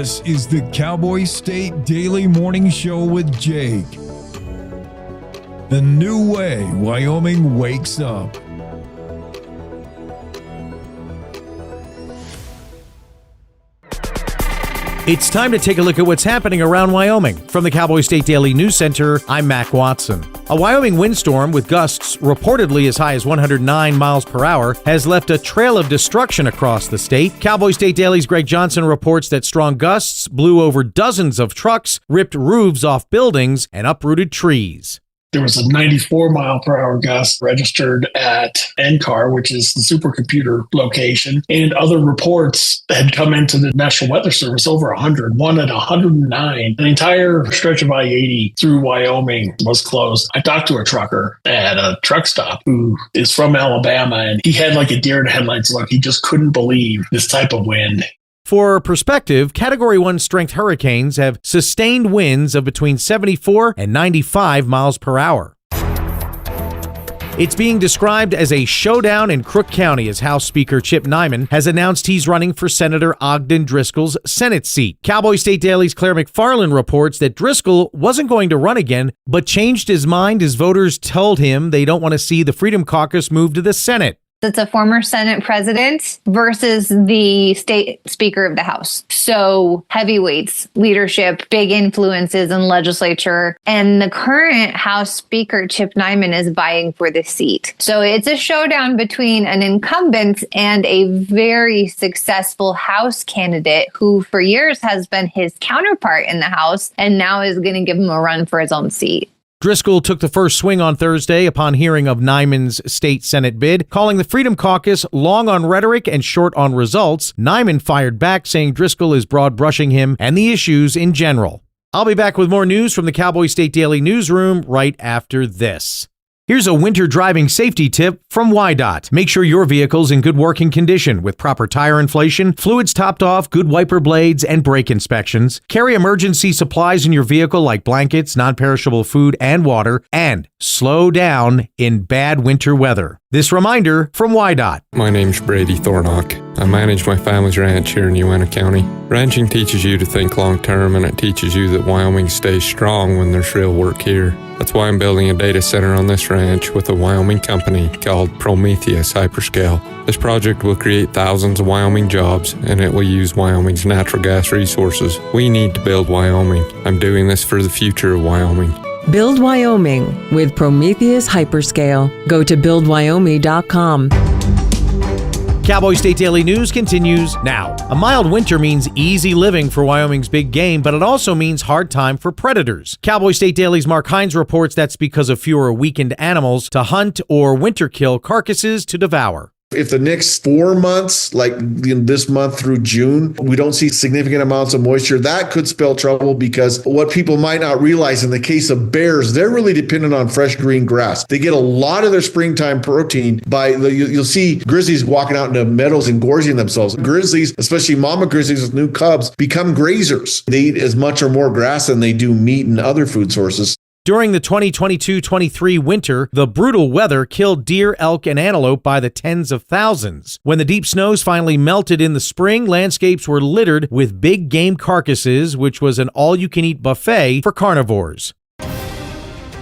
This is the Cowboy State Daily Morning Show with Jake. The new way Wyoming wakes up. It's time to take a look at what's happening around Wyoming. From the Cowboy State Daily News Center, I'm Mac Watson. A Wyoming windstorm with gusts reportedly as high as 109 miles per hour has left a trail of destruction across the state. Cowboy State Daily's Greg Johnson reports that strong gusts blew over dozens of trucks, ripped roofs off buildings, and uprooted trees. There was a 94-mile-per-hour gust registered at NCAR, which is the supercomputer location, and other reports had come into the National Weather Service over 100, one at 109. The entire stretch of I-80 through Wyoming was closed. I talked to a trucker at a truck stop who is from Alabama, and he had like a deer in the headlights look. He just couldn't believe this type of wind. For perspective, Category 1 strength hurricanes have sustained winds of between 74 and 95 miles per hour. It's being described as a showdown in Crook County as House Speaker Chip Nyman has announced he's running for Senator Ogden Driscoll's Senate seat. Cowboy State Daily's Claire McFarland reports that Driscoll wasn't going to run again, but changed his mind as voters told him they don't want to see the Freedom Caucus move to the Senate. It's a former Senate president versus the state speaker of the House. So heavyweights, leadership, big influences in legislature. And the current House Speaker, Chip Nyman, is vying for the seat. So it's a showdown between an incumbent and a very successful House candidate who for years has been his counterpart in the House and now is going to give him a run for his own seat. Driscoll took the first swing on Thursday upon hearing of Nyman's state Senate bid, calling the Freedom Caucus long on rhetoric and short on results. Nyman fired back, saying Driscoll is broad-brushing him and the issues in general. I'll be back with more news from the Cowboy State Daily Newsroom right after this. Here's a winter driving safety tip from WYDOT. Make sure your vehicle's in good working condition with proper tire inflation, fluids topped off, good wiper blades, and brake inspections. Carry emergency supplies in your vehicle like blankets, non-perishable food, and water, and slow down in bad winter weather. This reminder from WYDOT. My name's Brady Thornock. I manage my family's ranch here in Uena County. Ranching teaches you to think long term, and it teaches you that Wyoming stays strong when there's real work here. That's why I'm building a data center on this ranch with a Wyoming company called Prometheus Hyperscale. This project will create thousands of Wyoming jobs, and it will use Wyoming's natural gas resources. We need to build Wyoming. I'm doing this for the future of Wyoming. Build Wyoming with Prometheus Hyperscale. Go to buildwyoming.com. Cowboy State Daily News continues now. A mild winter means easy living for Wyoming's big game, but it also means hard time for predators. Cowboy State Daily's Mark Hines reports that's because of fewer weakened animals to hunt or winter kill carcasses to devour. If the next 4 months, like this month through June, we don't see significant amounts of moisture, that could spell trouble, because what people might not realize in the case of bears, they're really dependent on fresh green grass. They get a lot of their springtime protein you'll see grizzlies walking out into meadows and gorging themselves. Grizzlies, especially mama grizzlies with new cubs, become grazers. They eat as much or more grass than they do meat and other food sources. During the 2022-23 winter, the brutal weather killed deer, elk, and antelope by the tens of thousands. When the deep snows finally melted in the spring, landscapes were littered with big game carcasses, which was an all-you-can-eat buffet for carnivores.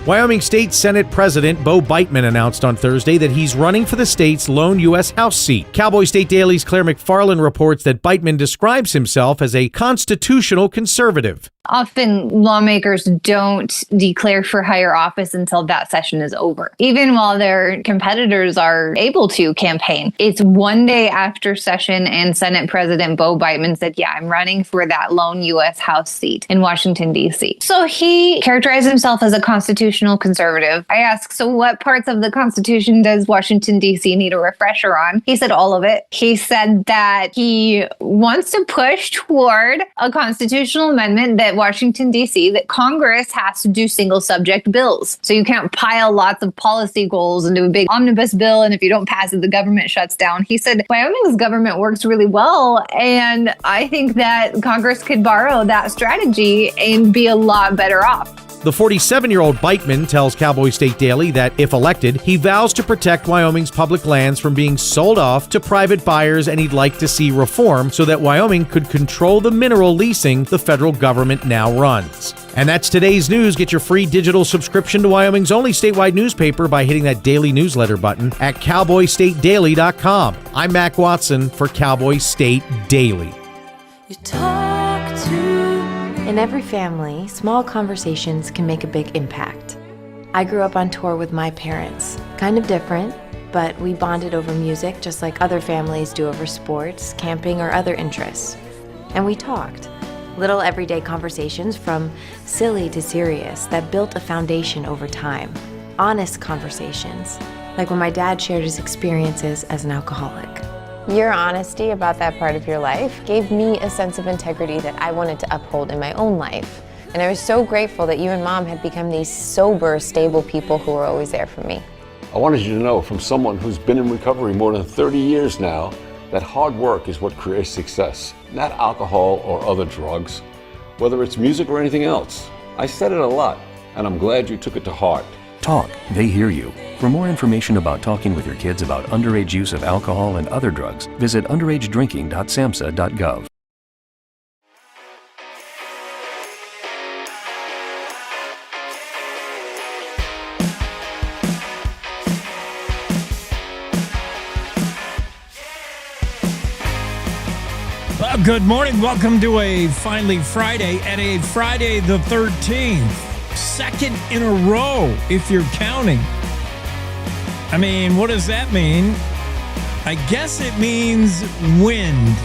Wyoming State Senate President Bo Beitman announced on Thursday that he's running for the state's lone U.S. House seat. Cowboy State Daily's Claire McFarland reports that Beitman describes himself as a constitutional conservative. Often lawmakers don't declare for higher office until that session is over, even while their competitors are able to campaign. It's one day after session, and Senate President Bo Beitman said, yeah, I'm running for that lone U.S. House seat in Washington, D.C. So he characterized himself as a constitutional conservative. I asked, so what parts of the Constitution does Washington, D.C. need a refresher on? He said all of it. He said that he wants to push toward a constitutional amendment that Washington, D.C., that Congress has to do single subject bills. So you can't pile lots of policy goals into a big omnibus bill, and if you don't pass it, the government shuts down. He said Wyoming's government works really well, and I think that Congress could borrow that strategy and be a lot better off. The 47-year-old bikeman tells Cowboy State Daily that if elected, he vows to protect Wyoming's public lands from being sold off to private buyers, and he'd like to see reform so that Wyoming could control the mineral leasing the federal government now runs. And that's today's news. Get your free digital subscription to Wyoming's only statewide newspaper by hitting that daily newsletter button at cowboystatedaily.com. I'm Mac Watson for Cowboy State Daily. In every family, small conversations can make a big impact. I grew up on tour with my parents. Kind of different, but we bonded over music just like other families do over sports, camping, or other interests. And we talked. Little everyday conversations from silly to serious that built a foundation over time. Honest conversations, like when my dad shared his experiences as an alcoholic. Your honesty about that part of your life gave me a sense of integrity that I wanted to uphold in my own life. And I was so grateful that you and Mom had become these sober, stable people who were always there for me. I wanted you to know from someone who's been in recovery more than 30 years now that hard work is what creates success, not alcohol or other drugs, whether it's music or anything else. I said it a lot, and I'm glad you took it to heart. Talk, they hear you. For more information about talking with your kids about underage use of alcohol and other drugs, visit underagedrinking.samhsa.gov. Good morning. Welcome to a finally Friday, and a Friday the 13th. Second in a row, if you're counting. I mean, what does that mean? I guess it means wind.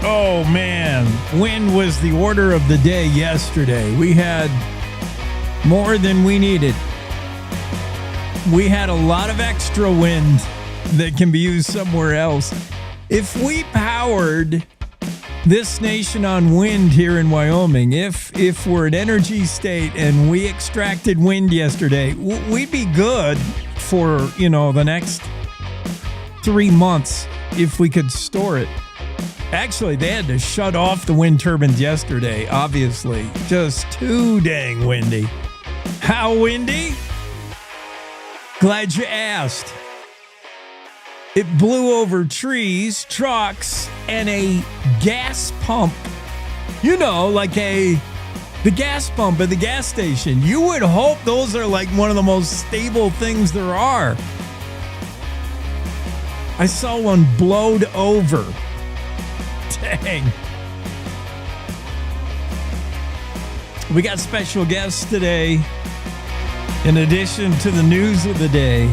Oh, man. Wind was the order of the day yesterday. We had more than we needed. We had a lot of extra wind that can be used somewhere else. If we powered this nation on wind here in Wyoming, if we're an energy state and we extracted wind yesterday, we'd be good for, the next 3 months if we could store it. Actually, they had to shut off the wind turbines yesterday, obviously. Just too dang windy. How windy? Glad you asked. It blew over trees, trucks, and a gas pump. Like the gas pump at the gas station. You would hope those are like one of the most stable things there are. I saw one blowed over. Dang. We got special guests today, in addition to the news of the day.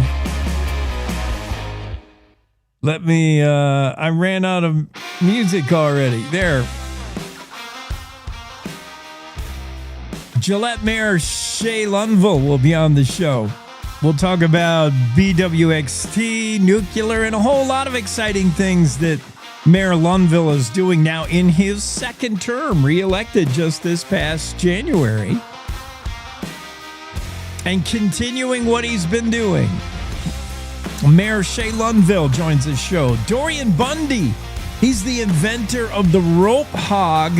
I ran out of music already. There. Gillette Mayor Shay Lundvall will be on the show. We'll talk about BWXT, nuclear, and a whole lot of exciting things that Mayor Lundvall is doing now in his second term, re-elected just this past January, and continuing what he's been doing. Mayor Shay Lundvall joins the show. Dorian Bundy, he's the inventor of the Rope Hog.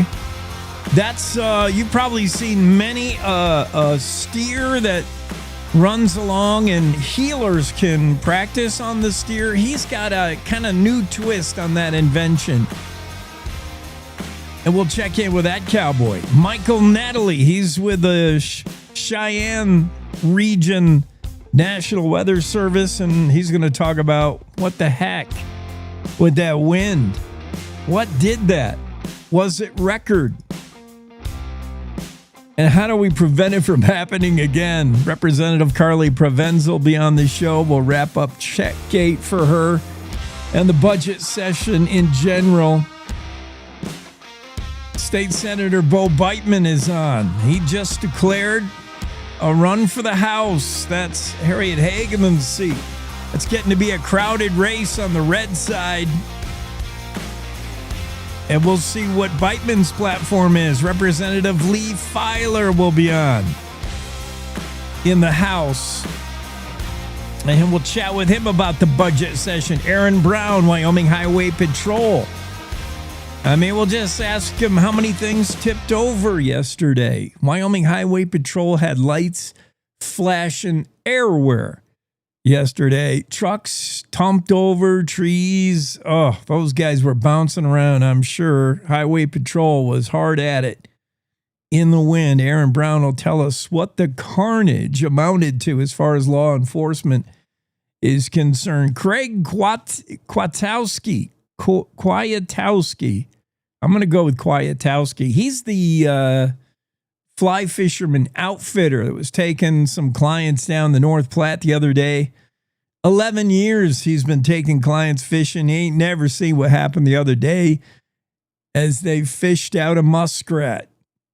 That's, you've probably seen many a steer that runs along and healers can practice on the steer. He's got a kind of new twist on that invention. And we'll check in with that cowboy. Michael Natoli, he's with the Cheyenne region National Weather Service, and he's going to talk about what the heck with that wind. What did that? Was it record? And how do we prevent it from happening again? Representative Karlee Provenza will be on the show. We'll wrap up Checkgate for her and the budget session in general. State Senator Bo Beitman is on. He just declared a run for the House. That's Harriet Hageman's seat. It's getting to be a crowded race on the red side. And we'll see what Beitman's platform is. Representative Lee Filer will be on in the House. And we'll chat with him about the budget session. Aaron Brown, Wyoming Highway Patrol. I mean, we'll just ask him how many things tipped over yesterday. Wyoming Highway Patrol had lights flashing everywhere yesterday. Trucks tumped over, trees. Oh, those guys were bouncing around, I'm sure. Highway Patrol was hard at it in the wind. Aaron Brown will tell us what the carnage amounted to as far as law enforcement is concerned. Craig Kwiatkowski. I'm going to go with Kwiatkowski. He's the fly fisherman outfitter that was taking some clients down the North Platte the other day. 11 years he's been taking clients fishing. He ain't never seen what happened the other day as they fished out a muskrat.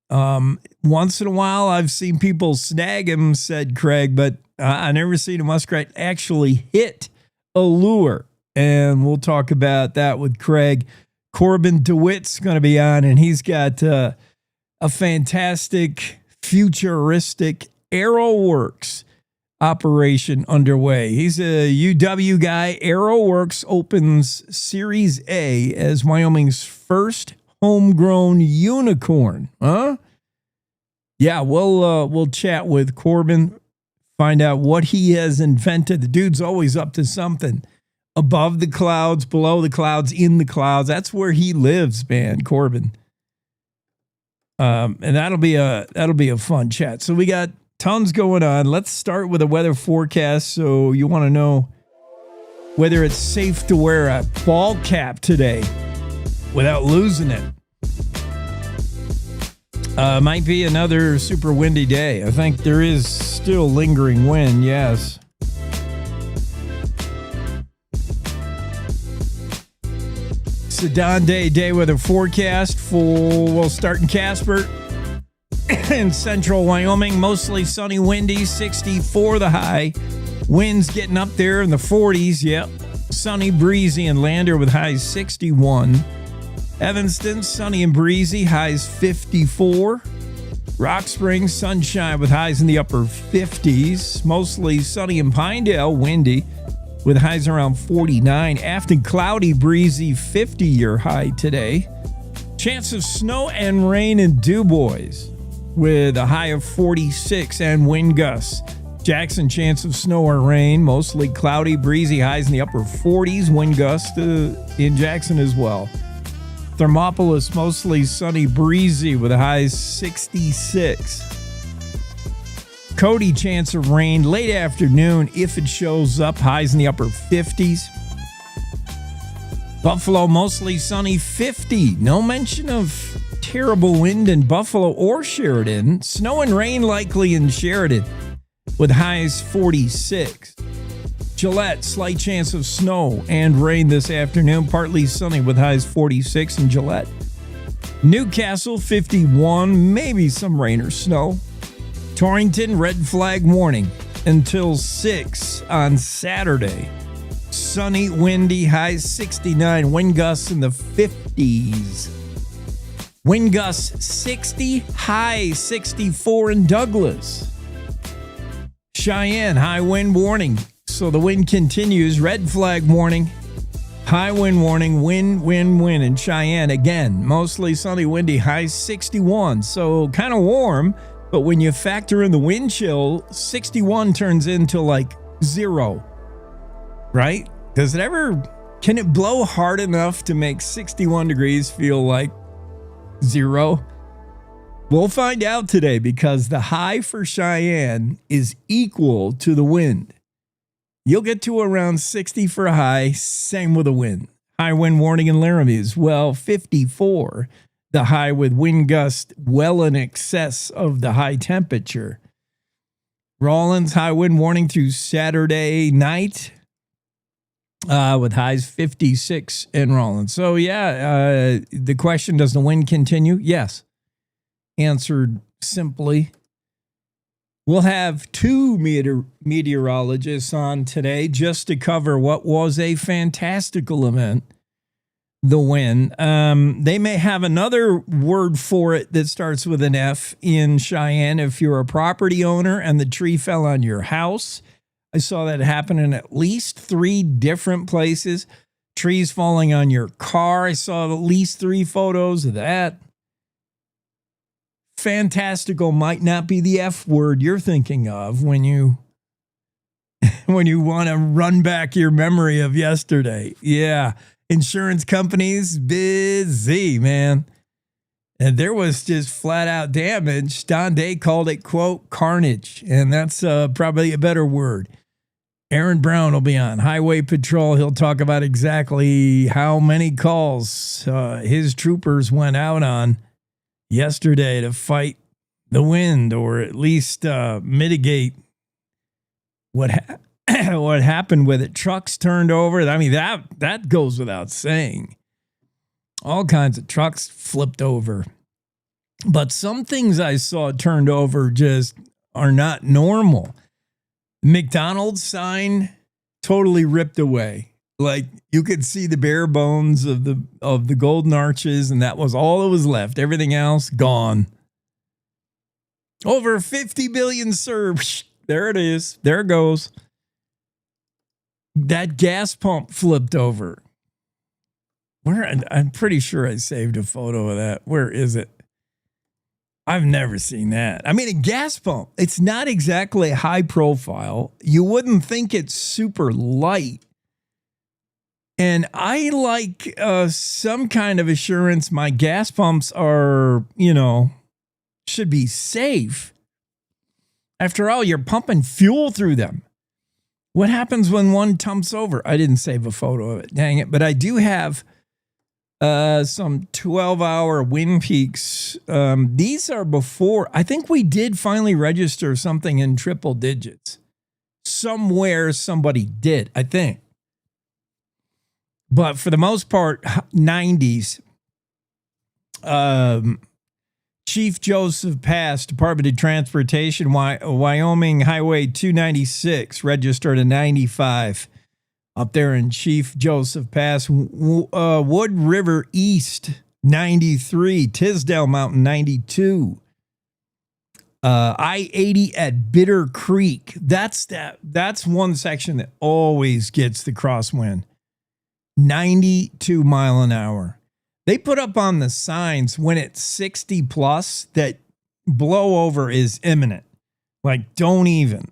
Once in a while, I've seen people snag him, said Craig, but I never seen a muskrat actually hit a lure. And we'll talk about that with Craig. Korbin Dewitt's going to be on, and he's got a fantastic, futuristic AeroWorks operation underway. He's a UW guy. AeroWorks opens Series A as Wyoming's first homegrown unicorn. Huh? Yeah, we'll chat with Korbin, find out what he has invented. The dude's always up to something. Above the clouds, below the clouds, in the clouds. That's where he lives, man, Korbin. And that'll be a fun chat. So we got tons going on. Let's start with a weather forecast. So you want to know whether it's safe to wear a ball cap today without losing it. Might be another super windy day. I think there is still lingering wind, yes. It's a Don Day weather forecast we'll start in Casper. In central Wyoming, mostly sunny, windy, 64 the high. Winds getting up there in the 40s, yep. Sunny, breezy, and Lander with highs 61. Evanston, sunny and breezy, highs 54. Rock Springs, sunshine with highs in the upper 50s. Mostly sunny in Pinedale, windy, with highs around 49. Afton, cloudy, breezy, 50-year high today. Chance of snow and rain in DuBois, with a high of 46 and wind gusts. Jackson, chance of snow or rain, mostly cloudy, breezy, highs in the upper 40s. Wind gusts in Jackson as well. Thermopolis, mostly sunny, breezy, with a high 66. Cody, chance of rain late afternoon if it shows up, highs in the upper 50s. Buffalo, mostly sunny, 50. No mention of terrible wind in Buffalo or Sheridan. Snow and rain likely in Sheridan, with highs 46. Gillette, slight chance of snow and rain this afternoon. Partly sunny with highs 46 in Gillette. Newcastle, 51. Maybe some rain or snow. Torrington, red flag warning until 6 on Saturday. Sunny, windy, highs 69. Wind gusts in the 50s. Wind gusts 60, high 64 in Douglas. Cheyenne, high wind warning. So the wind continues. Red flag warning. High wind warning. Wind in Cheyenne. Again, mostly sunny, windy, high 61. So kind of warm, but when you factor in the wind chill, 61 turns into like 0. Right? Can it blow hard enough to make 61 degrees feel like 0? We'll find out today, because the high for Cheyenne is equal to the wind. You'll get to around 60 for a high, same with the wind. High wind warning in Laramie as well, 54. The high with wind gust well in excess of the high temperature. Rawlins, high wind warning through Saturday night, with highs 56 in Rawlins. So yeah, the question, does the wind continue? Yes. Answered simply. We'll have 2 meteorologists on today just to cover what was a fantastical event, the win. They may have another word for it that starts with an F in Cheyenne if you're a property owner and the tree fell on your house. I saw that happen in at least 3 different places. trees falling on your car. I saw at least 3 photos of that. Fantastical might not be the F word you're thinking of when you want to run back your memory of yesterday. Yeah, insurance companies busy, man. And there was just flat out damage. Don Day called it, quote, carnage. And that's probably a better word. Aaron Brown will be on Highway Patrol. He'll talk about exactly how many calls his troopers went out on yesterday to fight the wind, or at least mitigate what happened with it. Trucks turned over. I mean, that goes without saying. All kinds of trucks flipped over. But some things I saw turned over just are not normal. McDonald's sign totally ripped away. Like, you could see the bare bones of the golden arches, and that was all that was left. Everything else gone. Over 50 billion served. There it is. There it goes. That gas pump flipped over. I'm pretty sure I saved a photo of that. Where is it? I've never seen that. I mean, a gas pump, it's not exactly high profile. You wouldn't think it's super light. And I like some kind of assurance my gas pumps are, should be safe. After all, you're pumping fuel through them. What happens when one tumps over? I didn't save a photo of it, dang it. But I do have some 12-hour wind peaks. These are before. I think we did finally register something in triple digits. Somewhere somebody did, I think. But for the most part, 90s. Chief Joseph Pass, Department of Transportation, Wyoming Highway 296, registered a 95. Up there in Chief Joseph Pass. Wood River East, 93. Tisdale Mountain, 92. I-80 at Bitter Creek. That's one section that always gets the crosswind. 92 mile an hour. They put up on the signs when it's 60 plus that blowover is imminent. Like, don't even.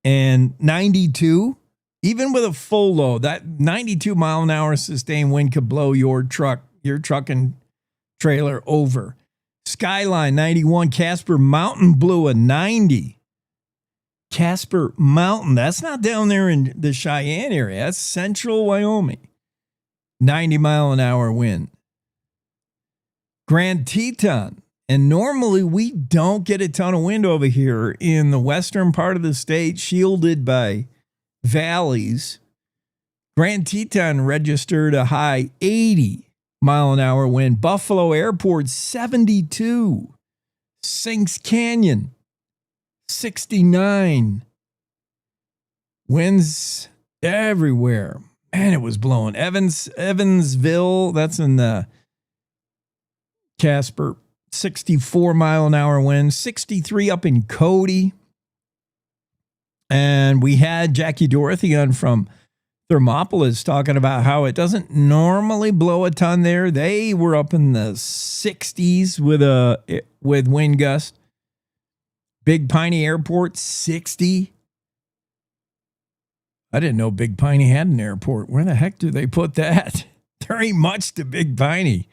And 92, even with a full load, that 92 mile an hour sustained wind could blow your truck and trailer over. Skyline 91, Casper Mountain blew a 90. Casper Mountain, that's not down there in the Cheyenne area. That's central Wyoming. 90 mile an hour wind. Grand Teton. And normally we don't get a ton of wind over here in the western part of the state, shielded by valleys. Grand Teton registered a high 80 mile an hour wind. Buffalo Airport, 72. Sinks Canyon, 69. Winds everywhere. Man, it was blowing. Evansville, that's in the Casper, 64 mile an hour wind. 63 up in Cody. And we had Jackie Dorothy on from Thermopolis talking about how it doesn't normally blow a ton there. They were up in the 60s with wind gust. Big Piney Airport, 60. I didn't know Big Piney had an airport. Where the heck do they put that? There ain't much to Big Piney.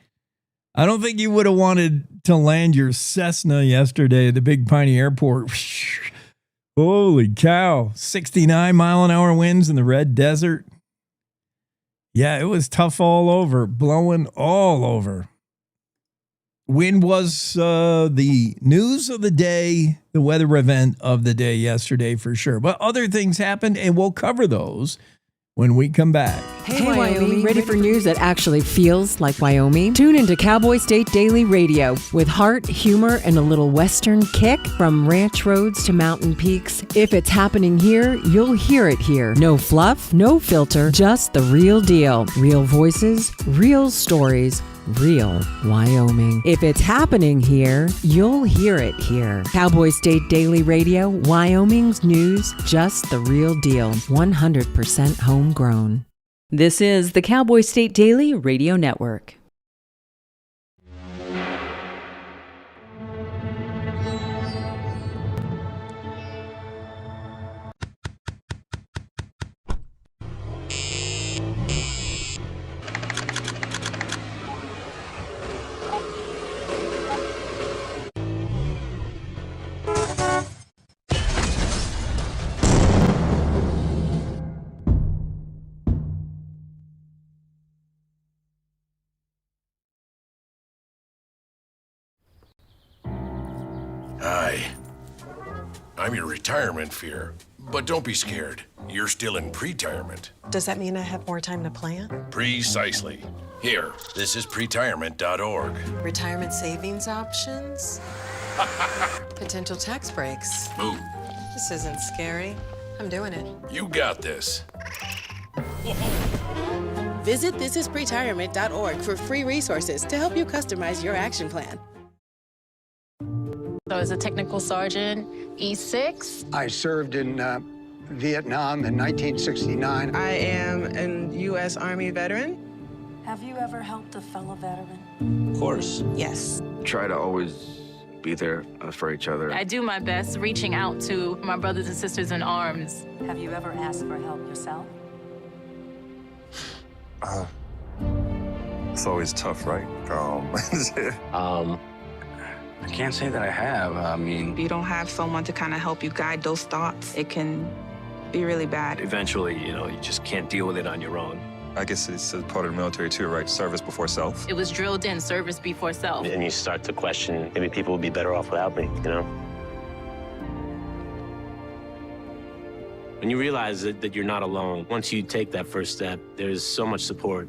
I don't think you would have wanted to land your Cessna yesterday at the Big Piney Airport. Holy cow. 69 mile an hour winds in the Red Desert. Yeah, it was tough all over, blowing all over. Wind was the news of the day, the weather event of the day yesterday for sure. But other things happened, and we'll cover those when we come back. Hey, Wyoming, ready for news that actually feels like Wyoming? Tune into Cowboy State Daily Radio with heart, humor, and a little Western kick. From ranch roads to mountain peaks, if it's happening here, you'll hear it here. No fluff, no filter, just the real deal. Real voices, real stories, real Wyoming. If it's happening here, you'll hear it here. Cowboy State Daily Radio, Wyoming's news, just the real deal. 100% homegrown. This is the Cowboy State Daily Radio Network. Hi. I'm your retirement fear, but don't be scared. You're still in pre-retirement. Does that mean I have more time to plan? Precisely. Here, this is pretirement.org. Retirement savings options? Potential tax breaks. Move. This isn't scary. I'm doing it. You got this. Visit thisispretirement.org for free resources to help you customize your action plan. So as a technical sergeant, E6. I served in Vietnam in 1969. I am a U.S. Army veteran. Have you ever helped a fellow veteran? Of course. Yes. Try to always be there for each other. I do my best reaching out to my brothers and sisters in arms. Have you ever asked for help yourself? It's always tough, right? I can't say that I have. I mean, if you don't have someone to kind of help you guide those thoughts, it can be really bad. Eventually, you just can't deal with it on your own. I guess it's a part of the military too, right? Service before self. It was drilled in, service before self. And you start to question, maybe people would be better off without me, when you realize that you're not alone, once you take that first step, there's so much support.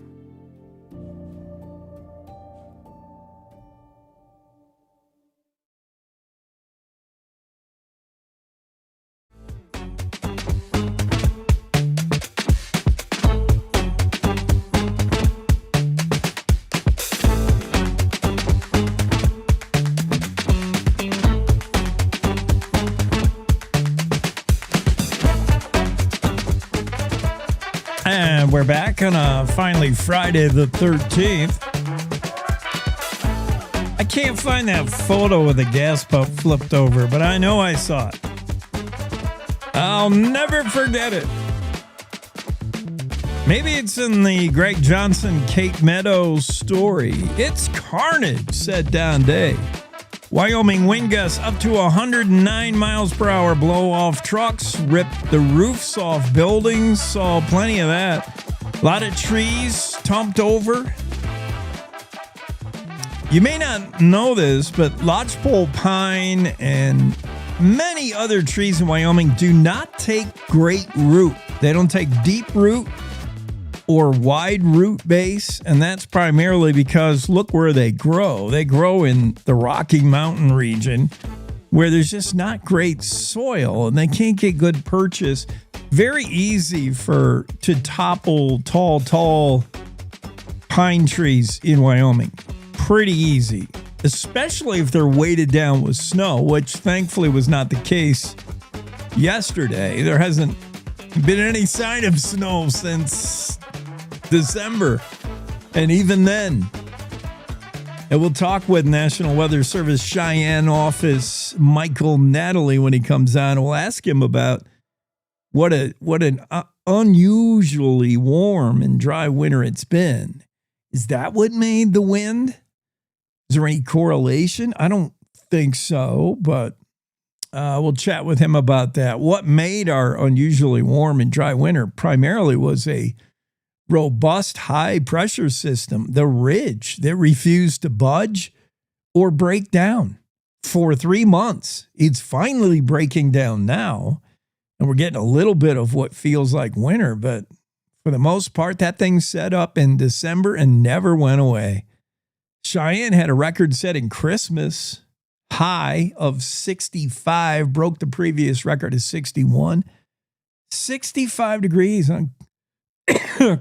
And we're back on a finally Friday the 13th. I can't find that photo of the gas pump flipped over, but I know I saw it. I'll never forget it. Maybe it's in the Greg Johnson, Kate Meadows story. It's carnage, said Don Day. Wyoming wind gusts up to 109 miles per hour, blow off trucks, rip the roofs off buildings. Saw plenty of that. A lot of trees tumped over. You may not know this, but lodgepole pine and many other trees in Wyoming do not take great root. They don't take deep root or wide root base, and that's primarily because look where they grow. They grow in the Rocky Mountain region where there's just not great soil and they can't get good purchase. Very easy to topple tall pine trees in Wyoming. Pretty easy, especially if they're weighted down with snow, which thankfully was not the case yesterday. There hasn't been any sign of snow since December, and even then. And we'll talk with National Weather Service Cheyenne office Michael Natoli when he comes on. We'll ask him about what an unusually warm and dry winter it's been. Is that what made the wind? Is there any correlation? I don't think so, but we'll chat with him about that. What made our unusually warm and dry winter primarily was a robust high-pressure system, the ridge that refused to budge or break down for 3 months. It's finally breaking down now, and we're getting a little bit of what feels like winter, but for the most part, that thing set up in December and never went away. Cheyenne had a record-setting Christmas high of 65, broke the previous record of 61. 65 degrees on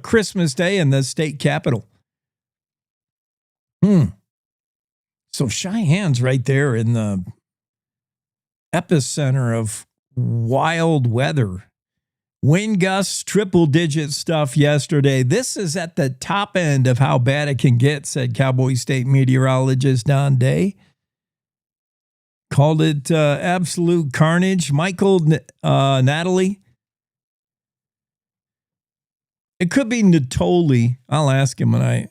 Christmas Day in the state capital. So Cheyenne's right there in the epicenter of wild weather. Wind gusts, triple-digit stuff yesterday. This is at the top end of how bad it can get, said Cowboy State meteorologist Don Day. Called it absolute carnage. Michael Natoli. It could be Natoli. I'll ask him when I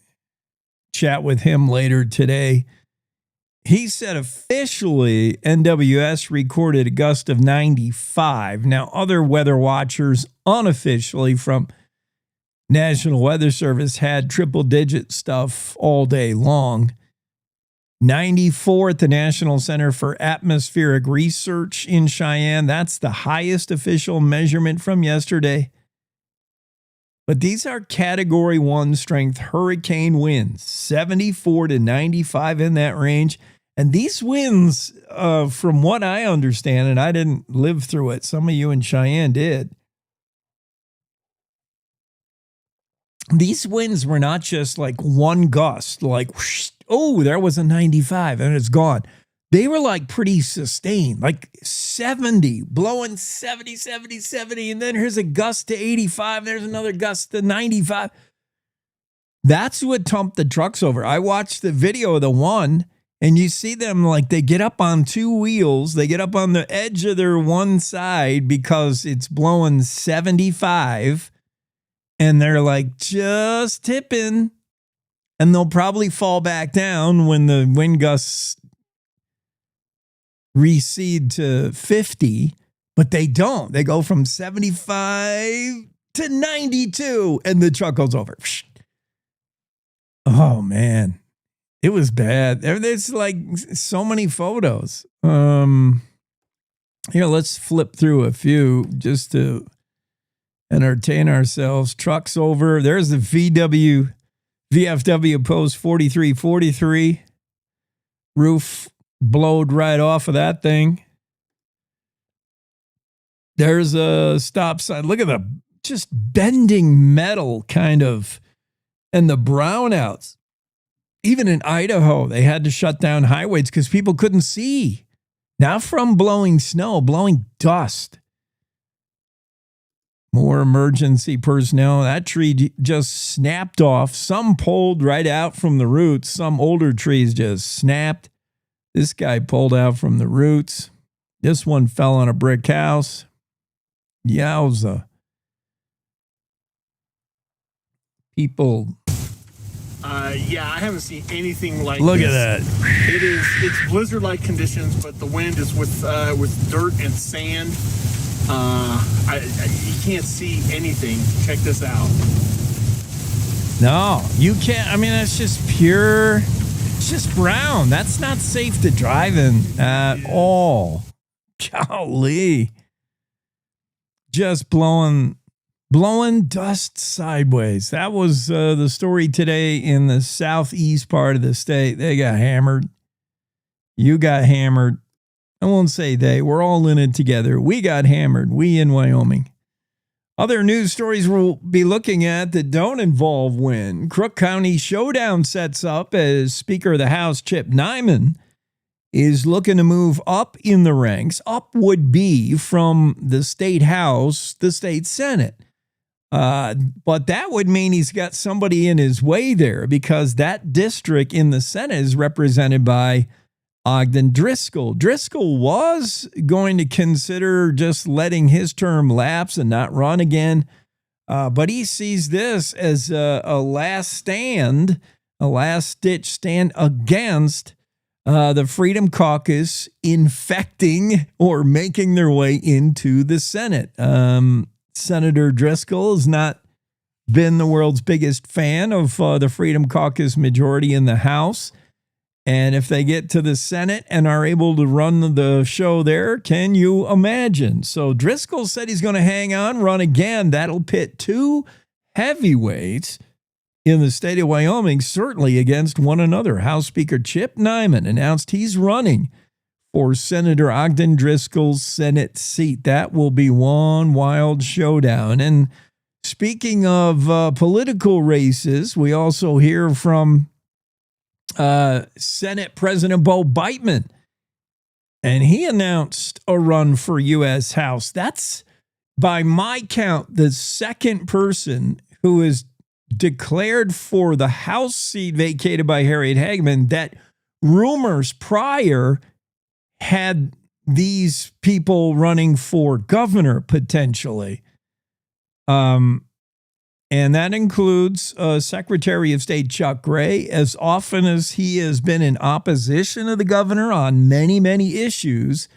chat with him later today. He said officially NWS recorded a gust of 95. Now, other weather watchers unofficially from National Weather Service had triple-digit stuff all day long. 94 at the National Center for Atmospheric Research in Cheyenne. That's the highest official measurement from yesterday. But these are Category 1 strength hurricane winds, 74 to 95 in that range. And these winds, from what I understand, and I didn't live through it, some of you in Cheyenne did. These winds were not just like one gust, like, whoosh, oh, there was a 95 and it's gone. They were like pretty sustained, like 70, blowing 70, 70, 70. And then here's a gust to 85. There's another gust to 95. That's what tumped the trucks over. I watched the video of the one, and you see them like they get up on two wheels. They get up on the edge of their one side because it's blowing 75. And they're like just tipping. And they'll probably fall back down when the wind gusts recede to 50, but they don't. They go from 75 to 92, and the truck goes over. Oh, man. It was bad. There's like so many photos. Here, let's flip through a few just to entertain ourselves. Trucks over. There's the VFW post 4343. Roof blowed right off of that thing. There's a stop sign. Look at the just bending metal kind of, and the brownouts. Even in Idaho, they had to shut down highways because people couldn't see. Not from blowing snow, blowing dust. More emergency personnel. That tree just snapped off. Some pulled right out from the roots. Some older trees just snapped. This guy pulled out from the roots. This one fell on a brick house. Yowza. People. Yeah, I haven't seen anything like Look this. at that. It's blizzard-like conditions, but the wind is with dirt and sand. You can't see anything. Check this out. No, you can't. I mean, that's just pure. It's just brown. That's not safe to drive in at all. Golly. Just blowing dust sideways. That was the story today in the southeast part of the state. They got hammered. You got hammered. I won't say they. We're all in it together. We got hammered. We in Wyoming. Other news stories we'll be looking at that don't involve wind. Crook County showdown sets up as Speaker of the House Chip Nyman is looking to move up in the ranks. Up would be from the state house, the state senate. But that would mean he's got somebody in his way there because that district in the Senate is represented by Ogden Driscoll. Driscoll was going to consider just letting his term lapse and not run again. But he sees this as a last stand, a last-ditch stand against the Freedom Caucus infecting or making their way into the Senate. Senator Driscoll has not been the world's biggest fan of the Freedom Caucus majority in the House. And if they get to the Senate and are able to run the show there, can you imagine? So Driscoll said he's going to hang on, run again. That'll pit two heavyweights in the state of Wyoming, certainly against one another. House Speaker Chip Nyman announced he's running for Senator Ogden Driscoll's Senate seat. That will be one wild showdown. And speaking of political races, we also hear from Senate President Bo Biteman, and he announced a run for U.S. House. That's by my count, the second person who is declared for the House seat vacated by Harriet Hageman that rumors prior had these people running for governor potentially. And that includes Secretary of State Chuck Gray. As often as he has been in opposition to the governor on many, many issues,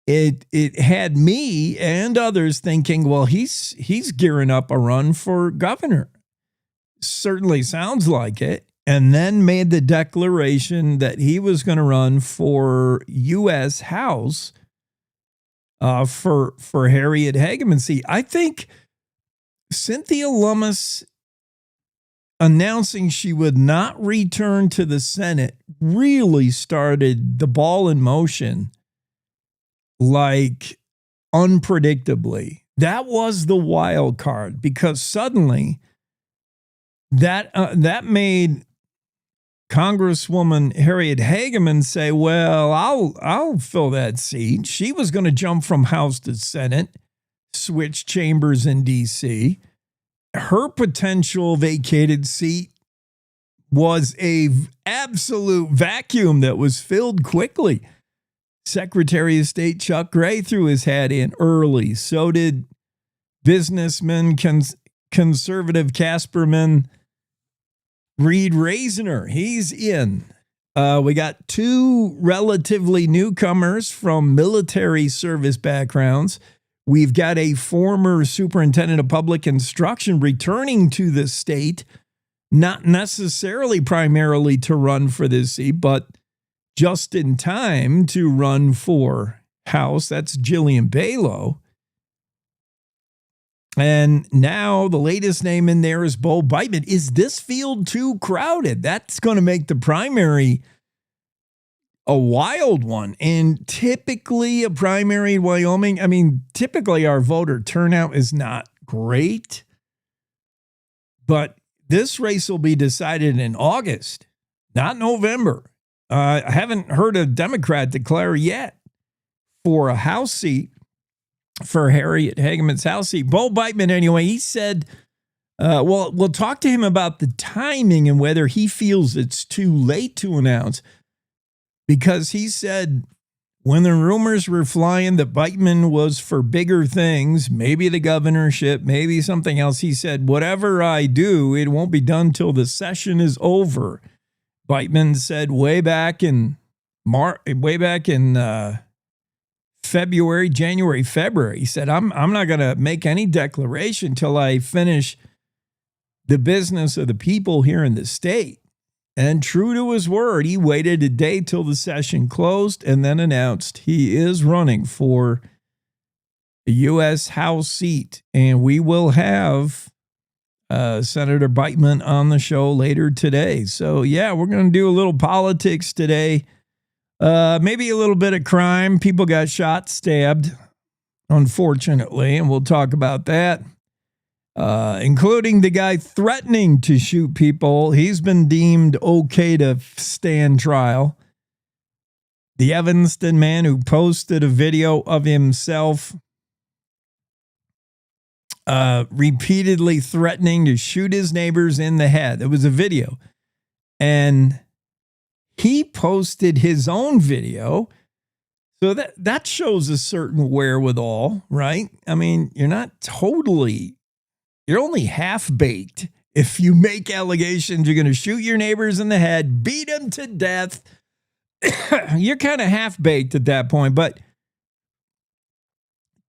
it had me and others thinking, well, he's gearing up a run for governor. Certainly sounds like it. And then made the declaration that he was going to run for U.S. House for Harriet Hageman. See, I think Cynthia Lummis announcing she would not return to the Senate really started the ball in motion, like unpredictably. That was the wild card, because suddenly that made Congresswoman Harriet Hageman say, well, I'll fill that seat. She was going to jump from House to Senate, switch chambers in D.C. Her potential vacated seat was a absolute vacuum that was filled quickly. Secretary of State Chuck Gray threw his hat in early. So did businessman, conservative Casperman Reed Raisiner. He's in. We got two relatively newcomers from military service backgrounds. We've got a former superintendent of public instruction returning to the state, not necessarily primarily to run for this seat, but just in time to run for House. That's Jillian Balow. And now the latest name in there is Bo Biteman. Is this field too crowded? That's going to make the primary a wild one. And typically a primary in Wyoming, I mean, typically our voter turnout is not great, but this race will be decided in August, not November. I haven't heard a Democrat declare yet for a House seat, for Harriet Hageman's House seat. Bo Biteman, anyway, he said, well, we'll talk to him about the timing and whether he feels it's too late to announce. Because he said when the rumors were flying that Biteman was for bigger things, maybe the governorship, maybe something else, he said, whatever I do, it won't be done till the session is over. Biteman said way back in January, February, he said, I'm not going to make any declaration till I finish the business of the people here in the state. And true to his word, he waited a day till the session closed and then announced he is running for the U.S. House seat. And we will have Senator Biteman on the show later today. So, yeah, we're going to do a little politics today. Maybe a little bit of crime. People got shot, stabbed, unfortunately, and we'll talk about that. Including the guy threatening to shoot people. He's been deemed okay to stand trial. The Evanston man who posted a video of himself repeatedly threatening to shoot his neighbors in the head. It was a video. And he posted his own video. So that shows a certain wherewithal, right? I mean, you're only half-baked if you make allegations you're going to shoot your neighbors in the head, beat them to death. You're kind of half-baked at that point. But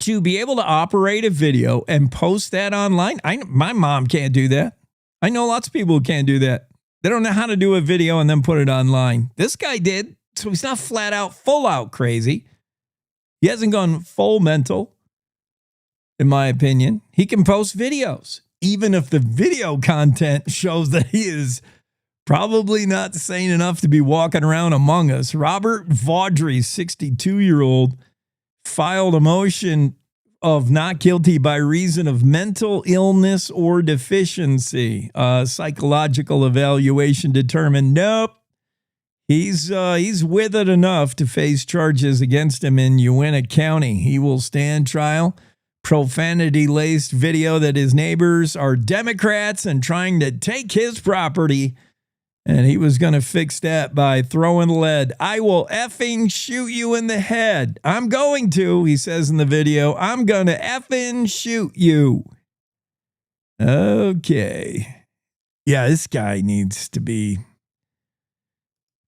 to be able to operate a video and post that online, my mom can't do that. I know lots of people who can't do that. They don't know how to do a video and then put it online. This guy did, so he's not flat out, full out crazy. He hasn't gone full mental. In my opinion, he can post videos, even if the video content shows that he is probably not sane enough to be walking around among us. Robert Vaudry, 62-year-old, filed a motion of not guilty by reason of mental illness or deficiency. Psychological evaluation determined, nope, he's with it enough to face charges against him in Uinta County. He will stand trial. profanity-laced video that his neighbors are Democrats and trying to take his property. And he was going to fix that by throwing lead. I will effing shoot you in the head. I'm going to, he says in the video. I'm going to effing shoot you. Okay. Yeah, this guy needs to be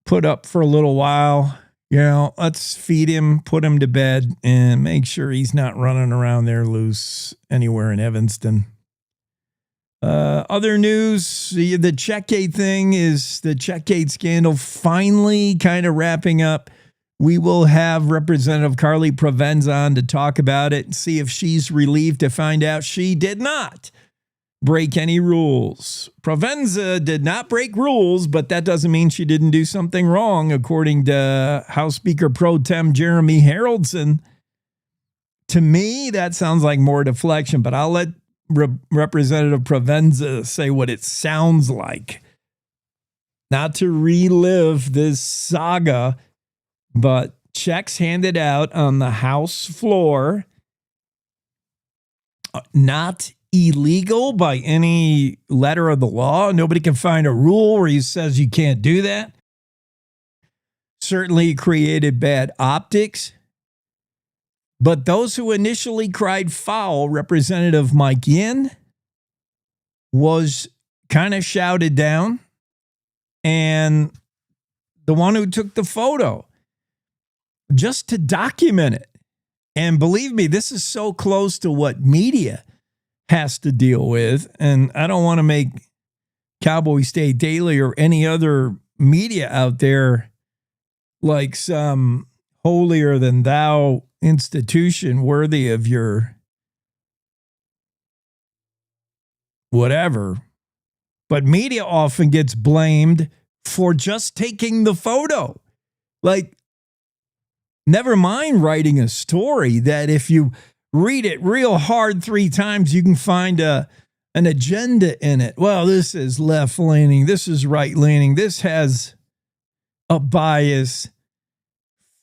put up for a little while. You know, let's feed him, put him to bed, and make sure he's not running around there loose anywhere in Evanston. Other news, the Checkgate thing is the Checkgate scandal finally kind of wrapping up. We will have Representative Karlee Provenza on to talk about it and see if she's relieved to find out she did not break any rules. Provenza did not break rules, but that doesn't mean she didn't do something wrong, according to House Speaker Pro Tem Jeremy Haroldson. To me, that sounds like more deflection, but I'll let Representative Provenza say what it sounds like. Not to relive this saga, but checks handed out on the House floor, not illegal by any letter of the law. Nobody can find a rule where he says you can't do that. Certainly created bad optics. But those who initially cried foul, Representative Mike Yin was kind of shouted down. And the one who took the photo, just to document it. And believe me, this is so close to what media has to deal with. And I don't want to make Cowboy State Daily or any other media out there like some holier than thou institution worthy of your whatever. But media often gets blamed for just taking the photo. Like, never mind writing a story that if you read it real hard 3 times, you can find an agenda in it. Well, this is left-leaning. This is right-leaning. This has a bias.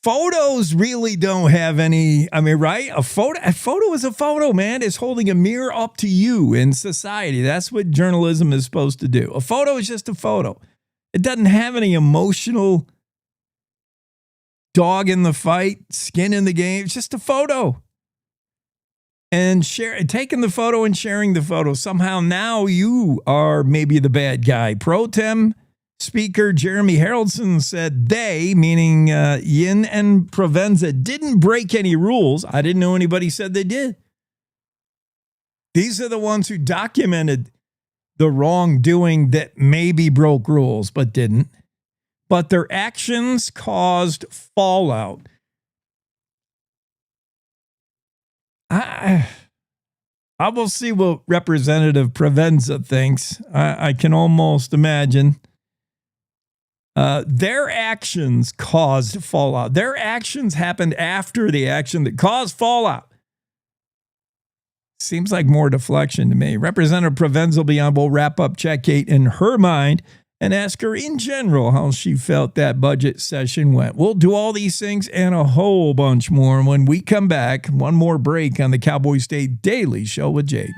Photos really don't have any, I mean, right? A photo is a photo, man. It's holding a mirror up to you in society. That's what journalism is supposed to do. A photo is just a photo. It doesn't have any emotional dog in the fight, skin in the game. It's just a photo. And taking the photo and sharing the photo. Somehow now you are maybe the bad guy. Pro Tem Speaker Jeremy Haroldson said they, meaning Yin and Provenza, didn't break any rules. I didn't know anybody said they did. These are the ones who documented the wrongdoing that maybe broke rules but didn't. But their actions caused fallout. I will see what Representative Provenza thinks. I can almost imagine. Their actions caused fallout. Their actions happened after the action that caused fallout. Seems like more deflection to me. Representative Provenza will be on. We'll wrap up Checkgate in her mind and ask her in general how she felt that budget session went. We'll do all these things and a whole bunch more when we come back. One more break on the Cowboy State Daily Show with Jade.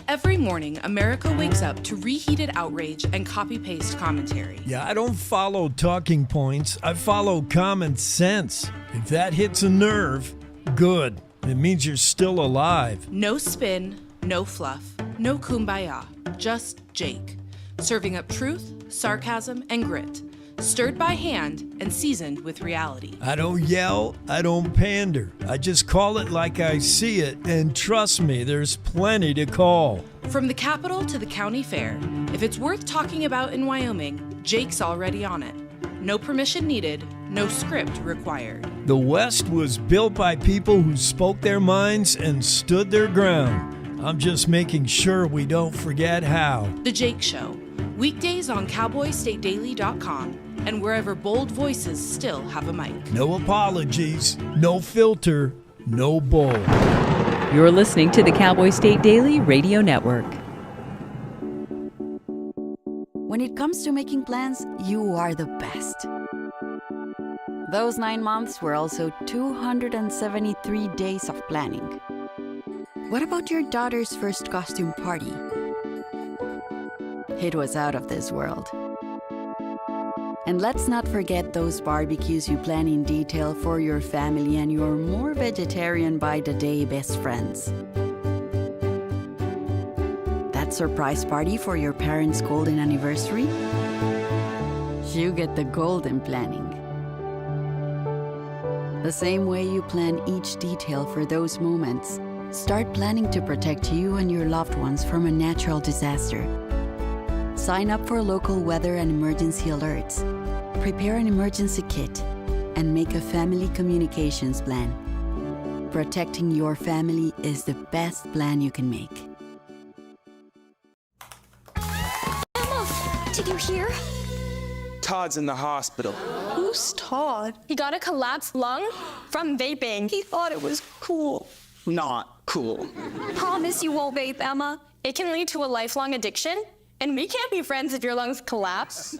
Every morning, America wakes up to reheated outrage and copy-paste commentary. Yeah, I don't follow talking points. I follow common sense. If that hits a nerve, good. It means you're still alive. No spin, no fluff, no kumbaya, just Jake. Serving up truth, sarcasm, and grit. Stirred by hand and seasoned with reality. I don't yell, I don't pander. I just call it like I see it, and trust me, there's plenty to call. From the Capitol to the county fair, if it's worth talking about in Wyoming, Jake's already on it. No permission needed, no script required. The West was built by people who spoke their minds and stood their ground. I'm just making sure we don't forget how. The Jake Show. Weekdays on CowboyStateDaily.com and wherever bold voices still have a mic. No apologies, no filter, no bull. You're listening to the Cowboy State Daily Radio Network. When it comes to making plans, you are the best. Those 9 months were also 273 days of planning. What about your daughter's first costume party? It was out of this world. And let's not forget those barbecues you plan in detail for your family and your more vegetarian by the day best friends. That surprise party for your parents' golden anniversary? You get the golden planning. The same way you plan each detail for those moments, start planning to protect you and your loved ones from a natural disaster. Sign up for local weather and emergency alerts. Prepare an emergency kit and make a family communications plan. Protecting your family is the best plan you can make. Emma, did you hear? Todd's in the hospital. Who's Todd? He got a collapsed lung from vaping. He thought it was cool. Not cool. Promise you won't vape, Emma. It can lead to a lifelong addiction, and we can't be friends if your lungs collapse.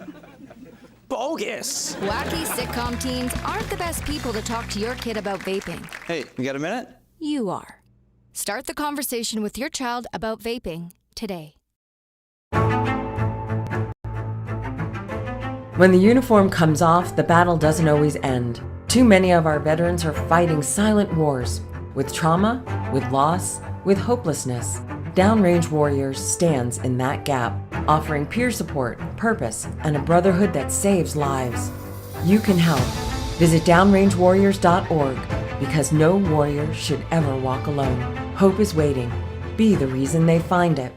Bogus. Wacky sitcom teens aren't the best people to talk to your kid about vaping. Hey, you got a minute? You are. Start the conversation with your child about vaping today. When the uniform comes off, the battle doesn't always end. Too many of our veterans are fighting silent wars, with trauma, with loss, with hopelessness. Downrange Warriors stands in that gap, offering peer support, purpose, and a brotherhood that saves lives. You can help. Visit downrangewarriors.org, because no warrior should ever walk alone. Hope is waiting. Be the reason they find it.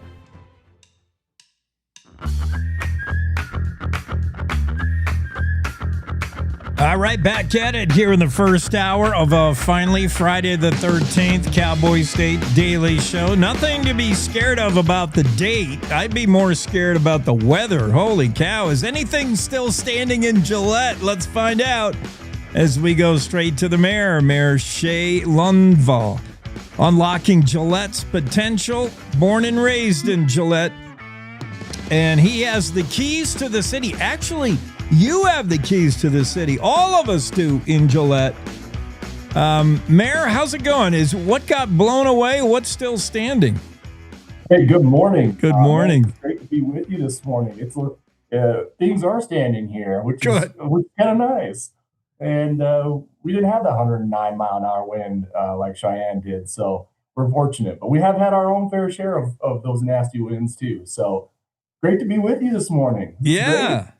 All right, back at it here in the first hour of finally Friday the 13th Cowboy State Daily Show. Nothing to be scared of about the date. I'd be more scared about the weather. Holy cow. Is anything still standing in Gillette? Let's find out as we go straight to the mayor, Mayor Shay Lundvall. Unlocking Gillette's potential, born and raised in Gillette. And he has the keys to the city. Actually, you have the keys to the city. All of us do in Gillette. Mayor, how's it going? Is what got blown away? What's still standing? Hey, good morning. Good morning. It's great to be with you this morning. It's things are standing here, which is kind of nice. And we didn't have the 109-mile-an-hour wind like Cheyenne did, so we're fortunate. But we have had our own fair share of those nasty winds too. So great to be with you this morning. Yeah.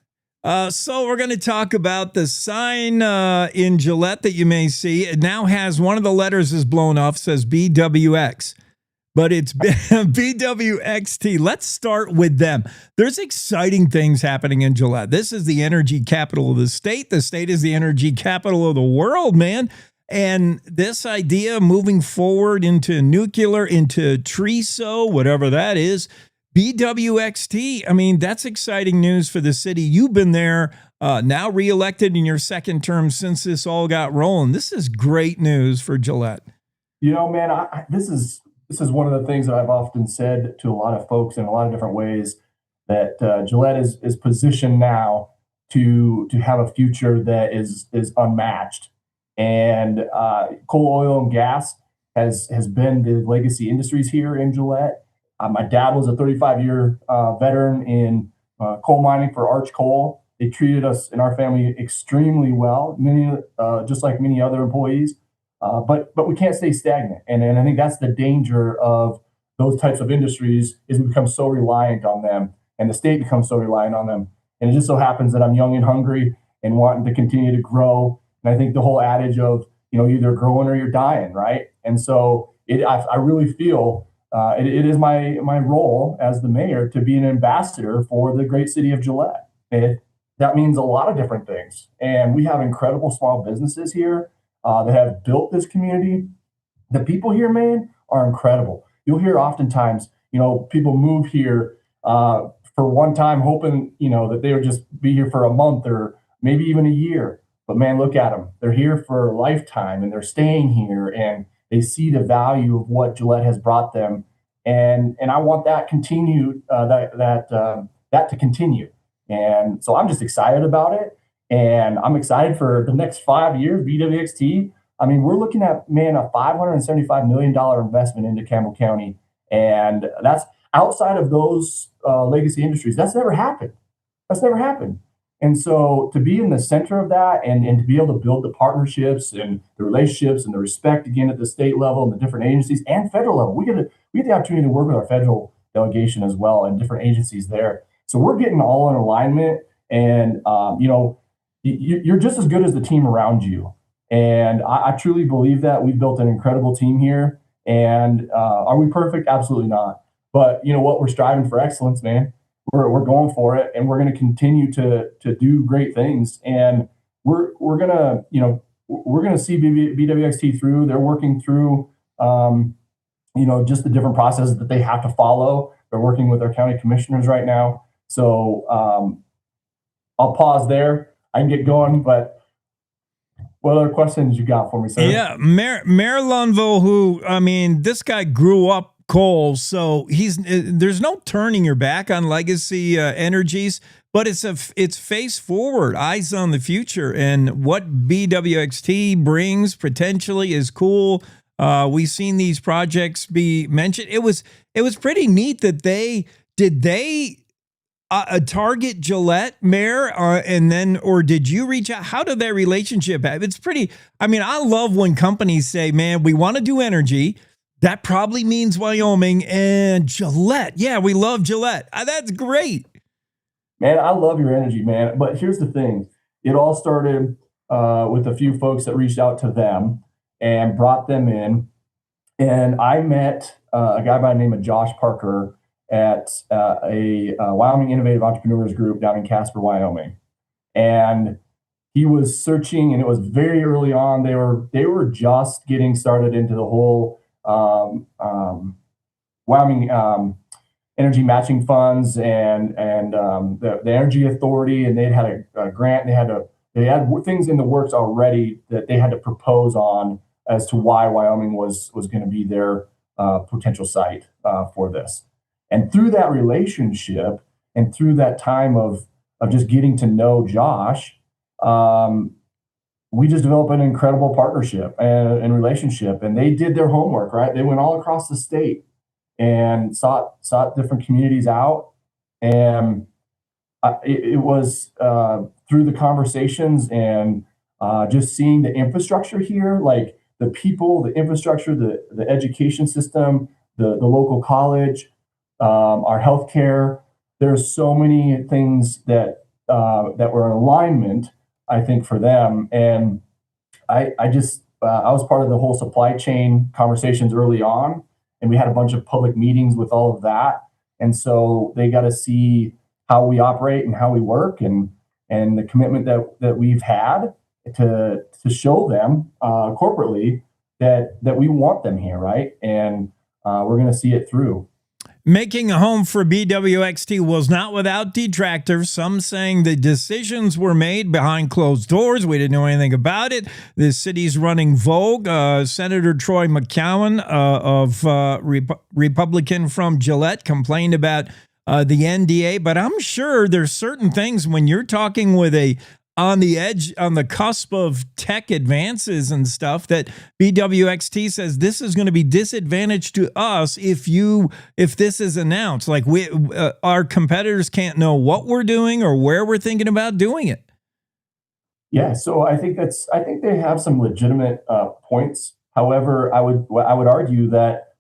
So we're going to talk about the sign in Gillette that you may see. It now has one of the letters is blown off, says BWX, but it's BWXT. Let's start with them. There's exciting things happening in Gillette. This is the energy capital of the state. The state is the energy capital of the world, man. And this idea moving forward into nuclear, into TRISO, whatever that is, BWXT, I mean, that's exciting news for the city. You've been there, now reelected in your second term since this all got rolling. This is great news for Gillette. You know, man, this is one of the things that I've often said to a lot of folks in a lot of different ways, that Gillette is positioned now to have a future that is unmatched. And coal, oil, and gas has been the legacy industries here in Gillette. My dad was a 35-year veteran in coal mining for Arch Coal. They treated us and our family extremely well, just like many other employees. But we can't stay stagnant. And I think that's the danger of those types of industries, is we become so reliant on them, and the state becomes so reliant on them. And it just so happens that I'm young and hungry and wanting to continue to grow. And I think the whole adage of, either growing or you're dying, right? And so I really feel it is my role as the mayor to be an ambassador for the great city of Gillette. That means a lot of different things. And we have incredible small businesses here that have built this community. The people here, man, are incredible. You'll hear oftentimes, people move here for one time hoping, that they would just be here for a month or maybe even a year. But man, look at them. They're here for a lifetime, and they're staying here, and they see the value of what Gillette has brought them, and I want that to continue. And so I'm just excited about it. And I'm excited for the next 5 years, BWXT. I mean, we're looking at, man, a $575 million investment into Campbell County. And that's outside of those legacy industries. That's never happened. That's never happened. And so to be in the center of that and to be able to build the partnerships and the relationships and the respect again at the state level and the different agencies and federal level, we get the opportunity to work with our federal delegation as well and different agencies there. So we're getting all in alignment, and you're just as good as the team around you. And I truly believe that we've built an incredible team here. And are we perfect? Absolutely not. But you know what? We're striving for excellence, man. We're going for it, and we're going to continue to do great things. And we're gonna see BWXT through. They're working through just the different processes that they have to follow. They're working with our county commissioners right now. So I'll pause there. I can get going, but what other questions you got for me, sir? Yeah, Mayor Lundvall, who, I mean, this guy grew up coal, so there's no turning your back on legacy energies, but it's face forward, eyes on the future, and what BWXT brings potentially is cool. We've seen these projects be mentioned. It was pretty neat that they target Gillette, Mayor, and then, or did you reach out? How did that relationship happen? It's pretty, I mean, I love when companies say, man, we want to do energy. That probably means Wyoming and Gillette. Yeah, we love Gillette. That's great. Man, I love your energy, man. But here's the thing. It all started with a few folks that reached out to them and brought them in. And I met a guy by the name of Josh Parker at a Wyoming Innovative Entrepreneurs Group down in Casper, Wyoming. And he was searching, and it was very early on. They were just getting started into the whole Wyoming energy matching funds and the Energy Authority, and they'd had a grant. They had things in the works already that they had to propose on as to why Wyoming was going to be their potential site for this. And through that relationship and through that time of just getting to know Josh, we just developed an incredible partnership and relationship. And they did their homework, right? They went all across the state and sought different communities out. And it was through the conversations and just seeing the infrastructure here, like the people, the infrastructure, the education system, the local college, our healthcare. There's so many things that were in alignment, I think, for them. And I was part of the whole supply chain conversations early on, and we had a bunch of public meetings with all of that. And so they got to see how we operate and how we work, and the commitment that we've had to show them corporately that we want them here, right? And we're going to see it through. Making a home for BWXT was not without detractors, some saying the decisions were made behind closed doors. We didn't know anything about it. The city's running Vogue. Senator Troy McCowan Republican from Gillette complained about the NDA, but I'm sure there's certain things when you're talking with on the edge, on the cusp of tech advances and stuff, that BWXT says this is going to be disadvantage to us if this is announced. Like our competitors can't know what we're doing or where we're thinking about doing it. Yeah, so I think they have some legitimate points. However, I would argue that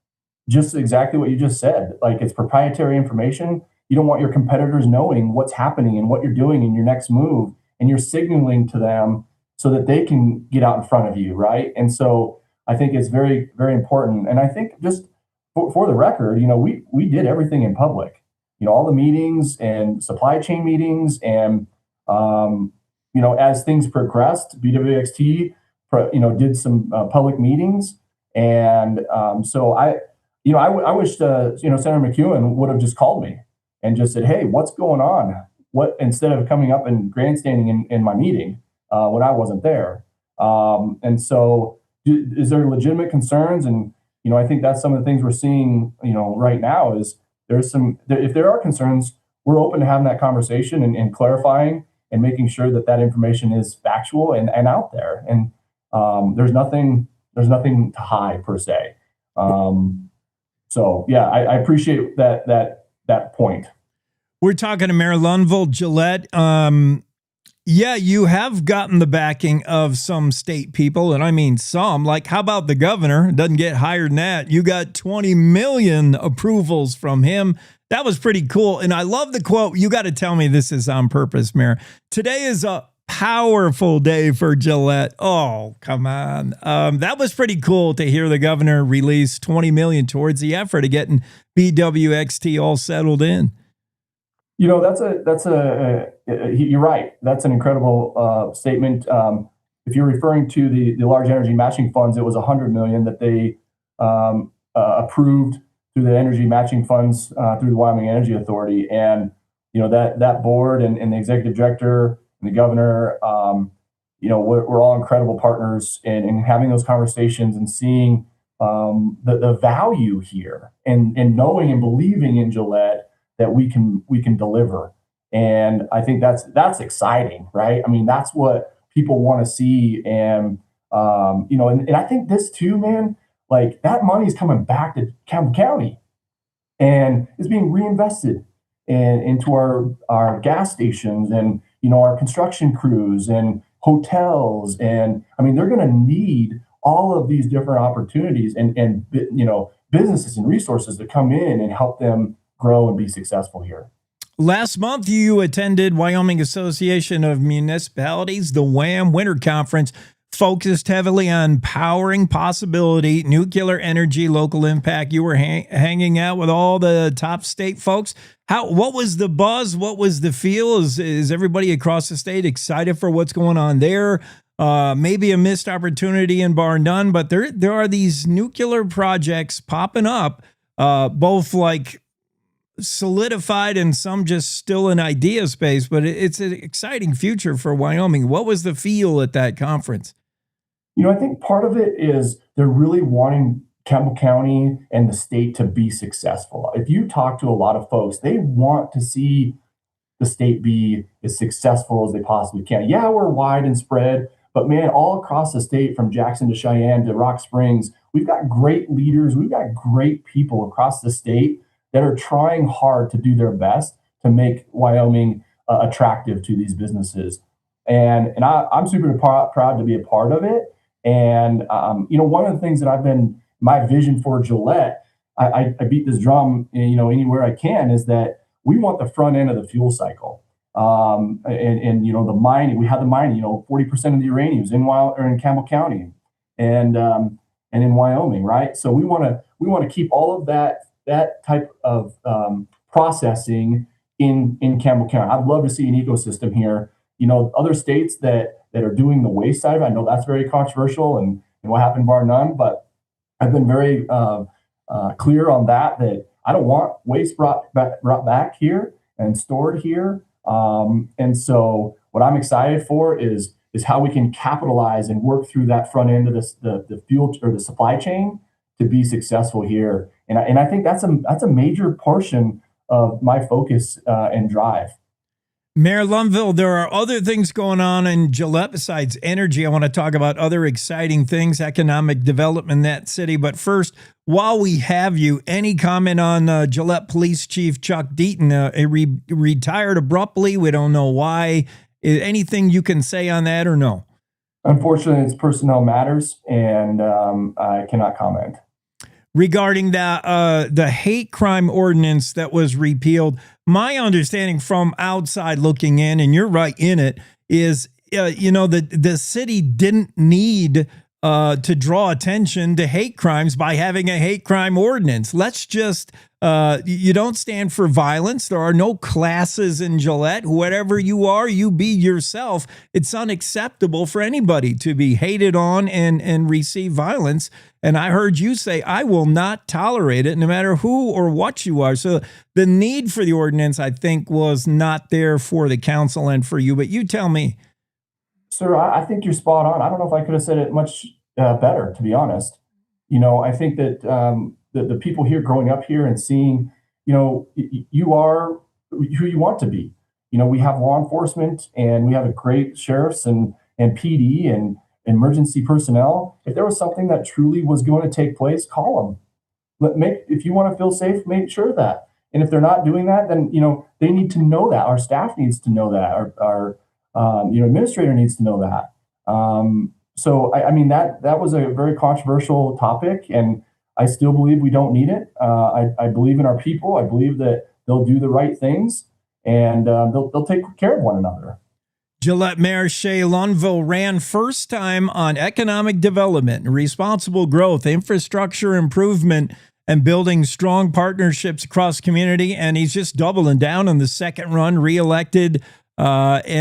just exactly what you just said, like it's proprietary information. You don't want your competitors knowing what's happening and what you're doing in your next move. And you're signaling to them so that they can get out in front of you, right? And so I think it's very, very important. And I think just for the record, we did everything in public. All the meetings and supply chain meetings, and as things progressed, BWXT did some public meetings, and so I wish Senator McEwen would have just called me and just said, "Hey, what's going on?" Instead of coming up and grandstanding in my meeting when I wasn't there. And so is there legitimate concerns? And, I think that's some of the things we're seeing, right now is if there are concerns, we're open to having that conversation and clarifying and making sure that that information is factual and out there. And there's nothing to hide per se. So yeah, I appreciate that point. We're talking to Mayor Lundvall, Gillette. Yeah, you have gotten the backing of some state people, and I mean some. Like, how about the governor? Doesn't get higher than that. You got 20 million approvals from him. That was pretty cool. And I love the quote. You got to tell me this is on purpose, Mayor. Today is a powerful day for Gillette. Oh, come on. That was pretty cool to hear the governor release 20 million towards the effort of getting BWXT all settled in. You know, you're right. That's an incredible statement. If you're referring to the large energy matching funds, it was 100 million that they approved through the energy matching funds through the Wyoming Energy Authority. And, you know, that board and the executive director and the governor, you know, we're all incredible partners in having those conversations and seeing the value here and knowing and believing in Gillette that we can deliver. And I think that's exciting, right? I mean, that's what people want to see. And, you know, and I think this too, man, like that money is coming back to Campbell County and is being reinvested into our gas stations and, you know, our construction crews and hotels. And I mean, they're going to need all of these different opportunities and, you know, businesses and resources to come in and help them grow and be successful here. Last month, you attended Wyoming Association of Municipalities, the WAM Winter Conference, focused heavily on powering possibility, nuclear energy, local impact. You were hanging out with all the top state folks. What was the buzz? What was the feel? Is everybody across the state excited for what's going on there? Maybe a missed opportunity in bar none, but there are these nuclear projects popping up, both like solidified and some just still in idea space, but it's an exciting future for Wyoming. What was the feel at that conference? You know, I think part of it is they're really wanting Campbell County and the state to be successful. If you talk to a lot of folks, they want to see the state be as successful as they possibly can. Yeah, we're wide and spread, but man, all across the state from Jackson to Cheyenne to Rock Springs, we've got great leaders. We've got great people across the state that are trying hard to do their best to make Wyoming attractive to these businesses. And I'm super proud to be a part of it. And, you know, one of the things that my vision for Gillette, I beat this drum, you know, anywhere I can, is that we want the front end of the fuel cycle. And you know, the mining, we have the mining, you know, 40% of the uranium is in Campbell County and in Wyoming, right? So we want to keep all of that type of processing in Campbell County. I'd love to see an ecosystem here. You know, other states that are doing the waste side of it, I know that's very controversial and what happened bar none, but I've been very clear on that I don't want waste brought back here and stored here. And so what I'm excited for is how we can capitalize and work through that front end of the fuel or the supply chain to be successful here. And I think that's a major portion of my focus and drive. Mayor Lundvall, there are other things going on in Gillette besides energy. I want to talk about other exciting things, economic development in that city. But first, while we have you, any comment on Gillette Police Chief Chuck Deaton? He retired abruptly. We don't know why. Anything you can say on that or no? Unfortunately, it's personnel matters, and I cannot comment. Regarding the hate crime ordinance that was repealed, my understanding from outside looking in, and you're right in it, is you know, the city didn't need to draw attention to hate crimes by having a hate crime ordinance. Let's just you don't stand for violence. There are no classes in Gillette. Whatever you are, you be yourself. It's unacceptable for anybody to be hated on and receive violence. And I heard you say, I will not tolerate it no matter who or what you are. So the need for the ordinance, I think, was not there for the council and for you. But you tell me. Sir, I think you're spot on. I don't know if I could have said it much better, to be honest. You know, I think that the people here growing up here and seeing, you know, you are who you want to be. we have law enforcement and we have a great sheriffs and PD and emergency personnel. If there was something that truly was going to take place, call them. If you want to feel safe, make sure of that. And if they're not doing that, then, they need to know that. Our staff needs to know that. Our administrator needs to know that. So that was a very controversial topic, and I still believe we don't need it. I believe in our people. I believe that they'll do the right things, and they'll take care of one another. Gillette Mayor Shay Lundvall ran first time on economic development, responsible growth, infrastructure improvement, and building strong partnerships across community. And he's just doubling down on the second run, reelected. Growth,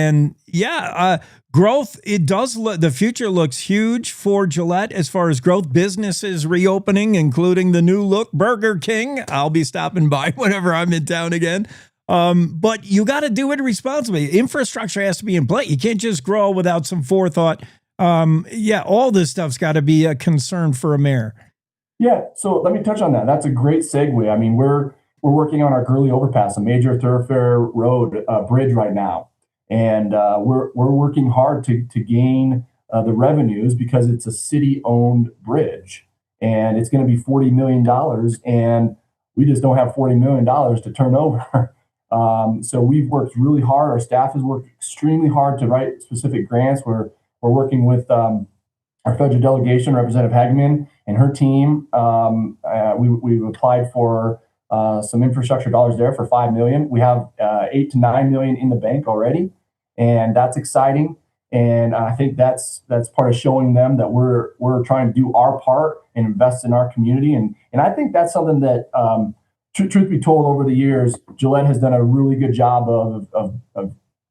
the future looks huge for Gillette as far as growth. Businesses reopening, including the new look Burger King. I'll be stopping by whenever I'm in town again. But you got to do it responsibly. Infrastructure has to be in place. You can't just grow without some forethought. All this stuff's got to be a concern for a mayor. Yeah, so let me touch on that. That's a great segue. I mean, we're working on our Karlee overpass, a major thoroughfare road bridge right now. And we're working hard to gain the revenues because it's a city-owned bridge, and it's going to be $40 million, and we just don't have $40 million to turn over. So we've worked really hard. Our staff has worked extremely hard to write specific grants. We're working with our federal delegation, Representative Hageman, and her team. We've applied for some infrastructure dollars there for $5 million. We have $8 to $9 million in the bank already, and that's exciting. And I think that's part of showing them that we're trying to do our part and invest in our community. And I think that's something that, truth be told, over the years, Gillette has done a really good job of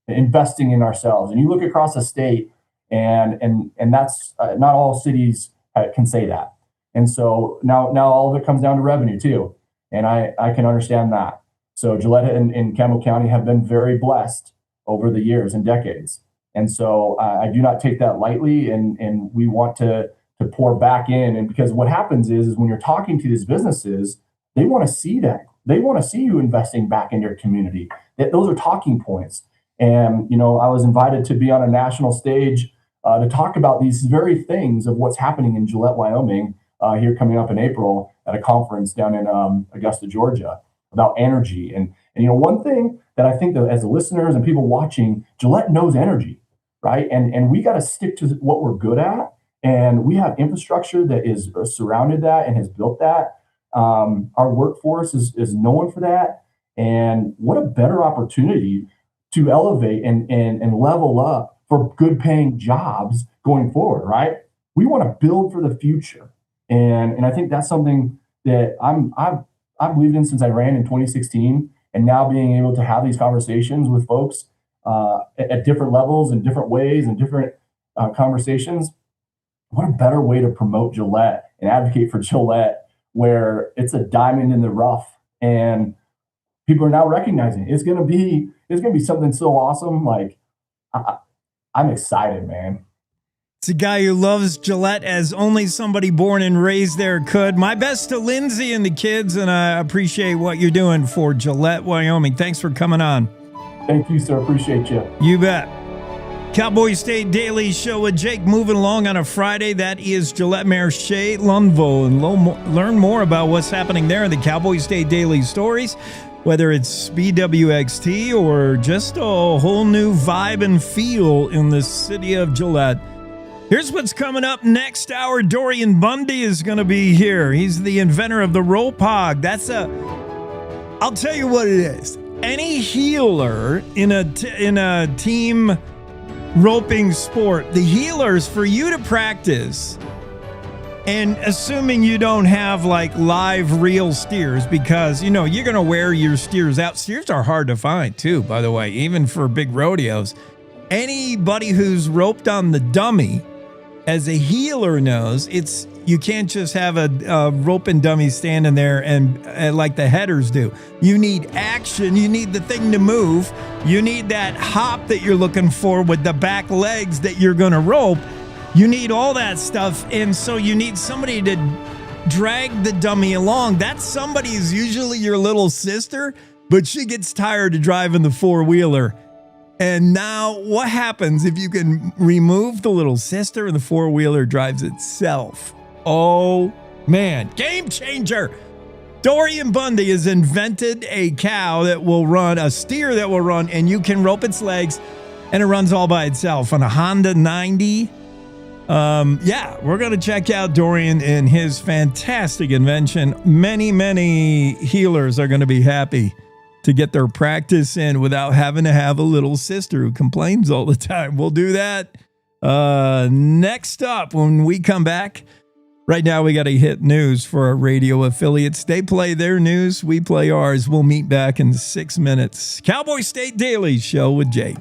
investing in ourselves. And you look across the state, and that's not all cities can say that. And so now all of it comes down to revenue too. And I can understand that. So Gillette and Campbell County have been very blessed over the years and decades. And so I do not take that lightly, and we want to pour back in. And because what happens is when you're talking to these businesses, they want to see that. They want to see you investing back in your community. Those are talking points. And, I was invited to be on a national stage to talk about these very things of what's happening in Gillette, Wyoming, here coming up in April at a conference down in Augusta, Georgia, about energy. And one thing that I think that as the listeners and people watching, Gillette knows energy, right? And we got to stick to what we're good at. And we have infrastructure that is surrounded that and has built that. Our workforce is known for that. And what a better opportunity to elevate and level up for good paying jobs going forward, right? We want to build for the future. And I think that's something that I've believed in since I ran in 2016. And now being able to have these conversations with folks at different levels and different ways and different conversations, what a better way to promote Gillette and advocate for Gillette, where it's a diamond in the rough and people are now recognizing it. It's going to be something so awesome. Like I'm excited, man. It's a guy who loves Gillette as only somebody born and raised there could. My best to Lindsay and the kids, and I appreciate what you're doing for Gillette, Wyoming. Thanks for coming on. Thank you, sir. Appreciate you. You bet. Cowboy State Daily Show with Jake moving along on a Friday. That is Gillette Mayor Shay Lundvall. And learn more about what's happening there in the Cowboy State Daily stories, whether it's BWXT or just a whole new vibe and feel in the city of Gillette. Here's what's coming up next hour. Dorian Bundy is going to be here. He's the inventor of the Rope Hog. I'll tell you what it is. Any healer in a team roping sport, the healers, for you to practice, and assuming you don't have like live real steers, because you're going to wear your steers out. Steers are hard to find too, by the way, even for big rodeos. Anybody who's roped on the dummy as a healer knows you can't just have a rope and dummy standing there and like the headers do. You need action. You need the thing to move. You need that hop that you're looking for with the back legs that you're going to rope. You need all that stuff. And so you need somebody to drag the dummy along. That somebody is usually your little sister, but she gets tired of driving the four-wheeler. And now what happens if you can remove the little sister and the four-wheeler drives itself? Oh, man. Game changer. Dorian Bundy has invented a cow that will run, a steer that will run, and you can rope its legs, and it runs all by itself on a Honda 90. Yeah, we're going to check out Dorian and his fantastic invention. Many, many healers are going to be happy to get their practice in without having to have a little sister who complains all the time. We'll do that next up when we come back. Right now, we got to hit news for our radio affiliates. They play their news, we play ours. We'll meet back in 6 minutes. Cowboy State Daily Show with Jake.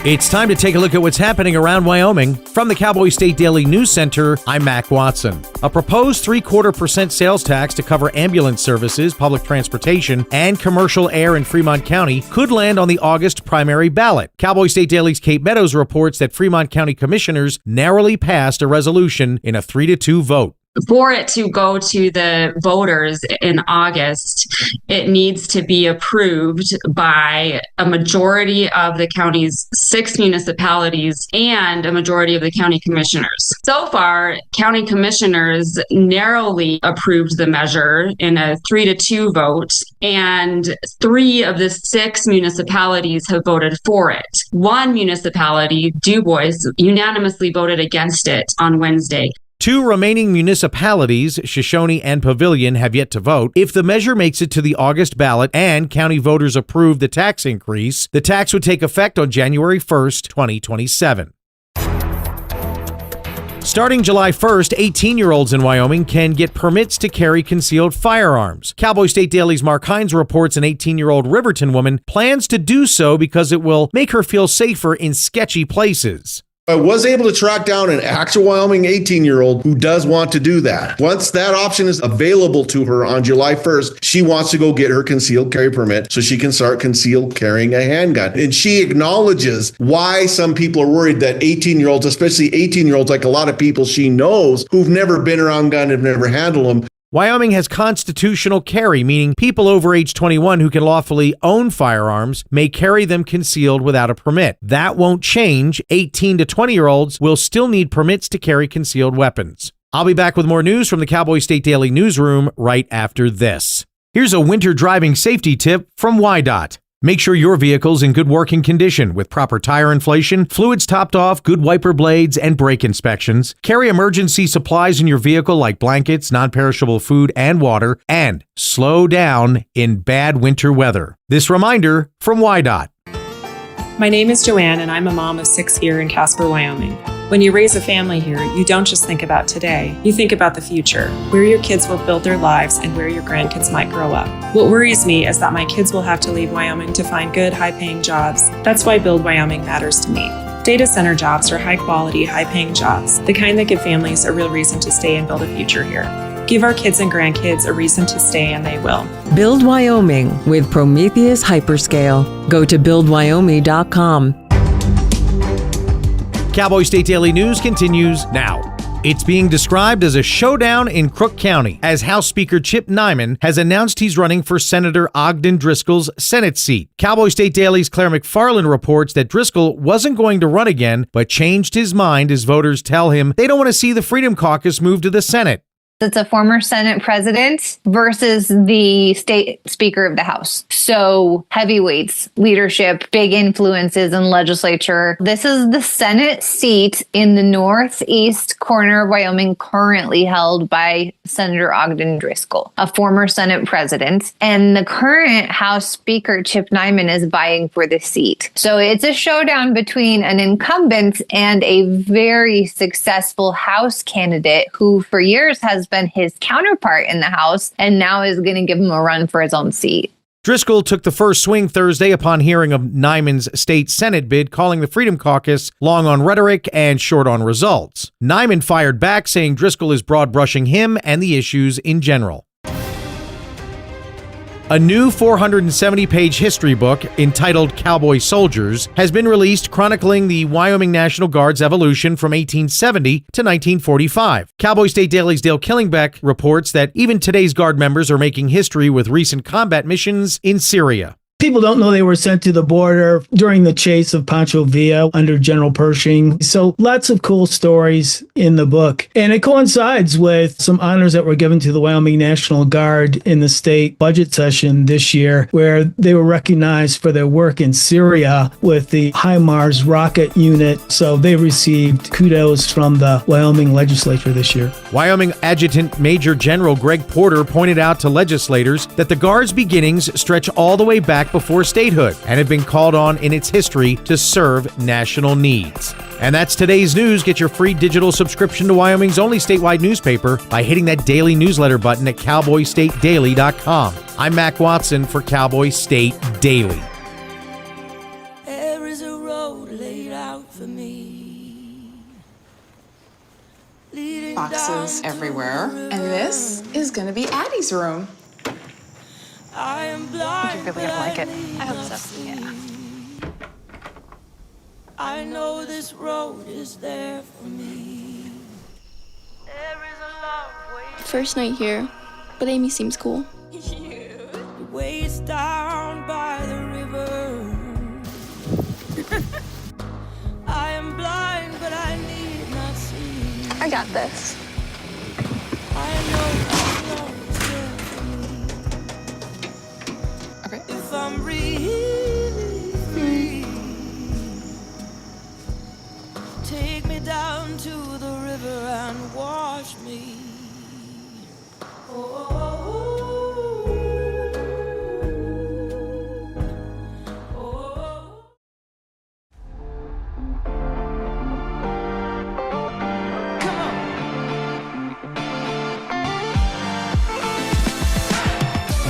It's time to take a look at what's happening around Wyoming. From the Cowboy State Daily News Center, I'm Mac Watson. A proposed 0.75% sales tax to cover ambulance services, public transportation, and commercial air in Fremont County could land on the August primary ballot. Cowboy State Daily's Kate Meadows reports that Fremont County commissioners narrowly passed a resolution in a 3-2 vote. For it to go to the voters in August, it needs to be approved by a majority of the county's 6 municipalities and a majority of the county commissioners. So far, county commissioners narrowly approved the measure in a 3-2 vote, and 3 of the 6 municipalities have voted for it. One municipality, Dubois, unanimously voted against it on Wednesday. 2 remaining municipalities, Shoshone and Pavilion, have yet to vote. If the measure makes it to the August ballot and county voters approve the tax increase, the tax would take effect on January 1st, 2027. Starting July 1st, 18-year-olds in Wyoming can get permits to carry concealed firearms. Cowboy State Daily's Mark Hines reports an 18-year-old Riverton woman plans to do so because it will make her feel safer in sketchy places. I was able to track down an actual Wyoming 18-year-old who does want to do that. Once that option is available to her on July 1st, she wants to go get her concealed carry permit so she can start concealed carrying a handgun. And she acknowledges why some people are worried that 18-year-olds, especially 18-year-olds, like a lot of people she knows who've never been around gun, have never handled them. Wyoming has constitutional carry, meaning people over age 21 who can lawfully own firearms may carry them concealed without a permit. That won't change. 18 to 20-year-olds will still need permits to carry concealed weapons. I'll be back with more news from the Cowboy State Daily newsroom right after this. Here's a winter driving safety tip from WYDOT. Make sure your vehicle's in good working condition with proper tire inflation, fluids topped off, good wiper blades, and brake inspections. Carry emergency supplies in your vehicle like blankets, non-perishable food, and water. And slow down in bad winter weather. This reminder from WYDOT. My name is Joanne, and I'm a mom of 6 here in Casper, Wyoming. When you raise a family here, you don't just think about today, you think about the future, where your kids will build their lives and where your grandkids might grow up. What worries me is that my kids will have to leave Wyoming to find good, high-paying jobs. That's why Build Wyoming matters to me. Data center jobs are high-quality, high-paying jobs, the kind that give families a real reason to stay and build a future here. Give our kids and grandkids a reason to stay, and they will. Build Wyoming with Prometheus Hyperscale. Go to buildwyoming.com. Cowboy State Daily News continues now. It's being described as a showdown in Crook County as House Speaker Chip Nyman has announced he's running for Senator Ogden Driscoll's Senate seat. Cowboy State Daily's Claire McFarland reports that Driscoll wasn't going to run again, but changed his mind as voters tell him they don't want to see the Freedom Caucus move to the Senate. It's a former Senate president versus the state speaker of the House. So heavyweights, leadership, big influences in legislature. This is the Senate seat in the northeast corner of Wyoming currently held by Senator Ogden Driscoll, a former Senate president. And the current House Speaker, Chip Nyman, is vying for the seat. So it's a showdown between an incumbent and a very successful House candidate who for years has been his counterpart in the House and now is going to give him a run for his own seat. Driscoll took the first swing Thursday upon hearing of Nyman's state Senate bid, calling the Freedom Caucus long on rhetoric and short on results. Nyman fired back, saying Driscoll is broad-brushing him and the issues in general. A new 470-page history book entitled Cowboy Soldiers has been released, chronicling the Wyoming National Guard's evolution from 1870 to 1945. Cowboy State Daily's Dale Killingbeck reports that even today's Guard members are making history with recent combat missions in Syria. People don't know they were sent to the border during the chase of Pancho Villa under General Pershing. So lots of cool stories in the book. And it coincides with some honors that were given to the Wyoming National Guard in the state budget session this year, where they were recognized for their work in Syria with the HIMARS rocket unit. So they received kudos from the Wyoming legislature this year. Wyoming Adjutant Major General Greg Porter pointed out to legislators that the Guard's beginnings stretch all the way back before statehood and have been called on in its history to serve national needs. And that's today's news. Get your free digital subscription to Wyoming's only statewide newspaper by hitting that daily newsletter button at cowboystatedaily.com. I'm Mac Watson for Cowboy State Daily. There is a road laid out for me. Boxes everywhere. And this is going to be Addie's room. I am blind, You're really gonna like it. I hope so. Yeah. I know this road is there for me. There is a long way. First night here, but Amy seems cool. The way it's down by the river. I am blind, but I need not see. I got this. I know this road is there for me. Okay. If I'm really free, take me down to the river and wash me.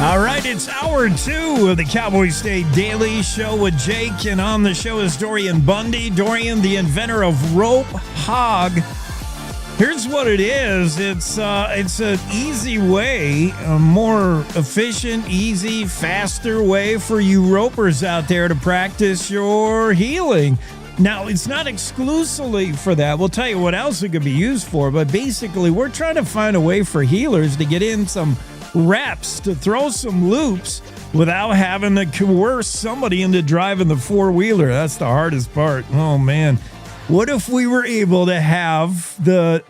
All right, it's hour 2 of the Cowboy State Daily Show with Jake, and on the show is Dorian Bundy. Dorian, the inventor of Rope Hog. Here's what it is. It's an easy way, a more efficient, easy, faster way for you ropers out there to practice your healing. Now, it's not exclusively for that. We'll tell you what else it could be used for, but basically we're trying to find a way for healers to get in some reps, to throw some loops without having to coerce somebody into driving the four-wheeler. That's the hardest part. Oh, man. What if we were able to have the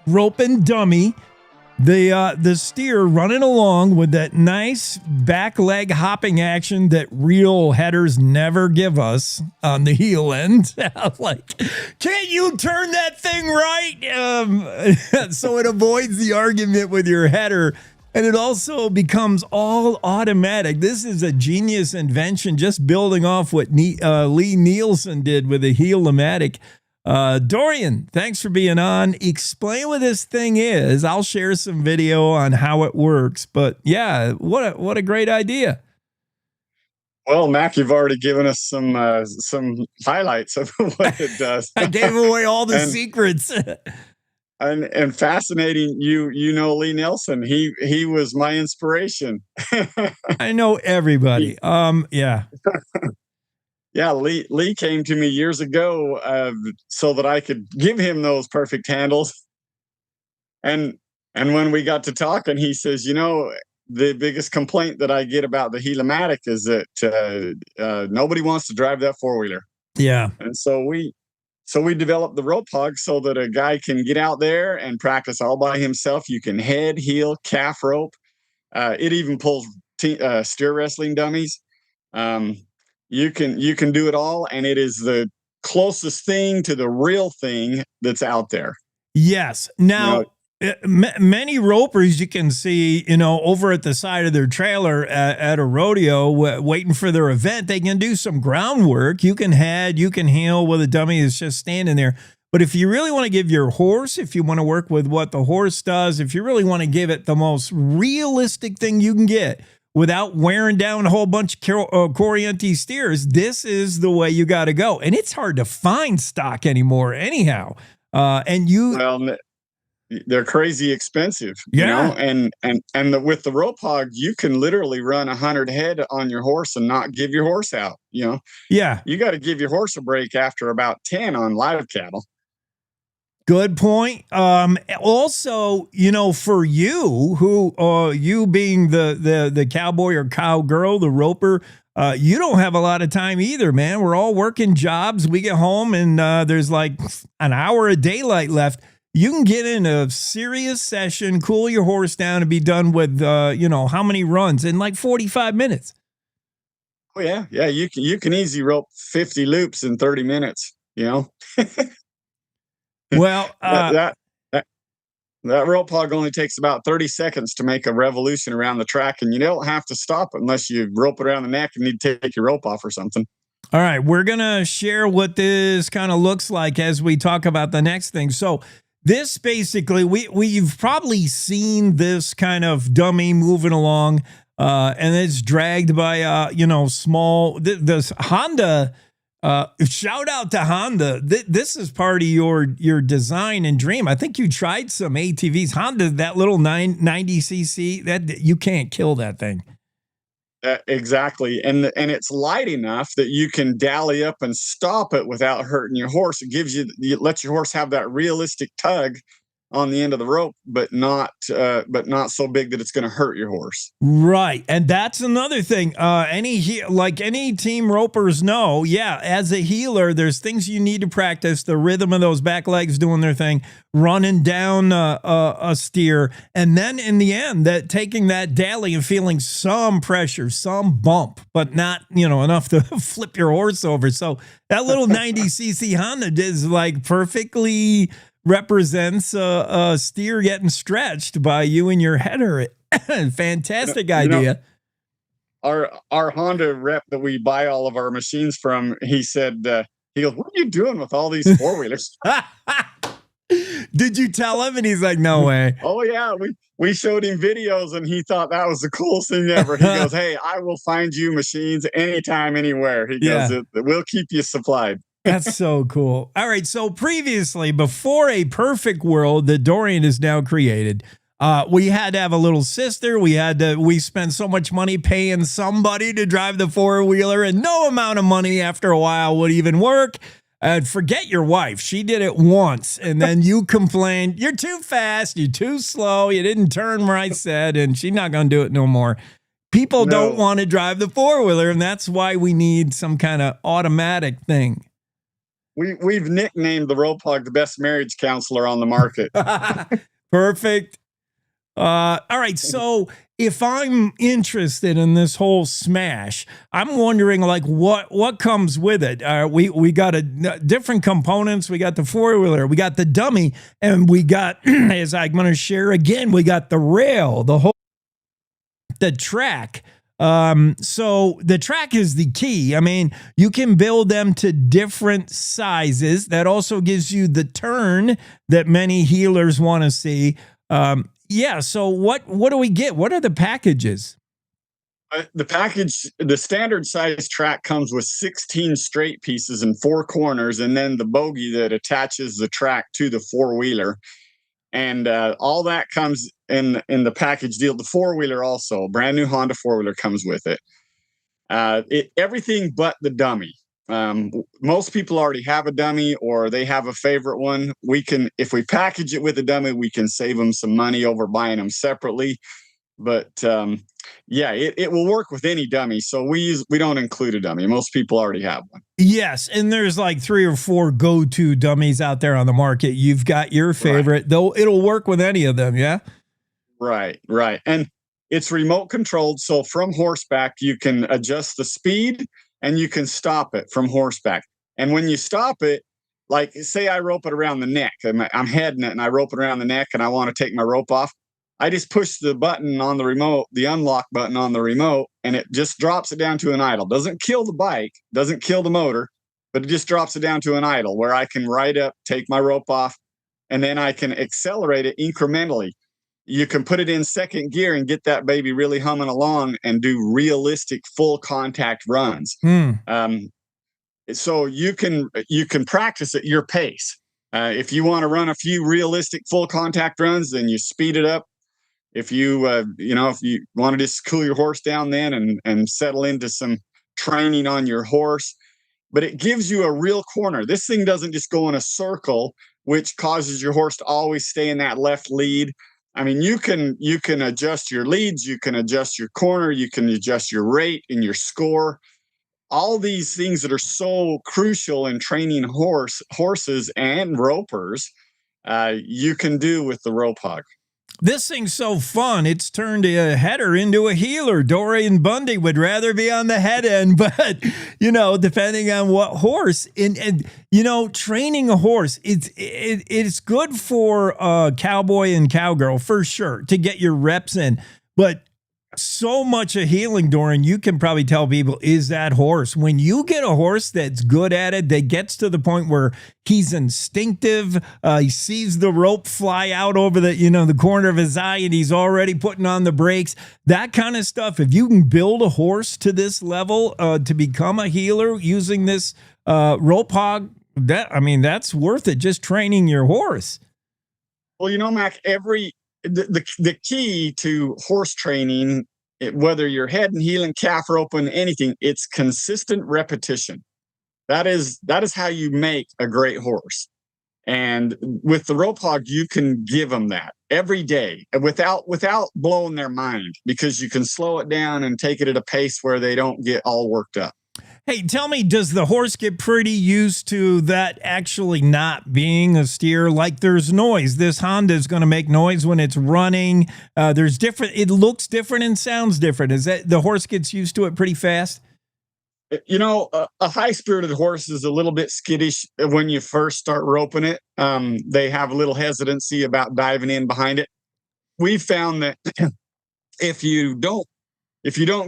rope and dummy, the steer running along with that nice back leg hopping action that real headers never give us on the heel end? Like, can't you turn that thing right? So it avoids the argument with your header. And it also becomes all automatic. This is a genius invention, just building off what Lee Nielsen did with the Heel-O-Matic. Dorian, thanks for being on. Explain what this thing is. I'll share some video on how it works. But yeah, what a great idea. Well, Mac, you've already given us some highlights of what it does. I gave away all the secrets. And fascinating, you know Lee Nelson. He was my inspiration. I know everybody. Yeah. Yeah, Lee came to me years ago so that I could give him those perfect handles. And when we got to talking, he says, you know, the biggest complaint that I get about the Heel-O-Matic is that nobody wants to drive that four-wheeler. Yeah. And so we developed the Rope Hog so that a guy can get out there and practice all by himself. You can head, heel, calf rope. It even pulls steer wrestling dummies. You can do it all, and it is the closest thing to the real thing that's out there. Yes. Now, many ropers you can see, over at the side of their trailer at a rodeo waiting for their event. They can do some groundwork. You can head, you can heel with a dummy that's just standing there. But if you really want to give your horse, if you want to work with what the horse does, if you really want to give it the most realistic thing you can get without wearing down a whole bunch of Corriente steers, this is the way you got to go. And it's hard to find stock anymore anyhow. They're crazy expensive, you know, and with the Rope Hog, you can literally run 100 head on your horse and not give your horse out, you know? Yeah. You got to give your horse a break after about 10 on live cattle. Good point. Also, for you, who you being the cowboy or cowgirl, the roper, you don't have a lot of time either, man. We're all working jobs. We get home and there's like an hour of daylight left. You can get in a serious session, cool your horse down, and be done with how many runs in like 45 minutes. Oh yeah, you can easily rope 50 loops in 30 minutes. Well, that rope hog only takes about 30 seconds to make a revolution around the track, and you don't have to stop it unless you rope it around the neck and need to take your rope off or something. All right, we're going to share what this kind of looks like as we talk about the next thing. So this basically, we've probably seen this kind of dummy moving along, and it's dragged by, small, this Honda. Shout out to Honda. This is part of your design and dream. I think you tried some ATVs. Honda, that little 90cc, that you can't kill that thing. Exactly. And it's light enough that you can dally up and stop it without hurting your horse. It lets your horse have that realistic tug on the end of the rope, but not so big that it's going to hurt your horse. Right. And that's another thing. Any team ropers know, as a heeler, there's things you need to practice, the rhythm of those back legs doing their thing, running down a steer, and then in the end, that taking that dally and feeling some pressure, some bump, but not, enough to flip your horse over. So that little 90cc Honda is like perfectly represents a steer getting stretched by you and your header. Fantastic idea. Our Honda rep that we buy all of our machines from, he said, he goes, "What are you doing with all these four-wheelers?" Did you tell him? And he's like, "No way." Oh yeah, we showed him videos and he thought that was the coolest thing ever. He goes, "Hey, I will find you machines anytime, anywhere." He goes, "We'll keep you supplied." That's so cool. All right. So previously, before a perfect world that Dorian has now created, we had to have a little sister. We spent so much money paying somebody to drive the four-wheeler, and no amount of money after a while would even work. Forget your wife. She did it once, and then you complained, "You're too fast. You're too slow. You didn't turn where I said," and she's not going to do it no more. People don't want to drive the four-wheeler, and that's why we need some kind of automatic thing. We've nicknamed the Rope Hog the best marriage counselor on the market. Perfect. All right. So if I'm interested in this whole smash, I'm wondering like what comes with it. We got different components. We got the four-wheeler, we got the dummy, and we got, as I'm going to share again, we got the rail, the track. So the track is the key. I mean, you can build them to different sizes. That also gives you the turn that many healers want to see. So what do we get? What are the packages? The standard size track comes with 16 straight pieces and 4 corners, and then the bogie that attaches the track to the four-wheeler. And all that comes in the package deal. The four-wheeler also, brand new Honda four-wheeler comes with it. Everything but the dummy. Most people already have a dummy or they have a favorite one. If we package it with a dummy, we can save them some money over buying them separately. But it will work with any dummy. So we don't include a dummy. Most people already have one. Yes, and there's like 3 or 4 go-to dummies out there on the market. You've got your favorite, though it'll work with any of them, yeah? Right. And it's remote controlled. So from horseback, you can adjust the speed and you can stop it from horseback. And when you stop it, like say I rope it around the neck, I'm heading it and I rope it around the neck and I want to take my rope off. I just push the button on the remote, the unlock button on the remote, and it just drops it down to an idle. Doesn't kill the bike, doesn't kill the motor, but it just drops it down to an idle where I can ride up, take my rope off, and then I can accelerate it incrementally. You can put it in second gear and get that baby really humming along and do realistic full contact runs. So you can practice at your pace. If you want to run a few realistic full contact runs, then you speed it up. If you want to just cool your horse down then and settle into some training on your horse, but it gives you a real corner. This thing doesn't just go in a circle which causes your horse to always stay in that left lead. I mean, you can adjust your leads, you can adjust your corner, you can adjust your rate and your score. All these things that are so crucial in training horses and ropers, you can do with the Rope Hog. This thing's so fun. It's turned a header into a healer. Dorian Bundy would rather be on the head end, but, depending on what horse. And training a horse, it's good for cowboy and cowgirl, for sure, to get your reps in. But so much of healing, Dorian, you can probably tell people, is that horse. When you get a horse that's good at it, that gets to the point where he's instinctive, he sees the rope fly out over the corner of his eye and he's already putting on the brakes, that kind of stuff. If you can build a horse to this level to become a healer using this Rope Hog, that's worth it, just training your horse. Well, Mac, the key to horse training, whether you're head and heeling, calf roping, anything, it's consistent repetition. That is how you make a great horse. And with the Rope Hog, you can give them that every day without blowing their mind, because you can slow it down and take it at a pace where they don't get all worked up. Hey, tell me, does the horse get pretty used to that actually not being a steer? Like, there's noise. This Honda is going to make noise when it's running. It looks different and sounds different. Is that the horse gets used to it pretty fast? A high-spirited horse is a little bit skittish when you first start roping it. They have a little hesitancy about diving in behind it. We've found that if you don't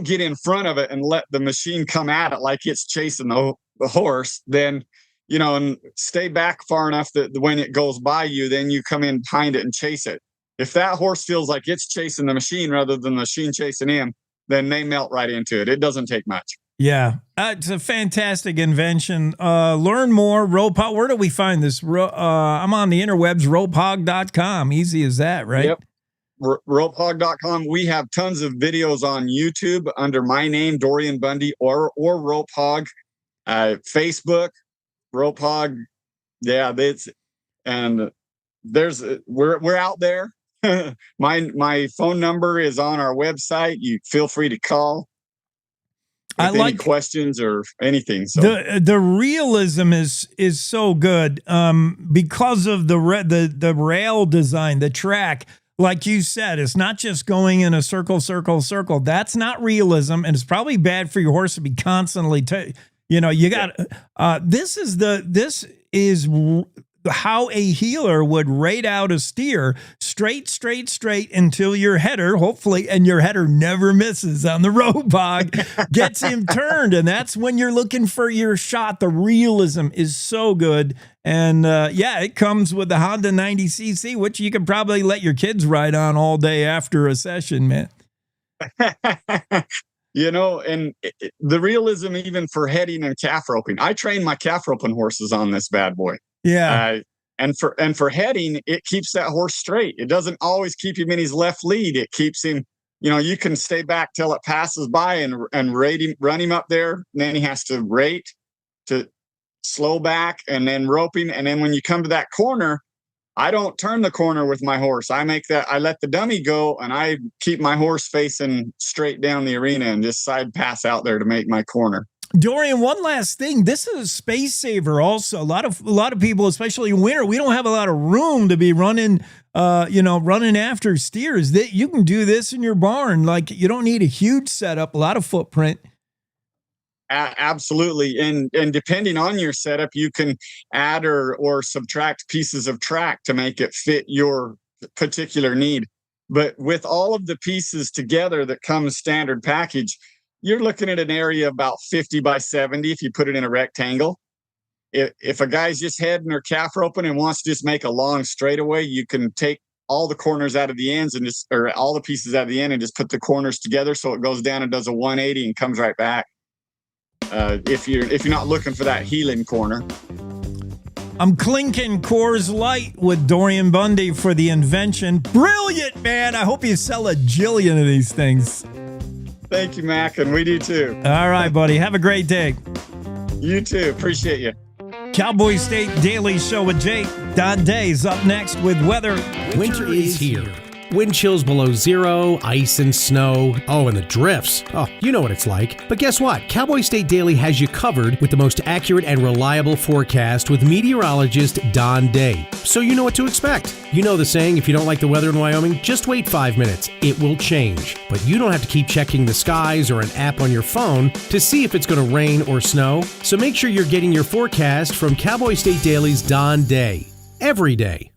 get in front of it and let the machine come at it like it's chasing the horse, then, and stay back far enough that when it goes by you, then you come in behind it and chase it. If that horse feels like it's chasing the machine rather than the machine chasing him, then they melt right into it. It doesn't take much. Yeah, it's a fantastic invention. Learn more. Rope Hog. Where do we find this? I'm on the interwebs, ropehog.com. Easy as that, right? Yep. Ropehog.com. We have tons of videos on YouTube under my name, Dorian Bundy, or Rope Hog. Facebook, Rope Hog. Yeah, we're out there. My phone number is on our website. You feel free to call. Any questions or anything. So the realism is so good because of the rail design, the track. Like you said, it's not just going in a circle. That's not realism, and it's probably bad for your horse to be constantly. You got. This is how a healer would rate out a steer straight until your header, hopefully, and your header never misses on the Rope Hog, gets him turned. And that's when you're looking for your shot. The realism is so good. And it comes with the Honda 90cc, which you can probably let your kids ride on all day after a session, man. And the realism, even for heading and calf roping. I train my calf roping horses on this bad boy. Yeah. And for heading, it keeps that horse straight. It doesn't always keep him in his left lead. It keeps him, you can stay back till it passes by and run him up there. And then he has to rate to slow back and then roping. And then when you come to that corner, I don't turn the corner with my horse. I let the dummy go and I keep my horse facing straight down the arena and just side pass out there to make my corner. Dorian, one last thing. This is a space saver also. A lot of people, especially in winter, we don't have a lot of room to be running after steers. You can do this in your barn. Like, you don't need a huge setup, a lot of footprint. Absolutely. And depending on your setup, you can add or subtract pieces of track to make it fit your particular need. But with all of the pieces together that comes standard package, you're looking at an area about 50 by 70 if you put it in a rectangle. If a guy's just heading or calf roping and wants to just make a long straightaway, you can take all the corners out of the ends or all the pieces out of the end and just put the corners together so it goes down and does a 180 and comes right back. If you're not looking for that healing corner. I'm clinking Coors Light with Dorian Bundy for the invention. Brilliant, man. I hope you sell a jillion of these things. Thank you, Mac, and we do too. All right, buddy. Have a great day. You too. Appreciate you. Cowboy State Daily Show with Jake. Don Day's up next with weather. Winter is here. Wind chills below zero, ice and snow. Oh, and the drifts. Oh, you know what it's like. But guess what? Cowboy State Daily has you covered with the most accurate and reliable forecast with meteorologist Don Day. So you know what to expect. You know the saying, if you don't like the weather in Wyoming, just wait 5 minutes. It will change. But you don't have to keep checking the skies or an app on your phone to see if it's going to rain or snow. So make sure you're getting your forecast from Cowboy State Daily's Don Day. Every day.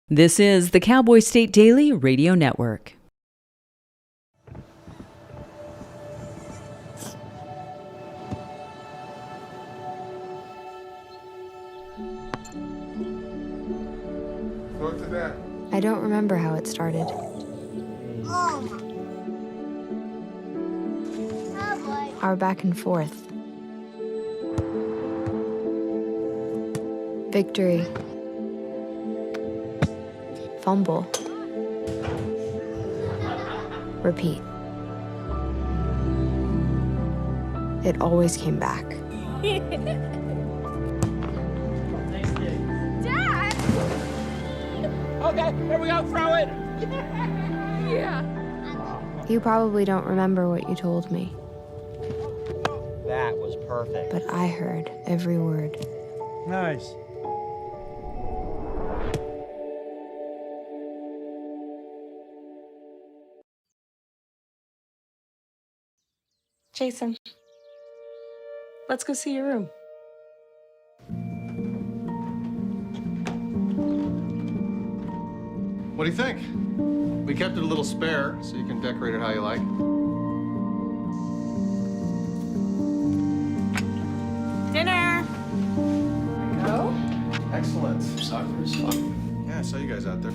This is the Cowboy State Daily Radio Network. I don't remember how it started. Our back and forth. Victory. Fumble. Repeat. It always came back. Dad! Okay, here we go, throw it! Yeah. You probably don't remember what you told me, That was perfect. but I heard every word. Nice. Jason, let's go see your room. What do you think? We kept it a little spare, so you can decorate it how you like. Dinner! Go? Excellent. Soccer is fun. Yeah, I saw you guys out there.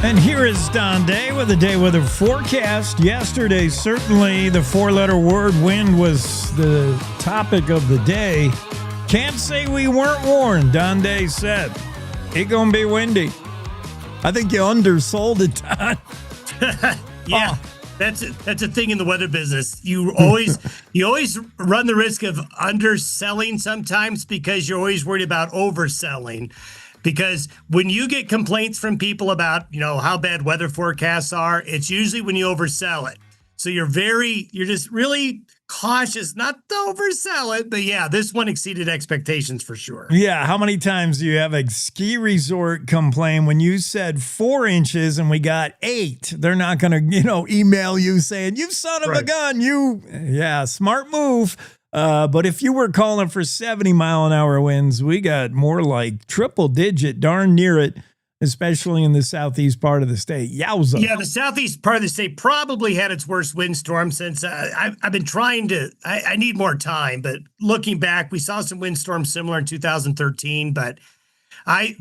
And here is Don Day with a day weather forecast. Yesterday, certainly the four-letter word wind was the topic of the day. Can't say we weren't warned, Don Day said. It gonna be windy. I think you undersold it, Don. Yeah, that's a thing in the weather business. You always run the risk of underselling sometimes because you're always worried about overselling. Because when you get complaints from people about, how bad weather forecasts are, it's usually when you oversell it. So you're just really cautious not to oversell it. But yeah, this one exceeded expectations for sure. Yeah, how many times do you have a ski resort complain when you said 4 inches and we got 8? They're not going to, email you saying, you son of a gun, yeah, smart move. But if you were calling for 70-mile-an-hour winds, we got more like triple digit, darn near it, especially in the southeast part of the state. Yowza. Yeah, the southeast part of the state probably had its worst windstorm since I've been trying to, I need more time, but looking back, we saw some windstorms similar in 2013, but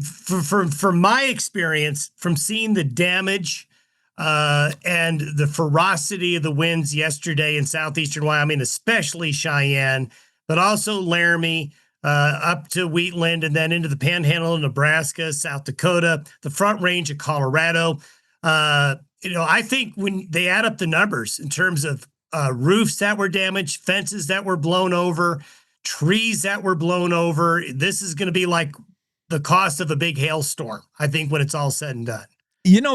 from my experience, from seeing the damage and the ferocity of the winds yesterday in southeastern Wyoming, especially Cheyenne, but also Laramie, up to Wheatland, and then into the Panhandle of Nebraska, South Dakota, the Front Range of Colorado. I think when they add up the numbers in terms of roofs that were damaged, fences that were blown over, trees that were blown over, this is going to be like the cost of a big hailstorm, I think, when it's all said and done.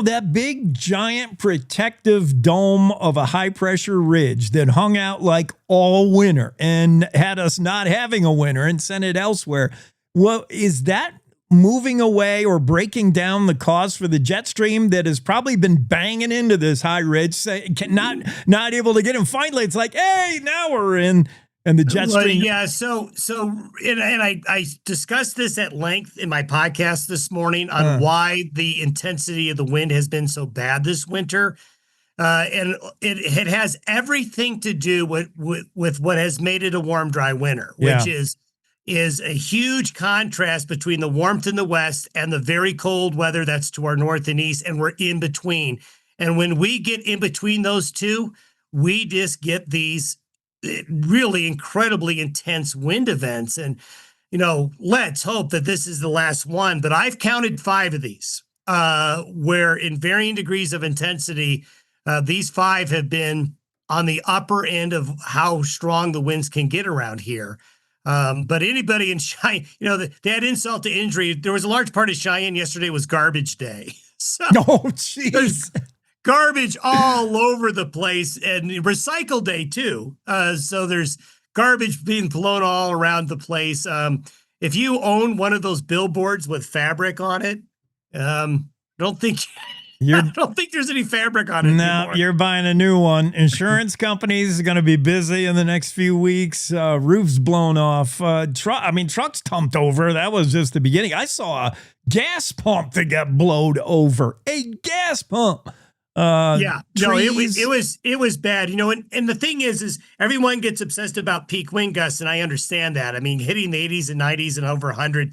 That big, giant protective dome of a high-pressure ridge that hung out like all winter and had us not having a winter and sent it elsewhere. Well, is that moving away or breaking down the cause for the jet stream that has probably been banging into this high ridge, not able to get in? Finally, it's like, hey, now we're in. and the jet stream. Yeah. So, and I discussed this at length in my podcast this morning on why the intensity of the wind has been so bad this winter. And it has everything to do with what has made it a warm, dry winter, which is a huge contrast between the warmth in the west and the very cold weather that's to our north and east, and we're in between. And when we get in between those two, we just get these really incredibly intense wind events. And, let's hope that this is the last one. But I've counted 5 of these where in varying degrees of intensity, these 5 have been on the upper end of how strong the winds can get around here. But anybody in Cheyenne, they had insult to injury. There was a large part of Cheyenne yesterday was garbage day. So jeez. Garbage all over the place, and recycle day too. So there's garbage being blown all around the place. If you own one of those billboards with fabric on it, I don't think there's any fabric on it anymore. You're buying a new one. Insurance companies are going to be busy in the next few weeks. Roofs blown off. Trucks tumped over. That was just the beginning. I saw a gas pump that got blowed over. A gas pump. It was bad. And the thing is everyone gets obsessed about peak wind gusts, and I understand that. I mean, hitting the 80s and 90s and over 100.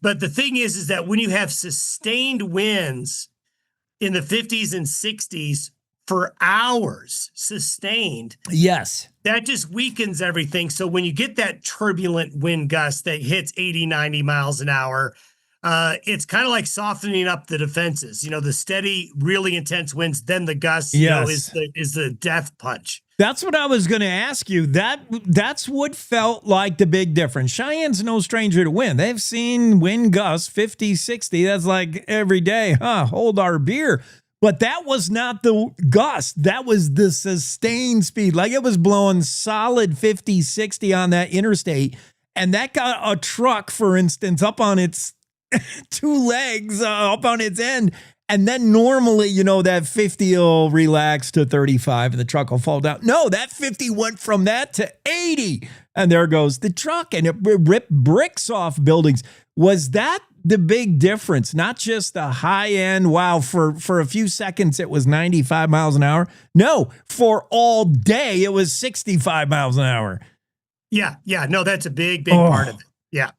But the thing is that when you have sustained winds in the 50s and 60s for hours, sustained, yes, that just weakens everything. So when you get that turbulent wind gust that hits 80, 90 miles an hour, it's kind of like softening up the defenses. The steady, really intense winds, then the gust is the death punch. That's what I was going to ask you. That's what felt like the big difference. Cheyenne's no stranger to wind. They've seen wind gusts 50, 60. That's like every day. Hold our beer. But that was not the gust. That was the sustained speed. Like it was blowing solid 50, 60 on that interstate. And that got a truck, for instance, up on its 2 legs, up on its end. And then normally, that 50 will relax to 35 and the truck will fall down. No, that 50 went from that to 80. And there goes the truck, and it ripped bricks off buildings. Was that the big difference? Not just the high end, wow, for a few seconds it was 95 miles an hour. No, for all day it was 65 miles an hour. Yeah. No, that's a big part of it. Yeah.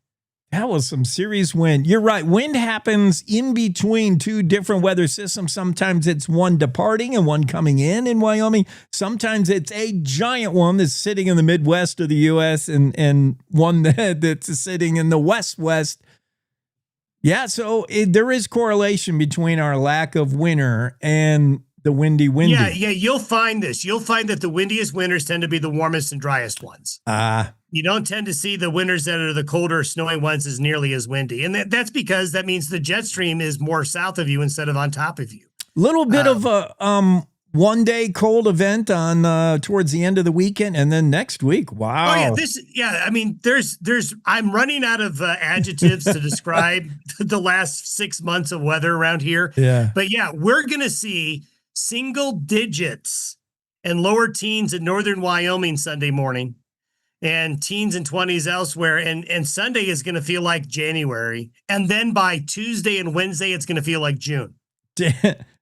That was some serious wind. You're right. Wind happens in between 2 different weather systems. Sometimes it's one departing and one coming in Wyoming. Sometimes it's a giant one that's sitting in the Midwest of the U.S. and one that's sitting in the West. Yeah, so there is correlation between our lack of winter and the windy. Yeah, you'll find this. You'll find that the windiest winters tend to be the warmest and driest ones. You don't tend to see the winters that are the colder, snowy ones as nearly as windy. And that's because that means the jet stream is more south of you instead of on top of you. Little bit of a one-day cold event on towards the end of the weekend, and then next week. Wow. Oh yeah, there's I'm running out of adjectives to describe the last 6 months of weather around here. Yeah. But yeah, we're going to see single digits and lower teens in northern Wyoming Sunday morning, and teens and 20s elsewhere. And Sunday is going to feel like January. And then by Tuesday and Wednesday, it's going to feel like June.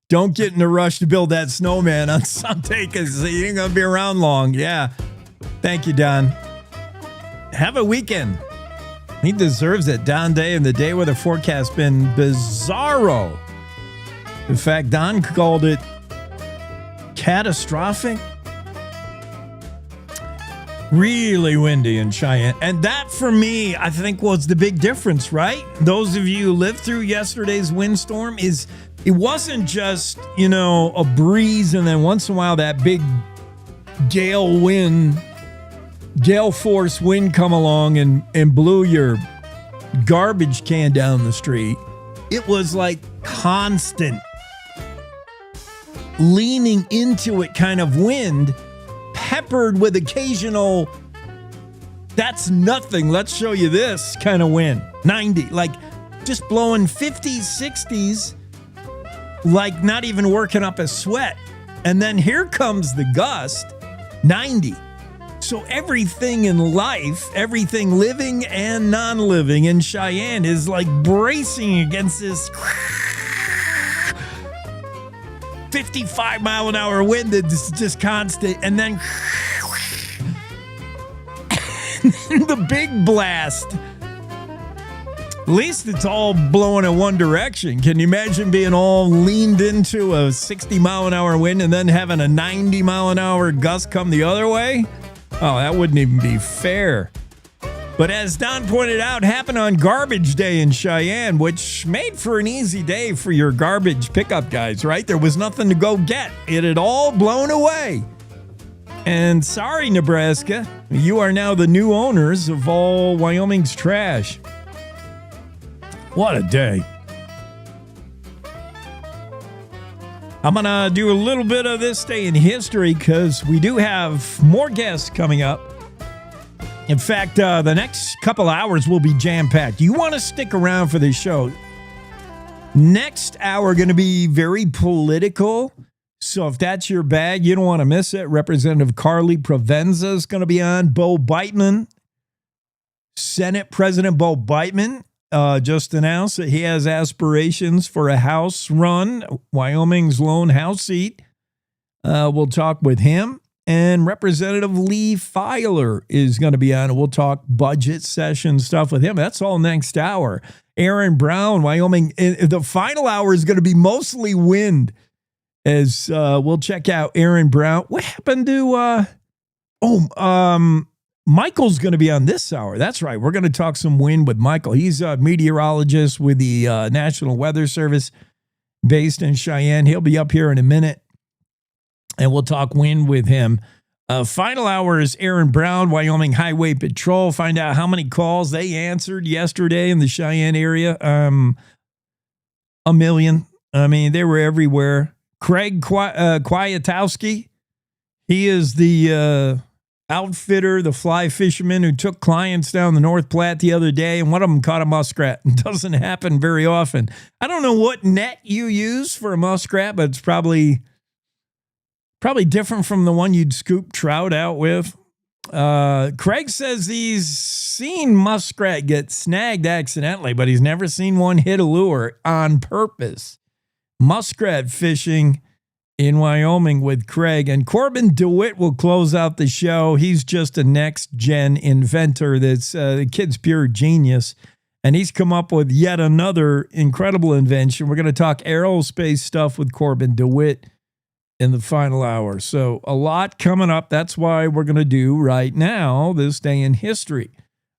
Don't get in a rush to build that snowman on Sunday because you ain't going to be around long. Yeah. Thank you, Don. Have a weekend. He deserves it. Don Day and the day weather forecast been bizarro. In fact, Don called it catastrophic. Really windy in Cheyenne. And that, for me, I think was the big difference, right? Those of you who lived through yesterday's windstorm, it wasn't just, a breeze and then once in a while that big gale force wind come along and blew your garbage can down the street. It was like constant leaning into it kind of wind, peppered with occasional, that's nothing, let's show you this kind of wind. 90, like just blowing 50s, 60s, like not even working up a sweat. And then here comes the gust, 90. So everything in life, everything living and non-living in Cheyenne is like bracing against this 55 mile an hour wind that's just constant. And then the big blast. At least it's all blowing in one direction. Can you imagine being all leaned into a 60 mile an hour wind and then having a 90 mile an hour gust come the other way? Oh, that wouldn't even be fair. But as Don pointed out, happened on Garbage Day in Cheyenne, which made for an easy day for your garbage pickup guys, right? There was nothing to go get. It had all blown away. And sorry, Nebraska, you are now the new owners of all Wyoming's trash. What a day. I'm going to do a little bit of this day in history because we do have more guests coming up. In fact, the next couple hours will be jam-packed. You want to stick around for this show. Next hour going to be very political. So if that's your bag, you don't want to miss it. Representative Karlee Provenza is going to be on. Bo Beitman, Senate President Bo Beitman, just announced that he has aspirations for a House run, Wyoming's lone House seat. We'll talk with him. And Representative Lee Filer is going to be on. We'll talk budget session stuff with him. That's all next hour. Aaron Brown, Wyoming. The final hour is going to be mostly wind as we'll check out Aaron Brown. What happened to... Michael's going to be on this hour. That's right. We're going to talk some wind with Michael. He's a meteorologist with the National Weather Service based in Cheyenne. He'll be up here in a minute, and we'll talk wind with him. Final hour is Aaron Brown, Wyoming Highway Patrol. Find out how many calls they answered yesterday in the Cheyenne area. 1 million. I mean, they were everywhere. Craig Kwiatkowski, he is the... outfitter, the fly fisherman who took clients down the North Platte the other day, and one of them caught a muskrat. It doesn't happen very often. I don't know what net you use for a muskrat, but it's probably different from the one you'd scoop trout out with. Craig says he's seen muskrat get snagged accidentally, but he's never seen one hit a lure on purpose. Muskrat fishing in Wyoming with Craig. And Korbin Dewitt will close out the show. He's just a next-gen inventor that's the kid's pure genius. And he's come up with yet another incredible invention. We're going to talk aerospace stuff with Korbin Dewitt in the final hour. So a lot coming up. That's why we're going to do right now this day in history.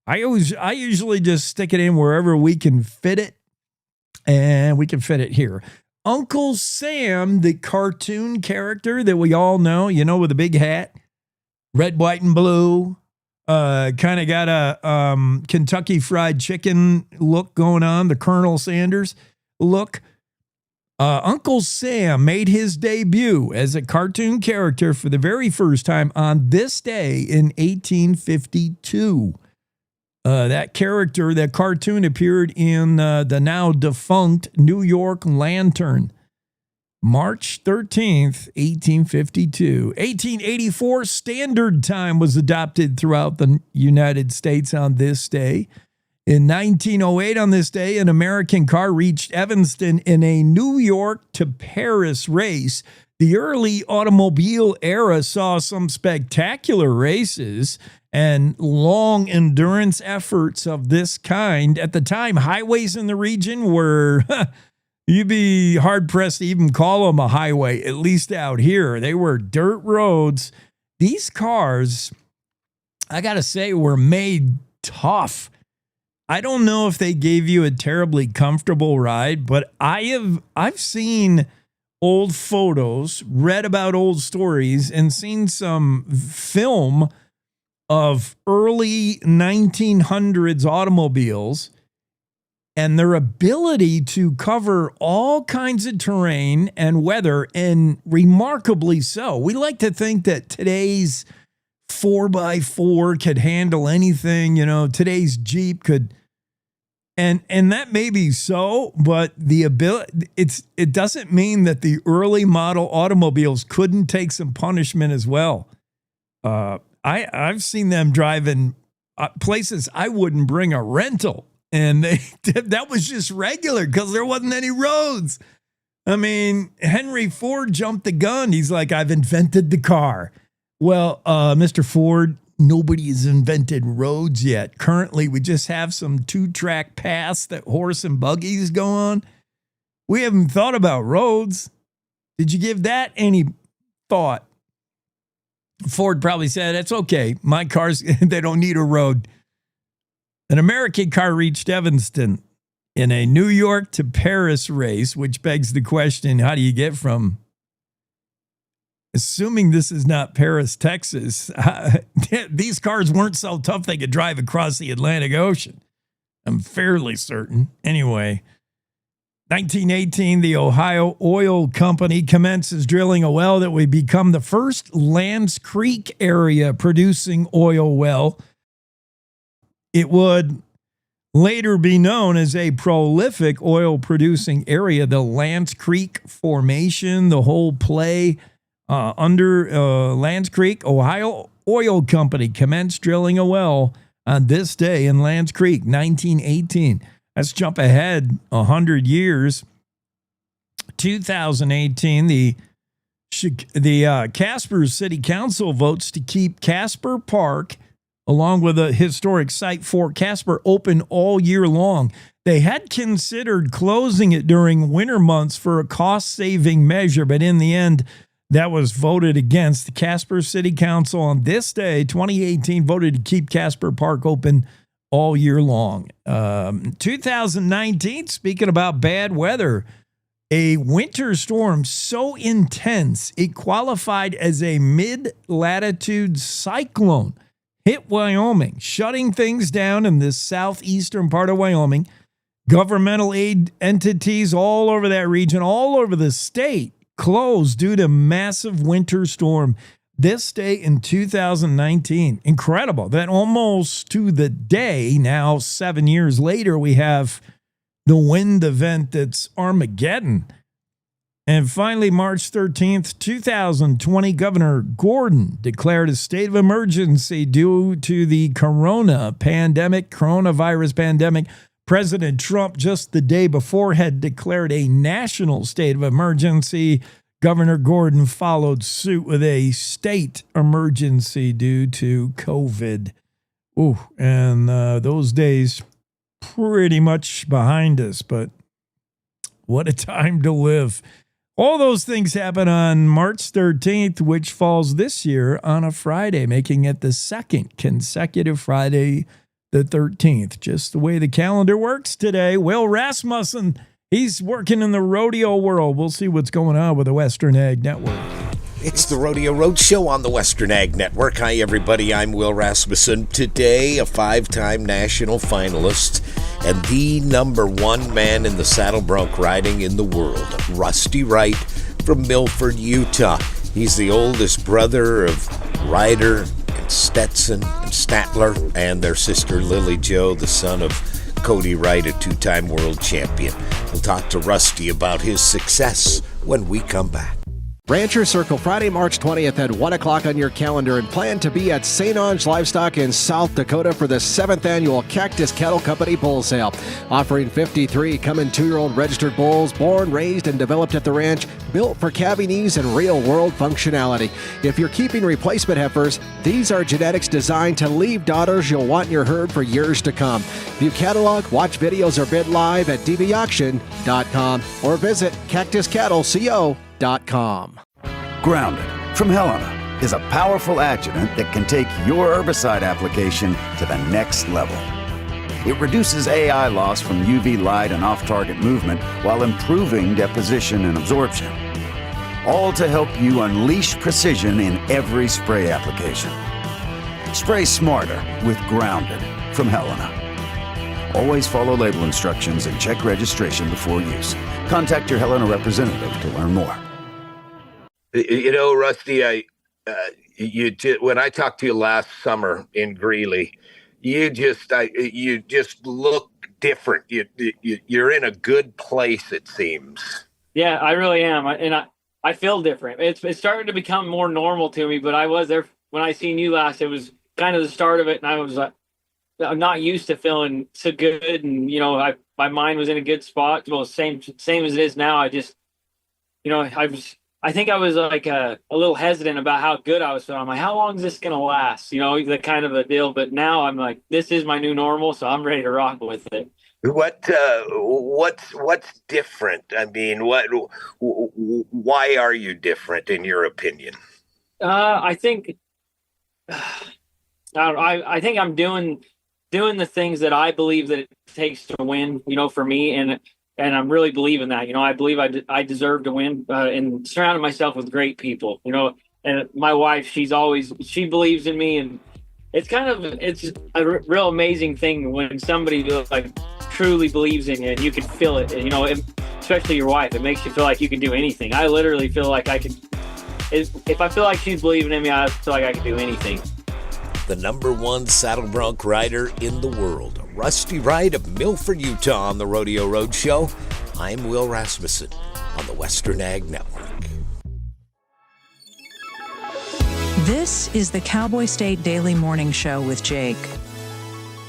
I usually just stick it in wherever we can fit it. And we can fit it here. Uncle Sam, the cartoon character that we all know, with a big hat, red, white, and blue, kind of got a Kentucky Fried Chicken look going on, the Colonel Sanders look. Uncle Sam made his debut as a cartoon character for the very first time on this day in 1852. That character, that cartoon appeared in the now defunct New York Lantern. March 13th, 1852. 1884, Standard Time was adopted throughout the United States on this day. In 1908, on this day, an American car reached Evanston in a New York to Paris race. The early automobile era saw some spectacular races and long endurance efforts of this kind. At the time, highways in the region were, you'd be hard-pressed to even call them a highway, at least out here. They were dirt roads. These cars, I got to say, were made tough. I don't know if they gave you a terribly comfortable ride, but I've seen old photos, read about old stories, and seen some film of early 1900s automobiles and their ability to cover all kinds of terrain and weather, and remarkably so. We like to think that today's 4x4 could handle anything, today's Jeep could, and that may be so, but the ability, it doesn't mean that the early model automobiles couldn't take some punishment as well. I've seen them driving places I wouldn't bring a rental. And that was just regular because there wasn't any roads. I mean, Henry Ford jumped the gun. He's like, I've invented the car. Well, Mr. Ford, nobody has invented roads yet. Currently, we just have some 2-track paths that horse and buggies go on. We haven't thought about roads. Did you give that any thought? Ford probably said, it's okay. My cars, they don't need a road. An American car reached Evanston in a New York to Paris race, which begs the question, how do you get from, assuming this is not Paris, Texas, these cars weren't so tough they could drive across the Atlantic Ocean. I'm fairly certain. Anyway, 1918, the Ohio Oil Company commences drilling a well that would become the first Lands Creek area producing oil well. It would later be known as a prolific oil-producing area. The Lands Creek Formation, the whole play under Lands Creek, Ohio Oil Company commenced drilling a well on this day in Lands Creek, 1918. Let's jump ahead 100 years. 2018, the Casper City Council votes to keep Casper Park along with a historic site, Fort Casper, open all year long. They had considered closing it during winter months for a cost-saving measure, but in the end, that was voted against. The Casper City Council on this day, 2018, voted to keep Casper Park open all year long. 2019, speaking about bad weather, a winter storm so intense it qualified as a mid-latitude cyclone. Hit Wyoming, shutting things down in the southeastern part of Wyoming. Governmental aid entities all over that region, all over the state, closed due to massive winter storm. This day in 2019, incredible that almost to the day, now 7 years later, we have the wind event that's Armageddon. And finally, March 13th, 2020, Governor Gordon declared a state of emergency due to the coronavirus pandemic. President Trump, just the day before, had declared a national state of emergency. Governor Gordon followed suit with a state emergency due to COVID. Ooh, and those days pretty much behind us, but what a time to live. All those things happen on March 13th, which falls this year on a Friday, making it the second consecutive Friday, the 13th. Just the way the calendar works today. Will Rasmussen, he's working in the rodeo world. We'll see what's going on with the Western Ag Network. It's the Rodeo Roadshow on the Western Ag Network. Hi, everybody. I'm Will Rasmussen. Today, a 5-time national finalist and the #1 man in the saddle bronc riding in the world, Rusty Wright from Milford, Utah. He's the oldest brother of Ryder and Stetson and Statler and their sister Lily Jo, the son of Cody Wright, a 2-time world champion. We'll talk to Rusty about his success when we come back. Rancher Circle, Friday, March 20th at 1 o'clock on your calendar, and plan to be at St. Onge Livestock in South Dakota for the 7th annual Cactus Cattle Company Bull Sale. Offering 53 coming 2-year-old registered bulls, born, raised, and developed at the ranch, built for calving ease and real-world functionality. If you're keeping replacement heifers, these are genetics designed to leave daughters you'll want in your herd for years to come. View catalog, watch videos, or bid live at dbauction.com or visit cactuscattleco.com. Grounded from Helena is a powerful adjuvant that can take your herbicide application to the next level. It reduces AI loss from UV light and off-target movement while improving deposition and absorption. All to help you unleash precision in every spray application. Spray smarter with Grounded from Helena. Always follow label instructions and check registration before use. Contact your Helena representative to learn more. You know, Rusty, when I talked to you last summer in Greeley, you just look different. You're in a good place, it seems. Yeah, I really am, and I feel different. It's starting to become more normal to me, but I was there when I seen you last, it was kind of the start of it, and I was like, I'm not used to feeling so good, and my mind was in a good spot. Well, same as it is now. I just, I think I was like a little hesitant about how good I was feeling. I'm like, how long is this gonna last? The kind of a deal. But now I'm like, this is my new normal, so I'm ready to rock with it. What's different? I mean, why are you different in your opinion? I think I think I'm doing the things that I believe that it takes to win, for me. And I'm really believing that, I believe I deserve to win, and surrounding myself with great people, and my wife, she believes in me. And it's a real amazing thing when somebody truly believes in you, and you can feel it, especially your wife. It makes you feel like you can do anything. I literally feel like I can, if I feel like she's believing in me, I feel like I can do anything. The #1 saddle bronc rider in the world, a rusty ride of Milford, Utah on the Rodeo Road Show. I'm Will Rasmussen on the Western Ag Network. This is the Cowboy State Daily Morning Show with Jake.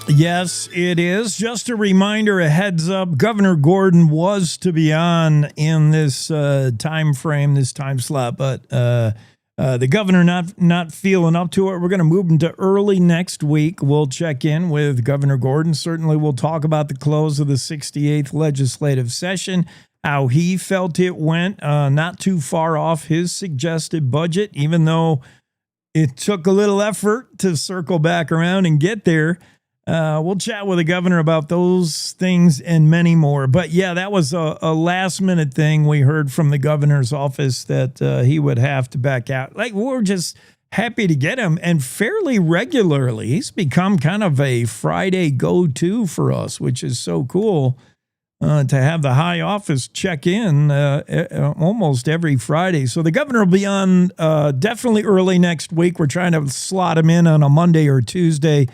Yes, it is. Just a reminder, a heads up, Governor Gordon was to be on in this time frame, this time slot, but the governor not feeling up to it. We're going to move him to early next week. We'll check in with Governor Gordon. Certainly we'll talk about the close of the 68th legislative session, how he felt it went, not too far off his suggested budget, even though it took a little effort to circle back around and get there. We'll chat with the governor about those things and many more. But yeah, that was a last minute thing. We heard from the governor's office that he would have to back out. We're just happy to get him, and fairly regularly. He's become kind of a Friday go-to for us, which is so cool to have the high office check in almost every Friday. So the governor will be on definitely early next week. We're trying to slot him in on a Monday or Tuesday.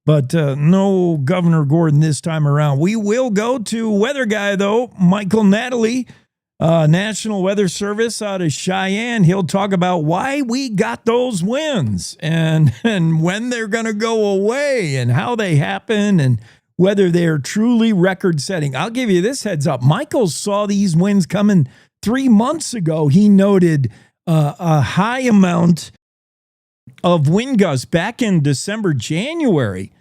But no Governor Gordon this time around. We will go to weather guy, though, Michael Natoli, National Weather Service out of Cheyenne. He'll talk about why we got those winds and when they're going to go away and how they happen and whether they're truly record-setting. I'll give you this heads up. Michael saw these winds coming 3 months ago. He noted a high amount of wind gusts back in December, January.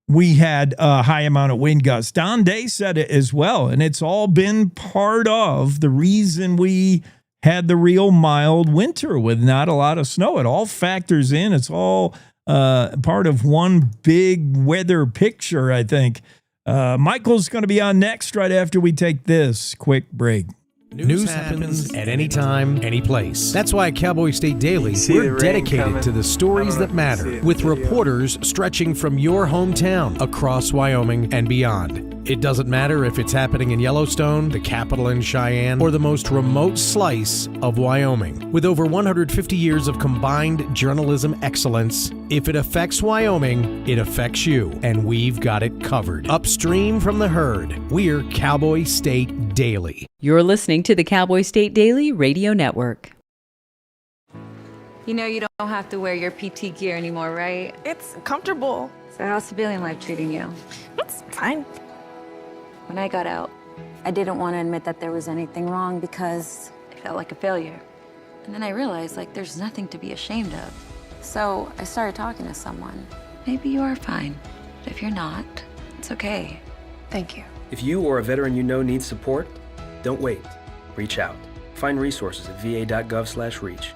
We had a high amount of wind gusts. Don Day said it as well, and it's all been part of the reason we had the real mild winter with not a lot of snow. It all factors in. It's all part of one big weather picture, I think. Michael's going to be on next right after we take this quick break. News happens at any time, any place. That's why at Cowboy State Daily, we're dedicated to the stories that matter, with reporters stretching from your hometown across Wyoming and beyond. It doesn't matter if it's happening in Yellowstone, the capital in Cheyenne, or the most remote slice of Wyoming. With over 150 years of combined journalism excellence, if it affects Wyoming, it affects you, and we've got it covered. Upstream from the herd, we're Cowboy State Daily. You're listening to the Cowboy State Daily Radio Network. You know you don't have to wear your PT gear anymore, right? It's comfortable. So how's civilian life treating you? It's fine. When I got out, I didn't want to admit that there was anything wrong because I felt like a failure. And then I realized, there's nothing to be ashamed of. So I started talking to someone. Maybe you are fine, but if you're not, it's okay. Thank you. If you or a veteran you know needs support, don't wait. Reach out. Find resources at va.gov/reach.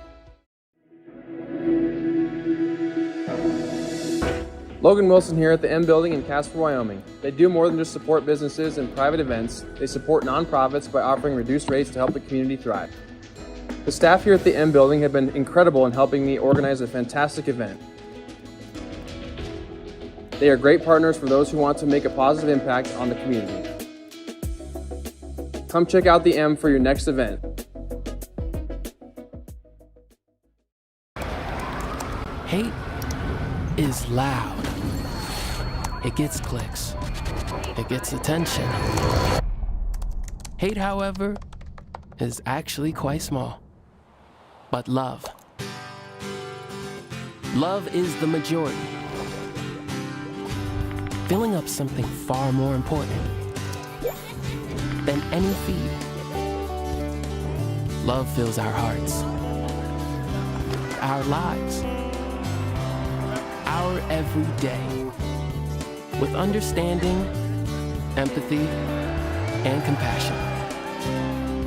Logan Wilson here at the M Building in Casper, Wyoming. They do more than just support businesses and private events. They support nonprofits by offering reduced rates to help the community thrive. The staff here at the M Building have been incredible in helping me organize a fantastic event. They are great partners for those who want to make a positive impact on the community. Come check out the M for your next event. Hate is loud. It gets clicks. It gets attention. Hate, however, is actually quite small. But love, Love is the majority, filling up something far more important than any feed. Love fills our hearts, our lives, our every day with understanding, empathy, and compassion,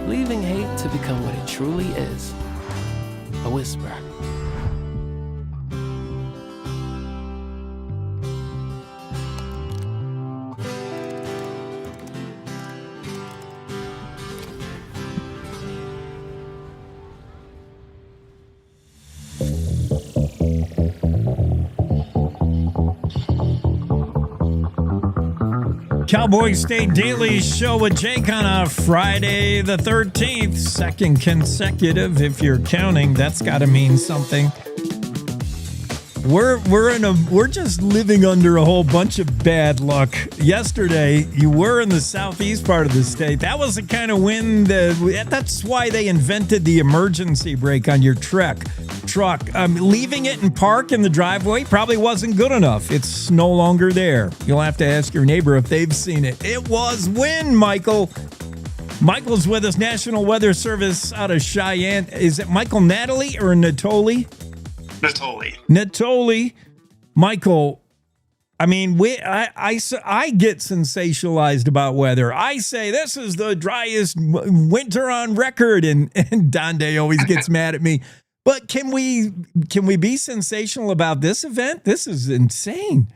leaving hate to become what it truly is, a whisper. Cowboy State Daily Show with Jake on a Friday the 13th, second consecutive. If you're counting, that's got to mean something. We're just living under a whole bunch of bad luck. Yesterday, you were in the southeast part of the state. That was the kind of wind that's why they invented the emergency brake on your truck. Leaving it in park in the driveway probably wasn't good enough. It's no longer there. You'll have to ask your neighbor if they've seen it. It was wind, Michael. Michael's with us, National Weather Service out of Cheyenne. Is it Michael Natoli or Natoli? Natoli. Michael, I mean, I get sensationalized about weather. I say this is the driest winter on record, and Don Day always gets mad at me. But can we be sensational about this event? This is insane.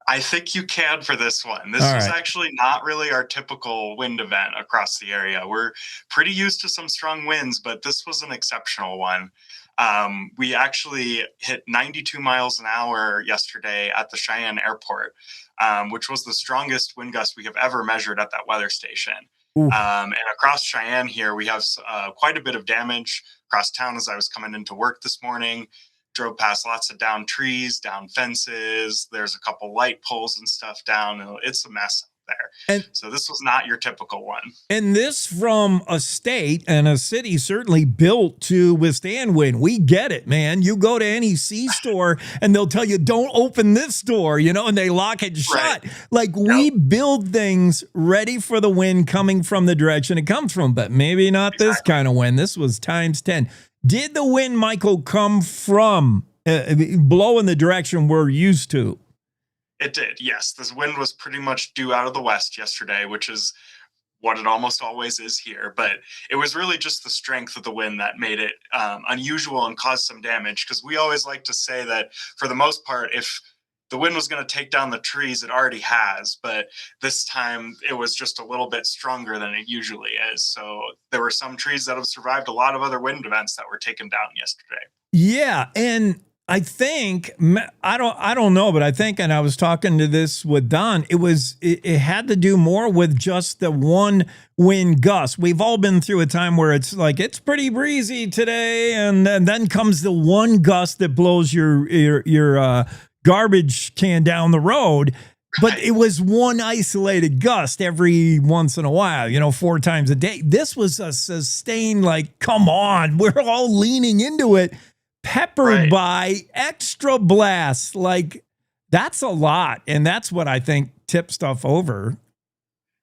I think you can for this one. This is actually not really our typical wind event across the area. We're pretty used to some strong winds, but this was an exceptional one. We actually hit 92 miles an hour yesterday at the Cheyenne airport, which was the strongest wind gust we have ever measured at that weather station. And across Cheyenne here, we have quite a bit of damage across town. As I was coming into work this morning, drove past lots of downed trees, down fences. There's a couple light poles and stuff down. It's a mess out there. So this was not your typical one. And this from a state and a city certainly built to withstand wind. We get it, man. You go to any C-store and they'll tell you, don't open this door, and they lock it shut. Right. Like we build things ready for the wind coming from the direction it comes from, but maybe not this kind of wind. This was times 10. Did the wind, Michael, come from blow in the direction we're used to? It did, yes. This wind was pretty much due out of the west yesterday, which is what it almost always is here. But it was really just the strength of the wind that made it unusual and caused some damage. Because we always like to say that for the most part, if the wind was going to take down the trees, it already has. But this time it was just a little bit stronger than it usually is. So there were some trees that have survived a lot of other wind events that were taken down yesterday. Yeah, and I think, I don't know, but I think, and I was talking to this with Don, it had to do more with just the one wind gust. We've all been through a time where it's like, it's pretty breezy today, and then comes the one gust that blows your garbage can down the road. But it was one isolated gust every once in a while, 4 times a day. This was a sustained, like, come on, we're all leaning into it. Peppered by extra blasts. Like, that's a lot. And that's what I think tipped stuff over.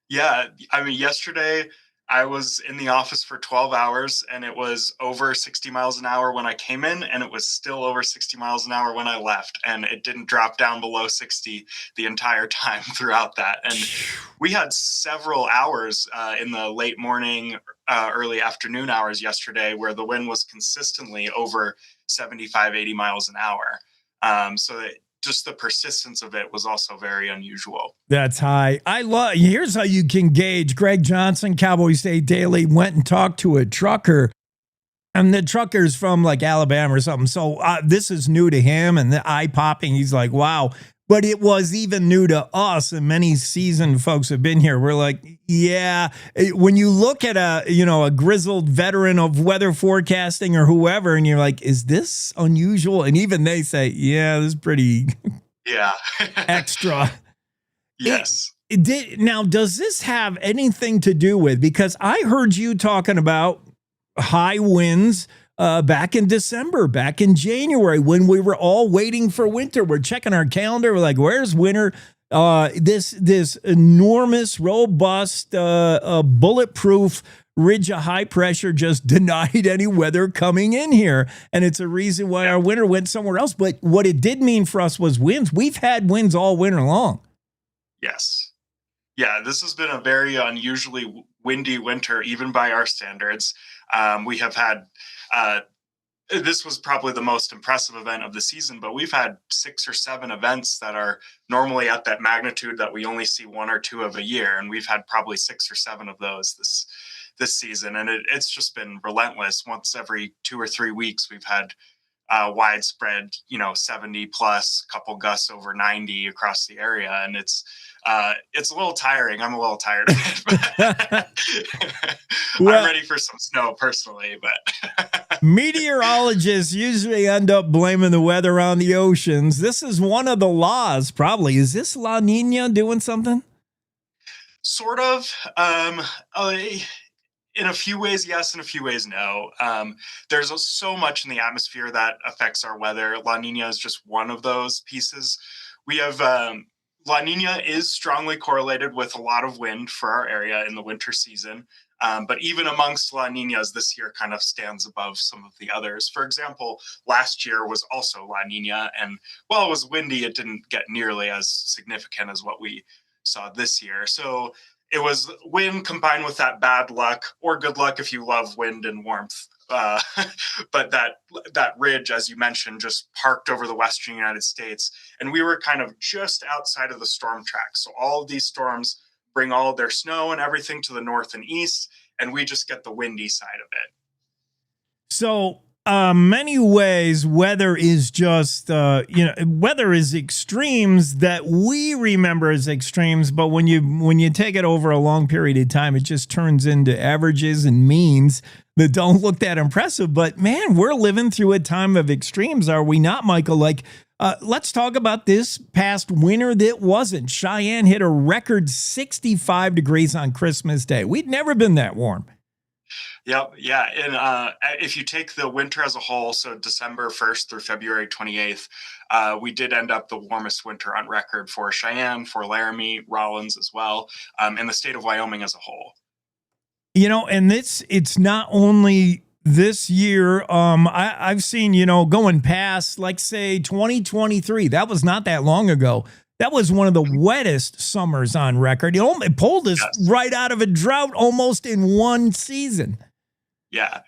Yeah. I mean, yesterday I was in the office for 12 hours and it was over 60 miles an hour when I came in, and it was still over 60 miles an hour when I left. And it didn't drop down below 60 the entire time throughout that. And we had several hours in the late morning, early afternoon hours yesterday where the wind was consistently over 75, 80 miles an hour. So just the persistence of it was also very unusual. That's high. Here's how you can gauge. Greg Johnson, Cowboy State Daily, went and talked to a trucker, and the trucker's from like Alabama or something. So this is new to him, and the eye popping. He's like, wow. But it was even new to us, and many seasoned folks have been here. We're like, yeah, when you look at a grizzled veteran of weather forecasting or whoever, and you're like, is this unusual? And even they say, yeah, this is pretty extra. Yes. Now, does this have anything to do with, because I heard you talking about high winds back in December, back in January, when we were all waiting for winter. We're checking our calendar. We're like, where's winter? This enormous, robust, bulletproof ridge of high pressure just denied any weather coming in here. And it's a reason why our winter went somewhere else. But what it did mean for us was winds. We've had winds all winter long. Yes. Yeah, this has been a very unusually windy winter, even by our standards. We have had, this was probably the most impressive event of the season, but we've had 6 or 7 events that are normally at that magnitude that we only see 1 or 2 of a year. And we've had probably 6 or 7 of those this season. And it's just been relentless. Once every 2 or 3 weeks, we've had widespread, 70 plus, couple gusts over 90 across the area. And it's a little tiring. I'm a little tired of it. Well, I'm ready for some snow personally, but meteorologists usually end up blaming the weather on the oceans. This is one of the laws, probably. Is this La Nina doing something? Sort of. In a few ways, yes. In a few ways, no. There's so much in the atmosphere that affects our weather. La Nina is just one of those pieces. We have La Nina is strongly correlated with a lot of wind for our area in the winter season. But even amongst La Ninas, this year kind of stands above some of the others. For example, last year was also La Nina. And while it was windy, it didn't get nearly as significant as what we saw this year. So it was wind combined with that bad luck, or good luck if you love wind and warmth. But that ridge, as you mentioned, just parked over the western United States. And we were kind of just outside of the storm track. So all of these storms bring all of their snow and everything to the north and east, and we just get the windy side of it. So many ways, weather is just, weather is extremes that we remember as extremes. But when you take it over a long period of time, it just turns into averages and means that don't look that impressive. But man, we're living through a time of extremes, are we not, Michael? Let's talk about this past winter that wasn't. Cheyenne hit a record 65 degrees on Christmas Day. We'd never been that warm. Yep. Yeah. And if you take the winter as a whole, so December 1st through February 28th, we did end up the warmest winter on record for Cheyenne, for Laramie, Rollins as well, and the state of Wyoming as a whole. And it's not only this year. I've seen, going past, like, say, 2023. That was not that long ago. That was one of the wettest summers on record. It pulled us right out of a drought almost in one season. Yeah.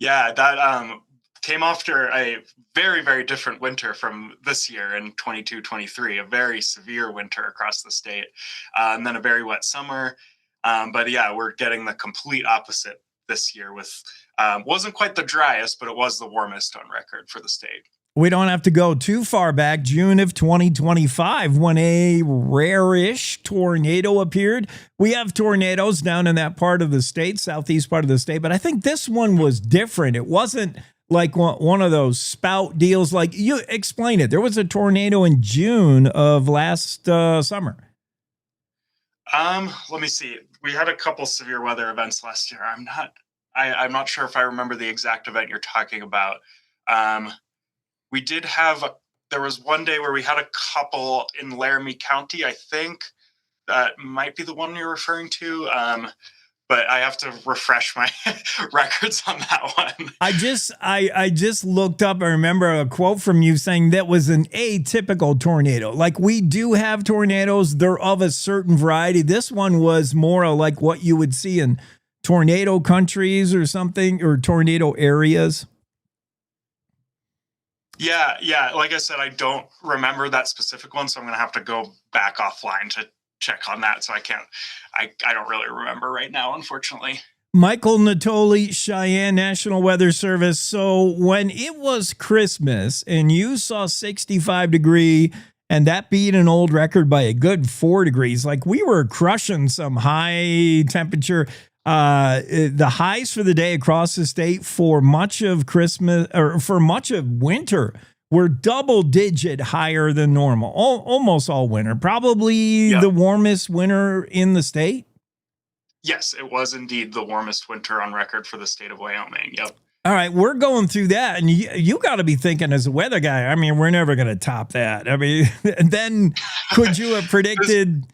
That came after a very, very different winter from this year in 22-23, a very severe winter across the state, and then a very wet summer. But yeah, we're getting the complete opposite this year with wasn't quite the driest, but it was the warmest on record for the state. We don't have to go too far back. June of 2025, when a rare-ish tornado appeared. We have tornadoes down in that part of the state, southeast part of the state, but I think this one was different. It wasn't like one of those spout deals. Like, you explain it. There was a tornado in June of last summer. Let me see. We had a couple severe weather events last year. I'm not sure if I remember the exact event you're talking about. We did have, there was one day where we had a couple in Laramie County, I think. That might be the one you're referring to. But I have to refresh my records on that one. I just looked up. I remember a quote from you saying that was an atypical tornado. Like, we do have tornadoes. They're of a certain variety. This one was more like what you would see in tornado countries or something, or tornado areas. Yeah. Like I said, I don't remember that specific one, so I'm going to have to go back offline to check on that. So I don't really remember right now, unfortunately. Michael Natoli, Cheyenne National Weather Service. So when it was Christmas and you saw 65 degree and that beat an old record by a good 4 degrees, like, we were crushing some high temperature. The highs for the day across the state for much of Christmas, or for much of winter, were double-digit higher than normal. Almost all winter. Probably the warmest winter in the state. Yes, it was indeed the warmest winter on record for the state of Wyoming. Yep. All right, we're going through that, and you got to be thinking as a weather guy, I mean, we're never going to top that. I mean, then could you have predicted...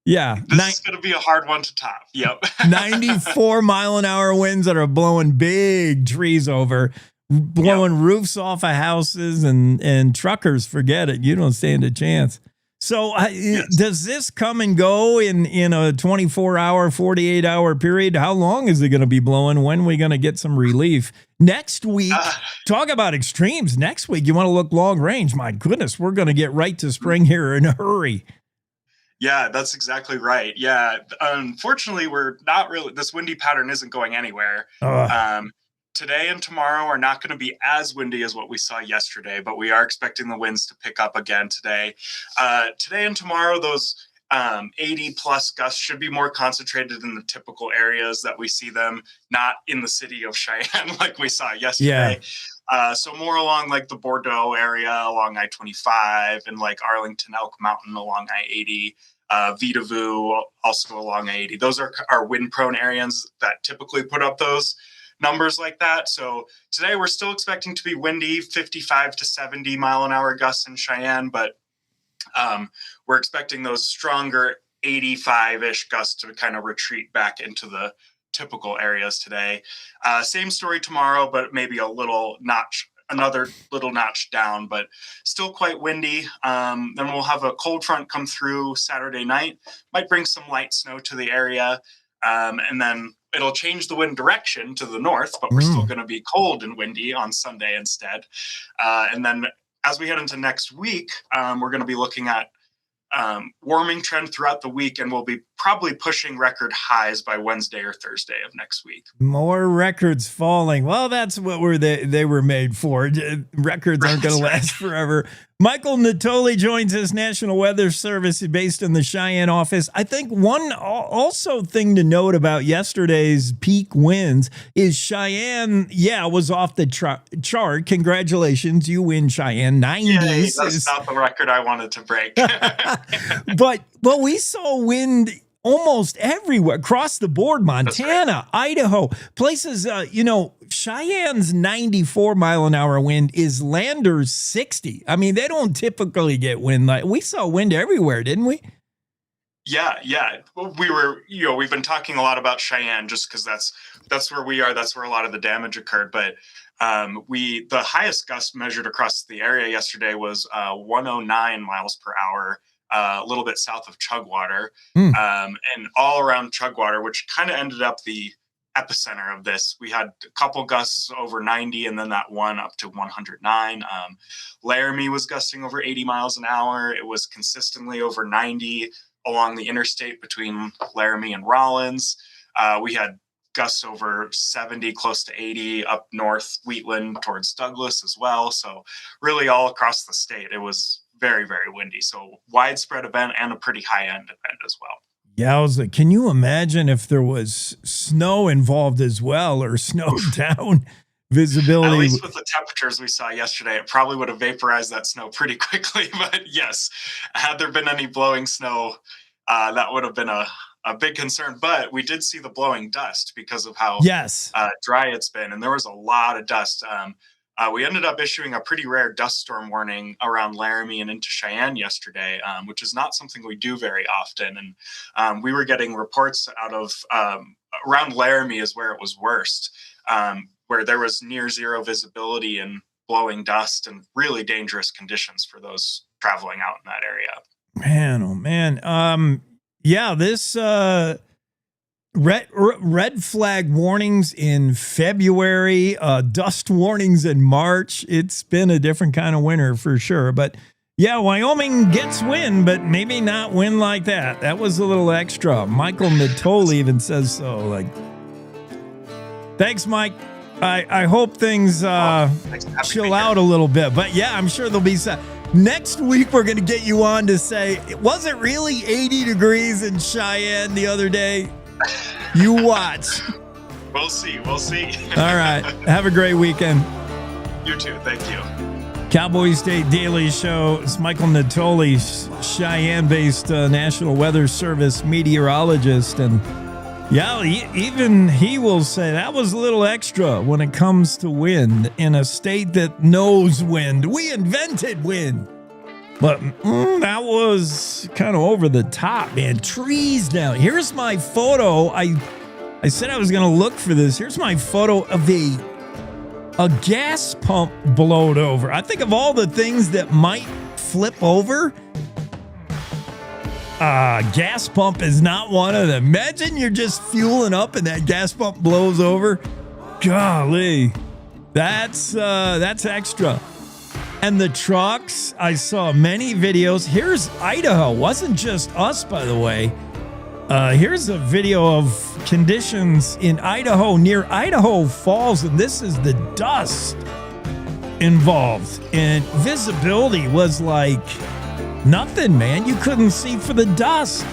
Yeah. This is going to be a hard one to top. Yep. 94-mile-an-hour winds that are blowing big trees over, blowing roofs off of houses, and truckers, forget it. You don't stand a chance. So does this come and go in a 24-hour, 48-hour period? How long is it going to be blowing? When are we going to get some relief? Next week, talk about extremes. Next week, you want to look long range. My goodness, we're going to get right to spring here in a hurry. Yeah, that's exactly right. Yeah. Unfortunately, we're not really, this windy pattern isn't going anywhere. Today and tomorrow are not going to be as windy as what we saw yesterday, but we are expecting the winds to pick up again today. Today and tomorrow, those 80 plus gusts should be more concentrated in the typical areas that we see them, not in the city of Cheyenne like we saw yesterday. Yeah. So more along like the Bordeaux area, along I-25, and like Arlington, Elk Mountain along I-80, Vidavoo also along I-80. Those are our wind-prone areas that typically put up those numbers like that. So today we're still expecting to be windy, 55 to 70 mile an hour gusts in Cheyenne, but we're expecting those stronger 85-ish gusts to kind of retreat back into the typical areas today. Same story tomorrow, but maybe another little notch down, but still quite windy. Then we'll have a cold front come through Saturday night, might bring some light snow to the area. And then it'll change the wind direction to the north, but we're still going to be cold and windy on Sunday instead. And then as we head into next week, we're going to be looking at warming trend throughout the week, and we'll be probably pushing record highs by Wednesday or Thursday of next week. More records falling. Well, that's what they were made for. Records aren't going to last forever. Michael Natoli joins us, National Weather Service, based in the Cheyenne office. I think one also thing to note about yesterday's peak winds is Cheyenne, was off the chart. Congratulations, you win, Cheyenne. 90s. Yay, that's not the record I wanted to break. But we saw wind almost everywhere, across the board, Montana, Idaho, places, Cheyenne's 94-mile-an-hour wind is Lander's 60. I mean, they don't typically get wind like we saw wind everywhere, didn't we? Yeah. We've been talking a lot about Cheyenne just because that's where we are. That's where a lot of the damage occurred. But the highest gust measured across the area yesterday was 109 miles per hour. A little bit south of Chugwater, and all around Chugwater, which kind of ended up the epicenter of this. We had a couple gusts over 90, and then that one up to 109. Laramie was gusting over 80 miles an hour. It was consistently over 90 along the interstate between Laramie and Rollins. We had gusts over 70, close to 80 up north Wheatland towards Douglas as well. So really all across the state, it was very, very windy. So widespread event and a pretty high end event as well. Yowza. Can you imagine if there was snow involved as well, or snow down visibility? At least with the temperatures we saw yesterday, it probably would have vaporized that snow pretty quickly. But yes, had there been any blowing snow, that would have been a big concern. But we did see the blowing dust because of how dry it's been. And there was a lot of dust. We ended up issuing a pretty rare dust storm warning around Laramie and into Cheyenne yesterday, which is not something we do very often. And we were getting reports out of around Laramie is where it was worst, where there was near zero visibility and blowing dust and really dangerous conditions for those traveling out in that area. Man, oh man. This red flag warnings in February, dust warnings in March. It's been a different kind of winter for sure. But yeah, Wyoming gets wind, but maybe not wind like that. That was a little extra. Michael Natoli even says so. Thanks, Mike. I hope things chill out a little bit. But yeah, I'm sure there'll be some. Next week, we're going to get you on to say, was it really 80 degrees in Cheyenne the other day? You watch. We'll see. All right. Have a great weekend. You too. Thank you. Cowboy State Daily Show. It's Michael Natoli, Cheyenne-based National Weather Service meteorologist. And Yeah, even he will say that was a little extra when it comes to wind in a state that knows wind. We invented wind. But that was kind of over the top, man. Trees down. Here's my photo. I said I was going to look for this. Here's my photo of a gas pump blowed over. I think of all the things that might flip over, gas pump is not one of them. Imagine you're just fueling up and that gas pump blows over. Golly, that's extra. And the trucks, I saw many videos. Here's Idaho. Wasn't just us, by the way. Here's a video of conditions in Idaho, near Idaho Falls, and this is the dust involved. And visibility was like nothing, man. You couldn't see for the dust.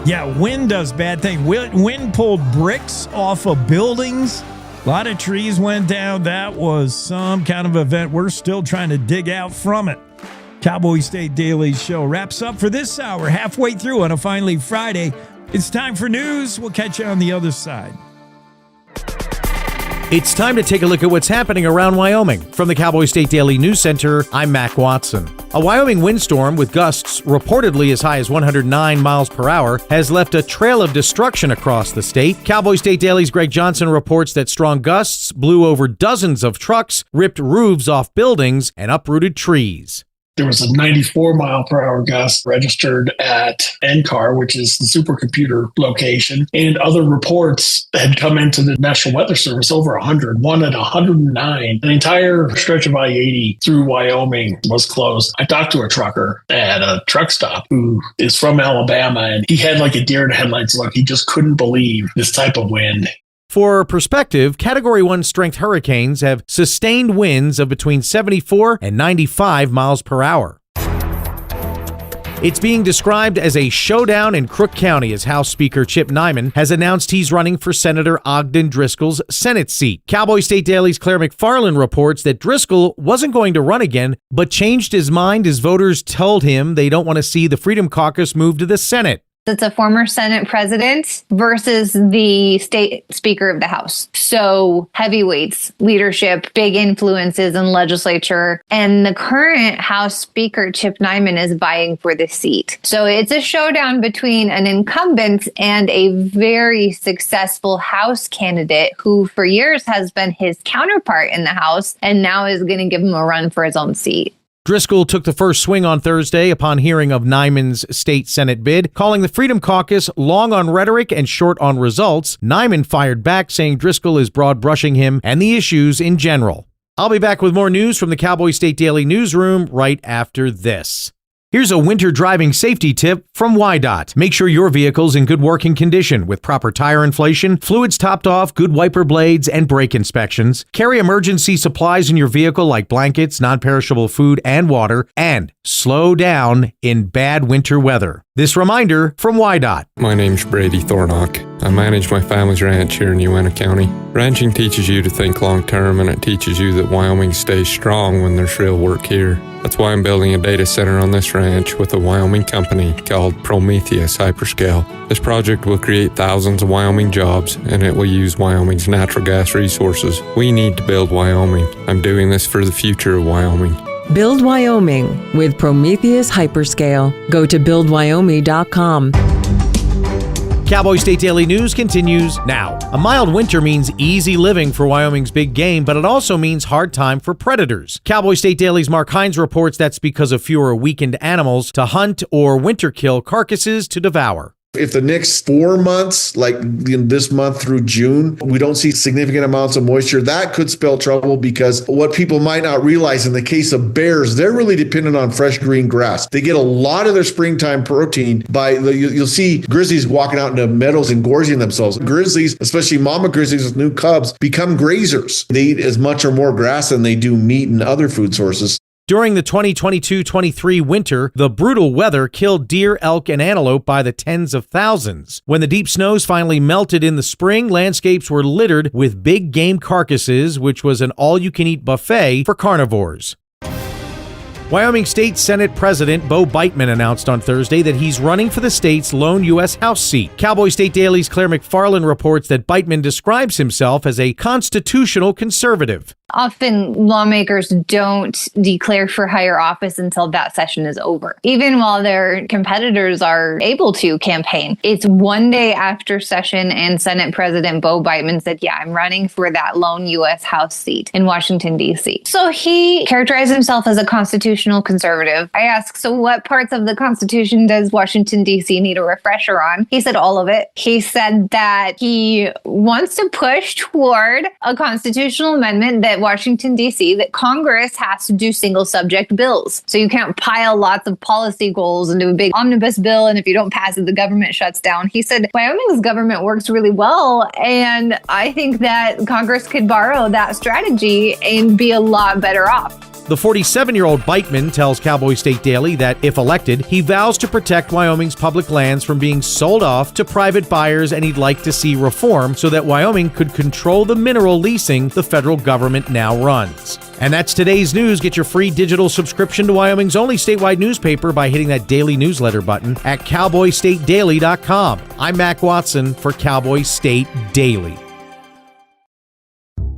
Yeah, wind does bad things. Wind pulled bricks off of buildings. A lot of trees went down. That was some kind of event. We're still trying to dig out from it. Cowboy State Daily Show wraps up for this hour, halfway through on a finally Friday. It's time for news. We'll catch you on the other side. It's time to take a look at what's happening around Wyoming. From the Cowboy State Daily News Center, I'm Mac Watson. A Wyoming windstorm with gusts reportedly as high as 109 miles per hour has left a trail of destruction across the state. Cowboy State Daily's Greg Johnson reports that strong gusts blew over dozens of trucks, ripped roofs off buildings, and uprooted trees. There was a 94-mile-per-hour gust registered at NCAR, which is the supercomputer location, and other reports had come into the National Weather Service over 100, one at 109. The entire stretch of I-80 through Wyoming was closed. I talked to a trucker at a truck stop who is from Alabama, and he had like a deer in the headlights look. He just couldn't believe this type of wind. For perspective, Category 1 strength hurricanes have sustained winds of between 74 and 95 miles per hour. It's being described as a showdown in Crook County as House Speaker Chip Nyman has announced he's running for Senator Ogden Driscoll's Senate seat. Cowboy State Daily's Claire McFarland reports that Driscoll wasn't going to run again, but changed his mind as voters told him they don't want to see the Freedom Caucus move to the Senate. It's a former Senate president versus the state speaker of the House. So heavyweights, leadership, big influences in legislature. And the current House Speaker, Chip Nyman, is vying for the seat. So it's a showdown between an incumbent and a very successful House candidate who for years has been his counterpart in the House and now is going to give him a run for his own seat. Driscoll took the first swing on Thursday upon hearing of Nyman's state Senate bid, calling the Freedom Caucus long on rhetoric and short on results. Nyman fired back, saying Driscoll is broad-brushing him and the issues in general. I'll be back with more news from the Cowboy State Daily newsroom right after this. Here's a winter driving safety tip from WYDOT. Make sure your vehicle's in good working condition with proper tire inflation, fluids topped off, good wiper blades, and brake inspections. Carry emergency supplies in your vehicle like blankets, non-perishable food, and water, and slow down in bad winter weather. This reminder from WYDOT. My name's Brady Thornock. I manage my family's ranch here in Uena County. Ranching teaches you to think long-term, and it teaches you that Wyoming stays strong when there's real work here. That's why I'm building a data center on this ranch with a Wyoming company called Prometheus Hyperscale. This project will create thousands of Wyoming jobs, and it will use Wyoming's natural gas resources. We need to build Wyoming. I'm doing this for the future of Wyoming. Build Wyoming with Prometheus Hyperscale. Go to buildwyoming.com. Cowboy State Daily News continues now. A mild winter means easy living for Wyoming's big game, but it also means hard time for predators. Cowboy State Daily's Mark Hines reports that's because of fewer weakened animals to hunt or winter kill carcasses to devour. If the next 4 months, like this month through June, we don't see significant amounts of moisture, that could spell trouble, because what people might not realize in the case of bears, they're really dependent on fresh green grass. They get a lot of their springtime protein you'll see grizzlies walking out into meadows and gorging themselves. Grizzlies, especially mama grizzlies with new cubs, become grazers. They eat as much or more grass than they do meat and other food sources. During the 2022-23 winter, the brutal weather killed deer, elk, and antelope by the tens of thousands. When the deep snows finally melted in the spring, landscapes were littered with big game carcasses, which was an all-you-can-eat buffet for carnivores. Wyoming State Senate President Bo Beitman announced on Thursday that he's running for the state's lone U.S. House seat. Cowboy State Daily's Claire McFarland reports that Beitman describes himself as a constitutional conservative. Often lawmakers don't declare for higher office until that session is over, even while their competitors are able to campaign. It's one day after session, and Senate President Bo Beitman said, yeah, I'm running for that lone U.S. House seat in Washington, D.C. So he characterized himself as a constitutional conservative. I asked, so what parts of the Constitution does Washington, D.C. need a refresher on? He said all of it. He said that he wants to push toward a constitutional amendment that Washington, D.C., that Congress has to do single subject bills. So you can't pile lots of policy goals into a big omnibus bill, and if you don't pass it, the government shuts down. He said, Wyoming's government works really well, and I think that Congress could borrow that strategy and be a lot better off. The 47-year-old Beitman tells Cowboy State Daily that, if elected, he vows to protect Wyoming's public lands from being sold off to private buyers, and he'd like to see reform so that Wyoming could control the mineral leasing the federal government now runs. And that's today's news. Get your free digital subscription to Wyoming's only statewide newspaper by hitting that daily newsletter button at cowboystatedaily.com. I'm Mac Watson for Cowboy State Daily.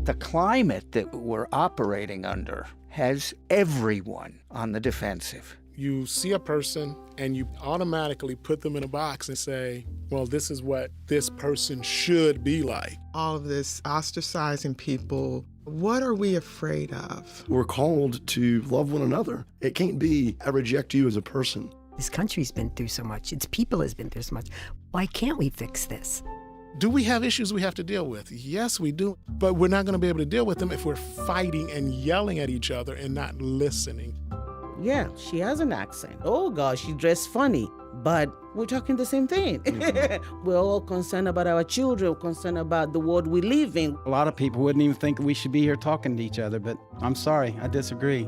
The climate that we're operating under has everyone on the defensive. You see a person and you automatically put them in a box and say, well, this is what this person should be like. All of this ostracizing people, what are we afraid of? We're called to love one another. It can't be, I reject you as a person. This country's been through so much. Its people has been through so much. Why can't we fix this? Do we have issues we have to deal with? Yes, we do. But we're not going to be able to deal with them if we're fighting and yelling at each other and not listening. Yeah, she has an accent. Oh, gosh, she dressed funny. But we're talking the same thing. We're all concerned about our children, concerned about the world we live in. A lot of people wouldn't even think we should be here talking to each other, but I'm sorry, I disagree.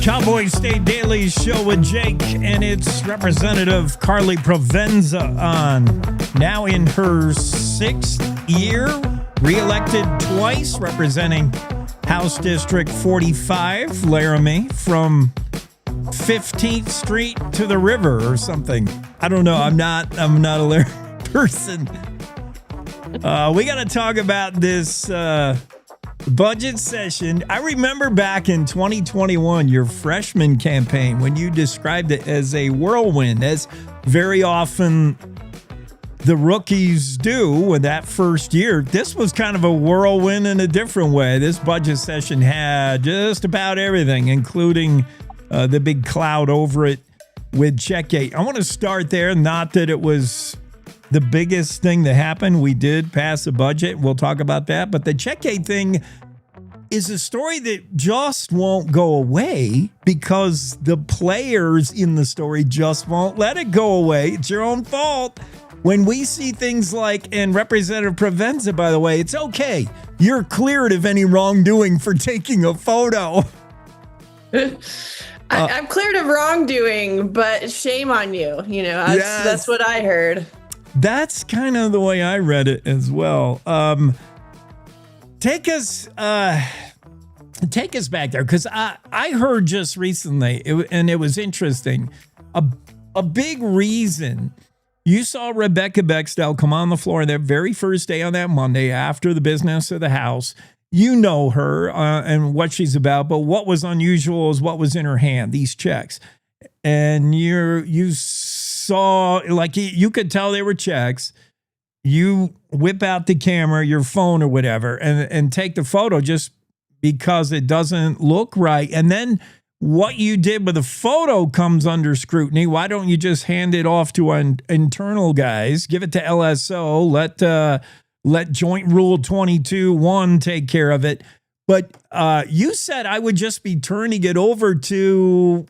Cowboy State Daily Show with Jake and its representative Karlee Provenza on. Now in her 6th year, reelected twice, representing House District 45, Laramie, from 15th Street to the river or something. I don't know. I'm not a Laramie person. We got to talk about this budget session. I remember back in 2021, your freshman campaign, when you described it as a whirlwind, as very often the rookies do in that first year. This was kind of a whirlwind in a different way. This budget session had just about everything, including the big cloud over it with Checkgate. I want to start there. Not that it was the biggest thing that happened. We did pass a budget. We'll talk about that. But the Checkgate thing is a story that just won't go away because the players in the story just won't let it go away. It's your own fault. When we see things like, and Representative Provenza, by the way, it's okay. You're cleared of any wrongdoing for taking a photo. I'm cleared of wrongdoing, but shame on you. You know, that's what I heard. That's kind of the way I read it as well. Take us back there, because I heard just recently, and it was interesting, a big reason you saw Rebecca Bextel come on the floor that very first day on that Monday after the business of the House. You know her and what she's about, but what was unusual is what was in her hand, these checks. And you saw, like, you could tell they were checks. You whip out the camera, your phone or whatever, and take the photo just because it doesn't look right. And then what you did with the photo comes under scrutiny. Why don't you just hand it off to internal guys? Give it to LSO. Let Joint Rule 22-1 take care of it. But you said I would just be turning it over to,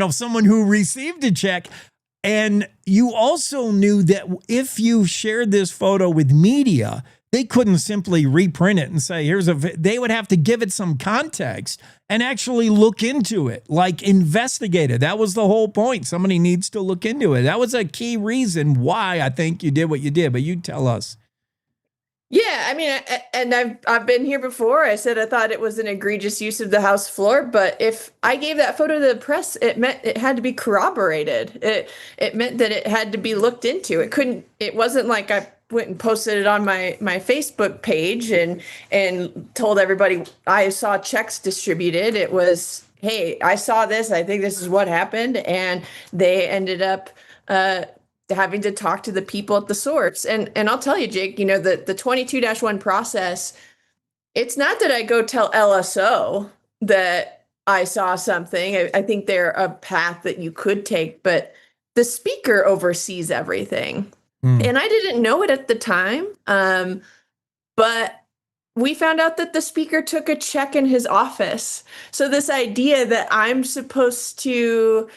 someone who received a check. And you also knew that if you shared this photo with media, they couldn't simply reprint it and say, they would have to give it some context and actually look into it, like investigate it. That was the whole point. Somebody needs to look into it. That was a key reason why I think you did what you did, but you tell us. Yeah, I mean, and I've been here before. I said I thought it was an egregious use of the House floor, but if I gave that photo to the press, it meant it had to be corroborated. It meant that it had to be looked into. It wasn't like I went and posted it on my Facebook page and told everybody I saw checks distributed. It was, hey, I saw this. I think this is what happened, and they ended up having to talk to the people at the source. And I'll tell you, Jake, the 22-1 process, it's not that I go tell LSO that I saw something. I think they're a path that you could take, but the speaker oversees everything. And I didn't know it at the time, but we found out that the speaker took a check in his office. So this idea that I'm supposed to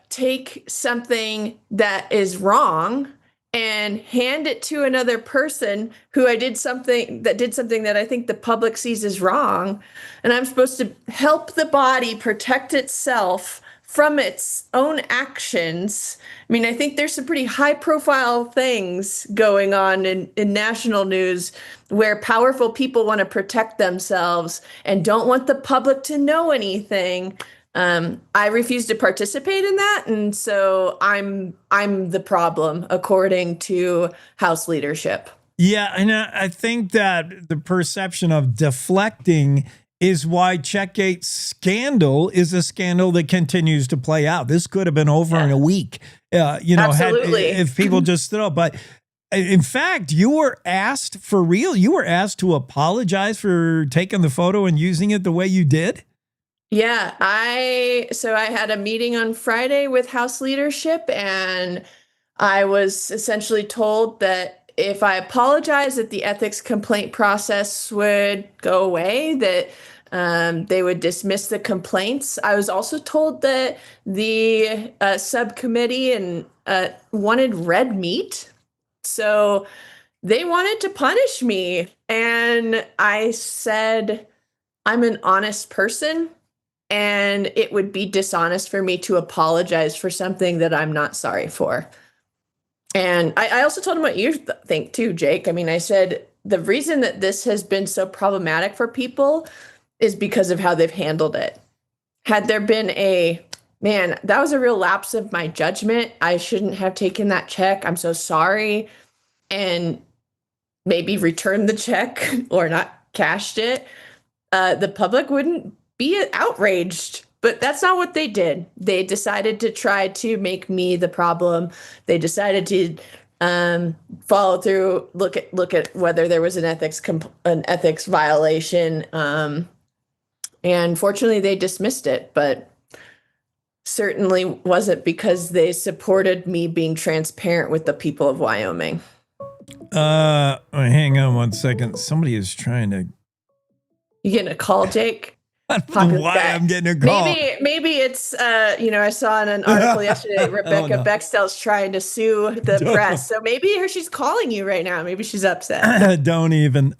take something that is wrong and hand it to another person who did something that I think the public sees as wrong, and I'm supposed to help the body protect itself from its own actions. I mean, I think there's some pretty high-profile things going on in national news where powerful people want to protect themselves and don't want the public to know anything. I refuse to participate in that, and so I'm the problem, according to House leadership. Yeah, and I think that the perception of deflecting is why Checkgate scandal is a scandal that continues to play out. This could have been over in a week, if people just stood up. But in fact, you were asked for real. You were asked to apologize for taking the photo and using it the way you did. Yeah, I had a meeting on Friday with House leadership, and I was essentially told that if I apologized, that the ethics complaint process would go away, that they would dismiss the complaints. I was also told that the subcommittee wanted red meat, so they wanted to punish me. And I said, I'm an honest person, and it would be dishonest for me to apologize for something that I'm not sorry for. And I also told him what you think too, Jake. I mean, I said, the reason that this has been so problematic for people is because of how they've handled it. Had there been that was a real lapse of my judgment. I shouldn't have taken that check. I'm so sorry. And maybe returned the check or not cashed it. The public wouldn't be outraged, but that's not what they did. They decided to try to make me the problem. They decided to follow through, look at whether there was an ethics violation, and fortunately they dismissed it. But certainly wasn't because they supported me being transparent with the people of Wyoming. Hang on one second. Somebody is trying to. You getting a call, Jake? I don't know why I'm getting a call. Maybe it's, I saw in an article yesterday, Rebecca Bextel's trying to sue the press. So maybe she's calling you right now. Maybe she's upset. Don't even.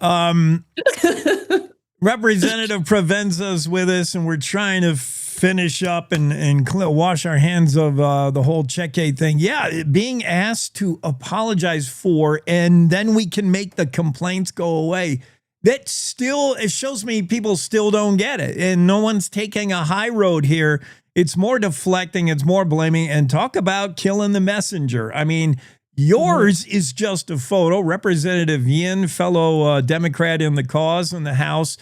Representative Provenza's with us, and we're trying to finish up and wash our hands of the whole Checkgate thing. Yeah, being asked to apologize for, and then we can make the complaints go away. That still, it shows me people still don't get it. And no one's taking a high road here. It's more deflecting. It's more blaming. And talk about killing the messenger. I mean, yours is just a photo. Representative Yin, fellow Democrat in the cause in the House,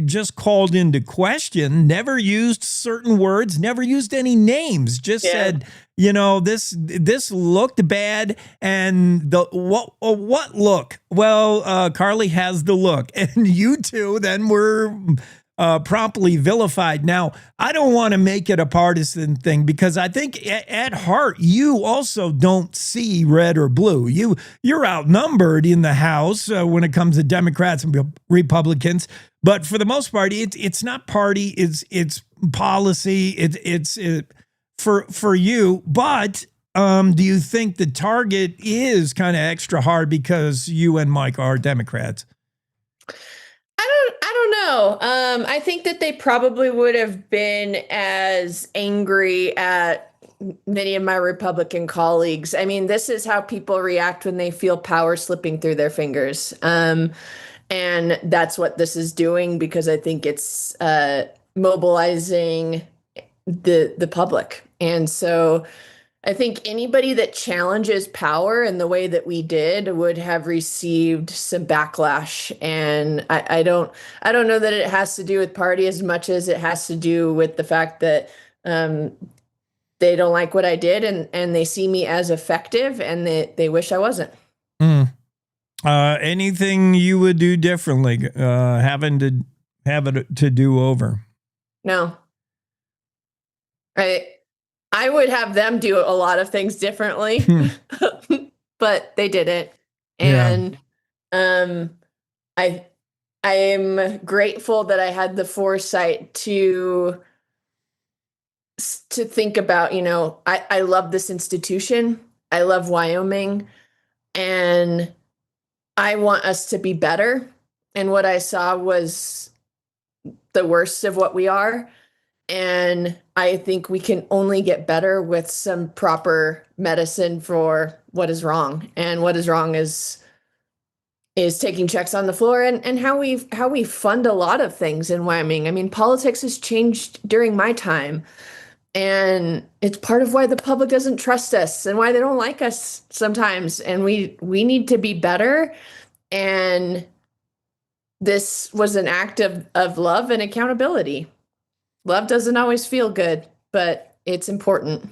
just called into question, never used certain words, never used any names, just said, this looked bad. And what look? Well, Karlee has the look, and you two then were promptly vilified. Now, I don't want to make it a partisan thing, because I think at heart, you also don't see red or blue. You're outnumbered in the House when it comes to Democrats and Republicans. But for the most part, it's not party. It's policy. It's for you. But do you think the target is kind of extra hard because you and Mike are Democrats? I don't know. I think that they probably would have been as angry at many of my Republican colleagues. I mean, this is how people react when they feel power slipping through their fingers. And that's what this is doing, because I think it's mobilizing the public. And so I think anybody that challenges power in the way that we did would have received some backlash. And I don't know that it has to do with party as much as it has to do with the fact that they don't like what I did, and they see me as effective, and they wish I wasn't. Anything you would do differently, having to have it to do over? No. I would have them do a lot of things differently, but they didn't. And I am grateful that I had the foresight to think about, I love this institution. I love Wyoming, and I want us to be better. And what I saw was the worst of what we are. And I think we can only get better with some proper medicine for what is wrong. And what is wrong is taking checks on the floor and how we fund a lot of things in Wyoming. I mean, politics has changed during my time. And it's part of why the public doesn't trust us and why they don't like us sometimes. And we need to be better. And this was an act of love and accountability. Love doesn't always feel good, but it's important.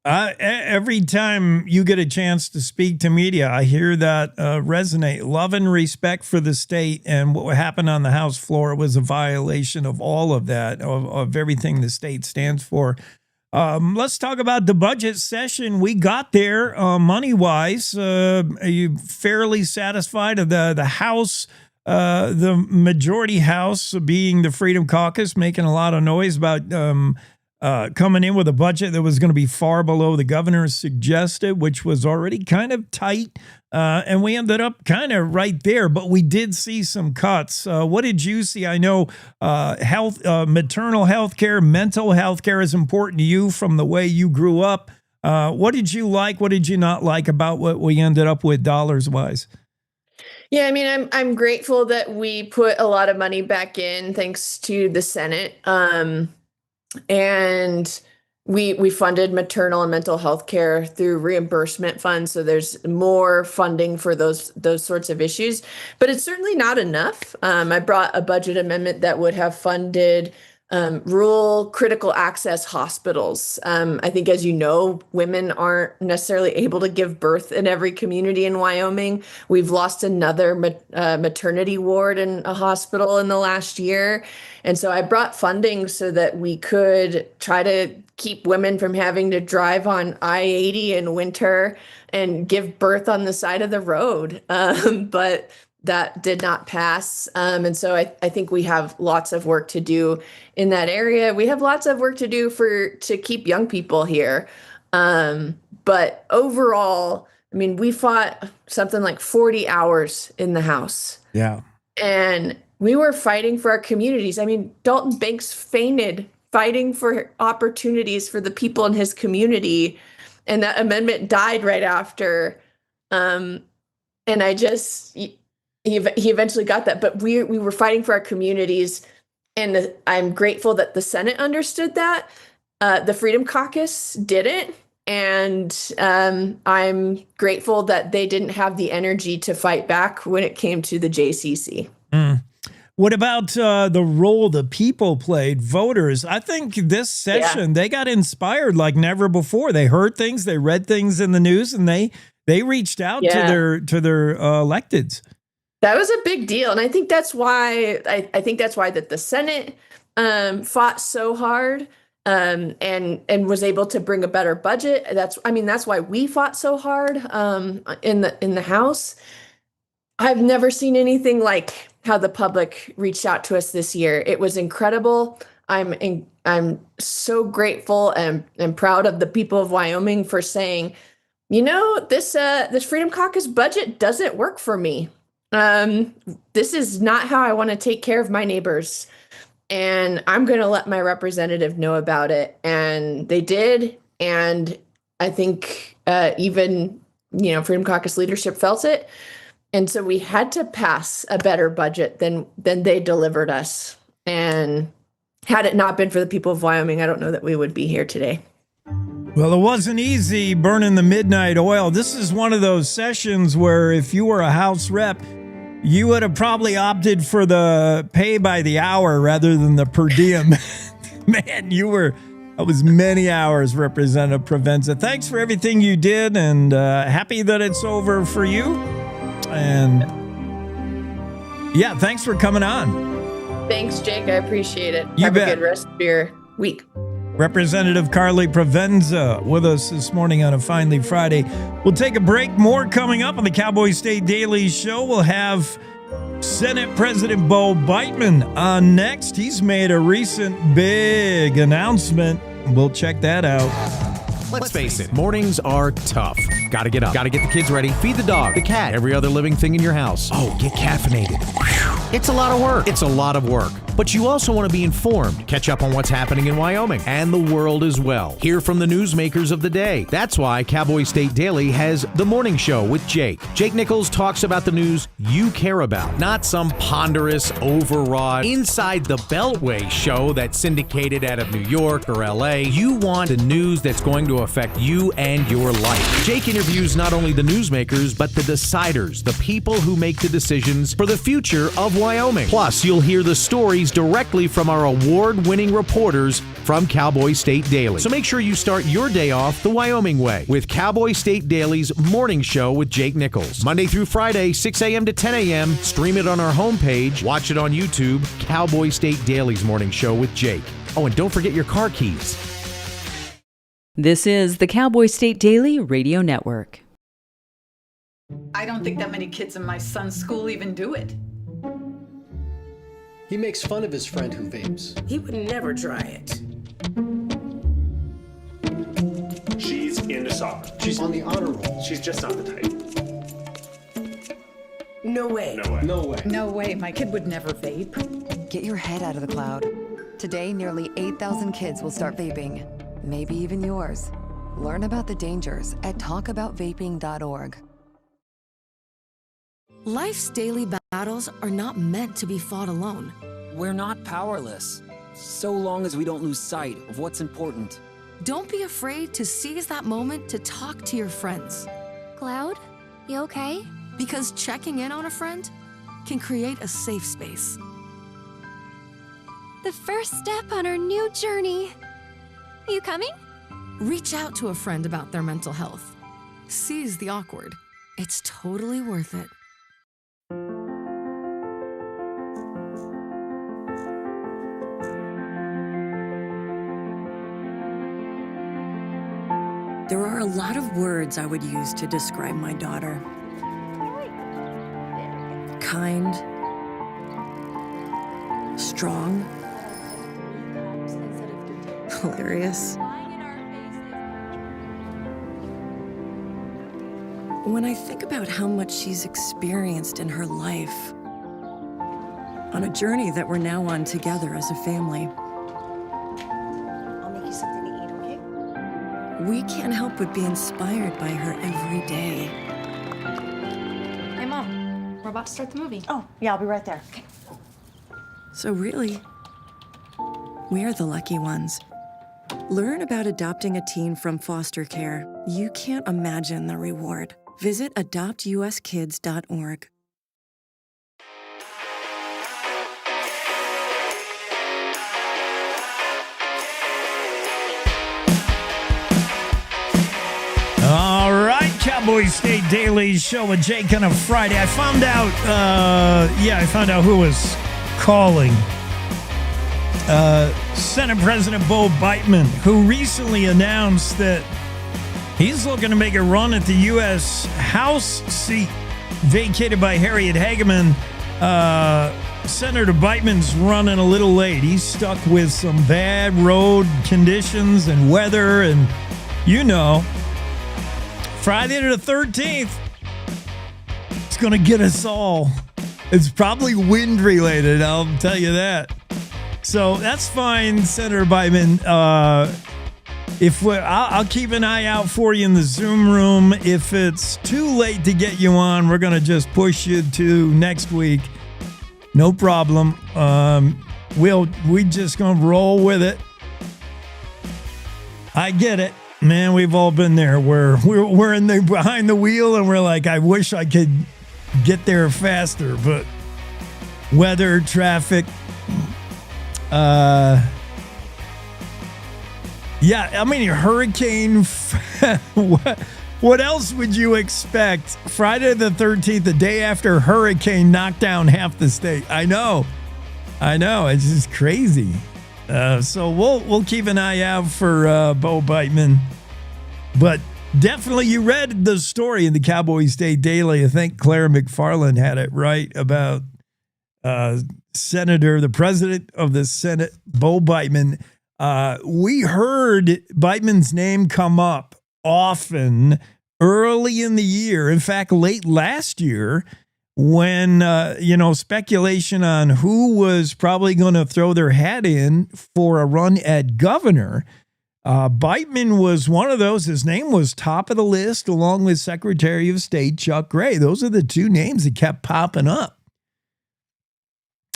Every time you get a chance to speak to media, I hear that resonate. Love and respect for the state, and what happened on the House floor was a violation of all of that, of everything the state stands for. Let's talk about the budget session. We got there money-wise. Are you fairly satisfied of the House? The majority House being the Freedom Caucus, making a lot of noise about coming in with a budget that was going to be far below the governor suggested, which was already kind of tight. And we ended up kind of right there, but we did see some cuts. What did you see? I know maternal health care, mental health care is important to you from the way you grew up. What did you like? What did you not like about what we ended up with dollars-wise? Yeah, I mean, I'm grateful that we put a lot of money back in, thanks to the Senate. And we funded maternal and mental health care through reimbursement funds. So there's more funding for those sorts of issues, but it's certainly not enough. I brought a budget amendment that would have funded rural critical access hospitals. I think, as you know, women aren't necessarily able to give birth in every community in Wyoming. We've lost another maternity ward in a hospital in the last year. And so I brought funding so that we could try to keep women from having to drive on I-80 in winter and give birth on the side of the road. But that did not pass. And so I think we have lots of work to do in that area. We have lots of work to do to keep young people here. But overall, I mean, we fought something like 40 hours in the House. Yeah. And we were fighting for our communities. I mean, Dalton Banks fainted fighting for opportunities for the people in his community. And that amendment died right after. And he eventually got that, but we were fighting for our communities, and I'm grateful that the Senate understood that. The Freedom Caucus didn't, and I'm grateful that they didn't have the energy to fight back when it came to the JCC. What about the role the people played, voters? I think this session, they got inspired like never before. They heard things, they read things in the news, and they reached out to their electeds. That was a big deal. And I think that's why that the Senate fought so hard and was able to bring a better budget. That's why we fought so hard in the House. I've never seen anything like how the public reached out to us this year. It was incredible. I'm so grateful and proud of the people of Wyoming for saying, this Freedom Caucus budget doesn't work for me. This is not how I want to take care of my neighbors. And I'm going to let my representative know about it. And they did. And I think even, Freedom Caucus leadership felt it. And so we had to pass a better budget than they delivered us. And had it not been for the people of Wyoming, I don't know that we would be here today. Well, it wasn't easy burning the midnight oil. This is one of those sessions where if you were a House rep, you would have probably opted for the pay by the hour rather than the per diem. Man, that was many hours, Representative Provenza. Thanks for everything you did, and happy that it's over for you. And yeah, thanks for coming on. Thanks, Jake. I appreciate it. You Have bet. a good rest of your week. Representative Karlee Provenza with us this morning on a Finally Friday. We'll take a break. More coming up on the Cowboy State Daily Show. We'll have Senate President Bo Biteman on next. He's made a recent big announcement. We'll check that out. Let's face it, mornings are tough. Gotta get up, gotta get the kids ready, feed the dog, the cat, every other living thing in your house. Oh, get caffeinated. It's a lot of work. It's a lot of work. But you also want to be informed, catch up on what's happening in Wyoming and the world as well. Hear from the newsmakers of the day. That's why Cowboy State Daily has The Morning Show with Jake. Jake Nichols talks about the news you care about, not some ponderous, overwrought, inside the Beltway show that's syndicated out of New York or LA. You want the news that's going to affect you and your life. Jake interviews not only the newsmakers, but the deciders, the people who make the decisions for the future of Wyoming. Plus, you'll hear the stories directly from our award-winning reporters from Cowboy State Daily. So make sure you start your day off the Wyoming way with Cowboy State Daily's Morning Show with Jake Nichols. Monday through Friday, 6 a.m. to 10 a.m. Stream it on our homepage. Watch it on YouTube. Cowboy State Daily's Morning Show with Jake. Oh, and don't forget your car keys. This is the Cowboy State Daily Radio Network. I don't think that many kids in my son's school even do it. He makes fun of his friend who vapes. He would never try it. She's into soccer. She's on the honor roll. She's just not the type. No way. No way. No way. No way. My kid would never vape. Get your head out of the cloud. Today, nearly 8,000 kids will start vaping. Maybe even yours. Learn about the dangers at talkaboutvaping.org. Life's daily battles are not meant to be fought alone. We're not powerless, so long as we don't lose sight of what's important. Don't be afraid to seize that moment to talk to your friends. Cloud, you okay? Because checking in on a friend can create a safe space. The first step on our new journey. You coming? Reach out to a friend about their mental health. Seize the awkward. It's totally worth it. There are a lot of words I would use to describe my daughter. Kind, strong, hilarious. When I think about how much she's experienced in her life, on a journey that we're now on together as a family, I'll make you something to eat, okay? we can't help but be inspired by her every day. Hey, Mom, we're about to start the movie. Oh, yeah, I'll be right there. Okay. So really, we're the lucky ones. Learn about adopting a teen from foster care. You can't imagine the reward. Visit adoptuskids.org. All right, Cowboy State Daily Show with Jake on a Friday. I found out who was calling. Senate President Bo Biteman, who recently announced that he's looking to make a run at the U.S. House seat vacated by Harriet Hageman Senator Beitman's running a little late. He's stuck with some bad road conditions and weather, and Friday the 13th, it's going to get us all. It's probably wind related, I'll tell you that. So that's fine, Senator Beitman. I'll keep an eye out for you in the Zoom room. If it's too late to get you on, we're going to just push you to next week. No problem. We just going to roll with it. I get it. Man, we've all been there where we're in the behind the wheel and we're like, I wish I could get there faster, but weather, traffic, hurricane. What else would you expect? Friday the 13th, the day after hurricane knocked down half the state. I know. It's just crazy. So we'll keep an eye out for Bo Beitman. But definitely, you read the story in the Cowboy State Daily. I think Claire McFarland had it right about the president of the Senate, Bo Beitman. We heard Beitman's name come up often early in the year. In fact, late last year, when, speculation on who was probably going to throw their hat in for a run at governor, Beitman was one of those. His name was top of the list along with Secretary of State Chuck Gray. Those are the two names that kept popping up.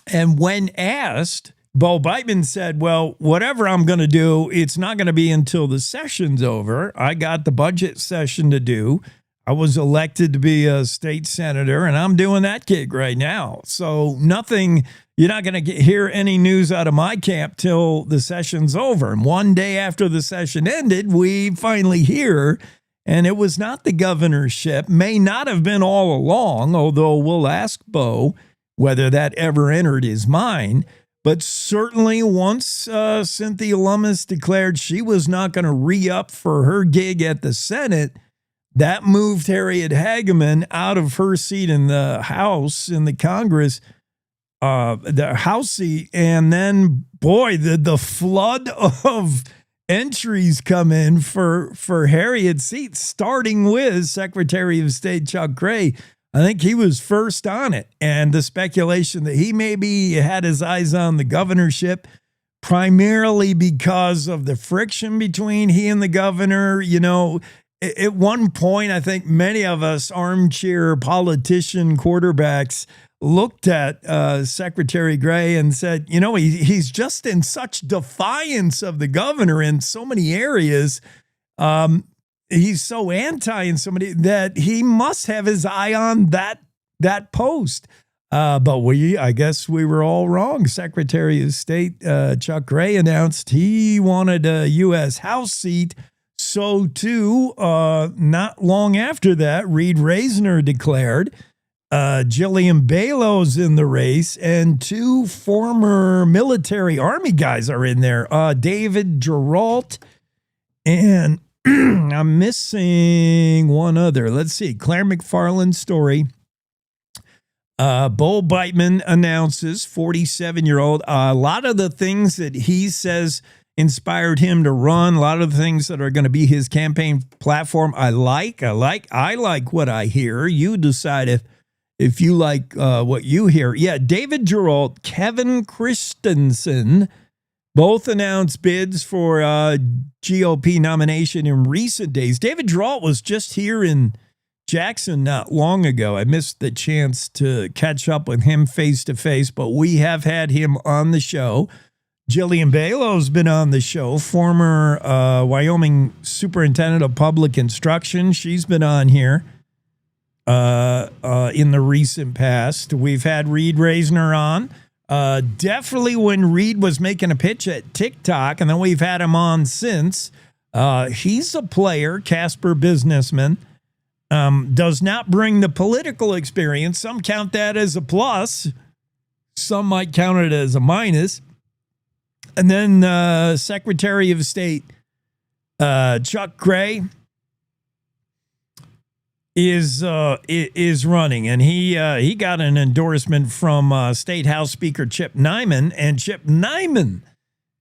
And when asked, Bo Beitman said, well, whatever I'm going to do, it's not going to be until the session's over. I got the budget session to do. I was elected to be a state senator, and I'm doing that gig right now. So you're not going to hear any news out of my camp till the session's over. And one day after the session ended, we finally hear, and it was not the governorship, may not have been all along, although we'll ask Bo whether that ever entered his mind. But certainly once Cynthia Lummis declared she was not going to re-up for her gig at the Senate, that moved Harriet Hageman out of her seat in the House, in the Congress, the House seat. And then, boy, the flood of entries come in for Harriet's seat, starting with Secretary of State Chuck Gray. I think he was first on it. And the speculation that he maybe had his eyes on the governorship, primarily because of the friction between he and the governor. At one point, I think many of us armchair politician quarterbacks looked at Secretary Gray and said, he's just in such defiance of the governor in so many areas. He's so anti in so many that he must have his eye on that post. But I guess we were all wrong. Secretary of State Chuck Gray announced he wanted a U.S. House seat. So too, not long after that, Reed Reisner declared. Jillian Balo's in the race, and two former military Army guys are in there. David Geralt and I'm missing one other. Let's see. Claire McFarland's story. Bo Beitman announces, 47-year-old. A lot of the things that he says inspired him to run, a lot of the things that are going to be his campaign platform, I like what I hear. You decide if you like what you hear. Yeah, David Geralt, Kevin Christensen, both announced bids for GOP nomination in recent days. David Geralt was just here in Jackson not long ago. I missed the chance to catch up with him face to face, but we have had him on the show. Jillian Balo's been on the show, former Wyoming Superintendent of Public Instruction. She's been on here in the recent past. We've had Reed Reisner on. Definitely when Reed was making a pitch at TikTok, and then we've had him on since. He's a player, Casper businessman. Does not bring the political experience. Some count that as a plus. Some might count it as a minus. And then Secretary of State Chuck Gray. is running, and he got an endorsement from State House Speaker Chip Nyman, and Chip Nyman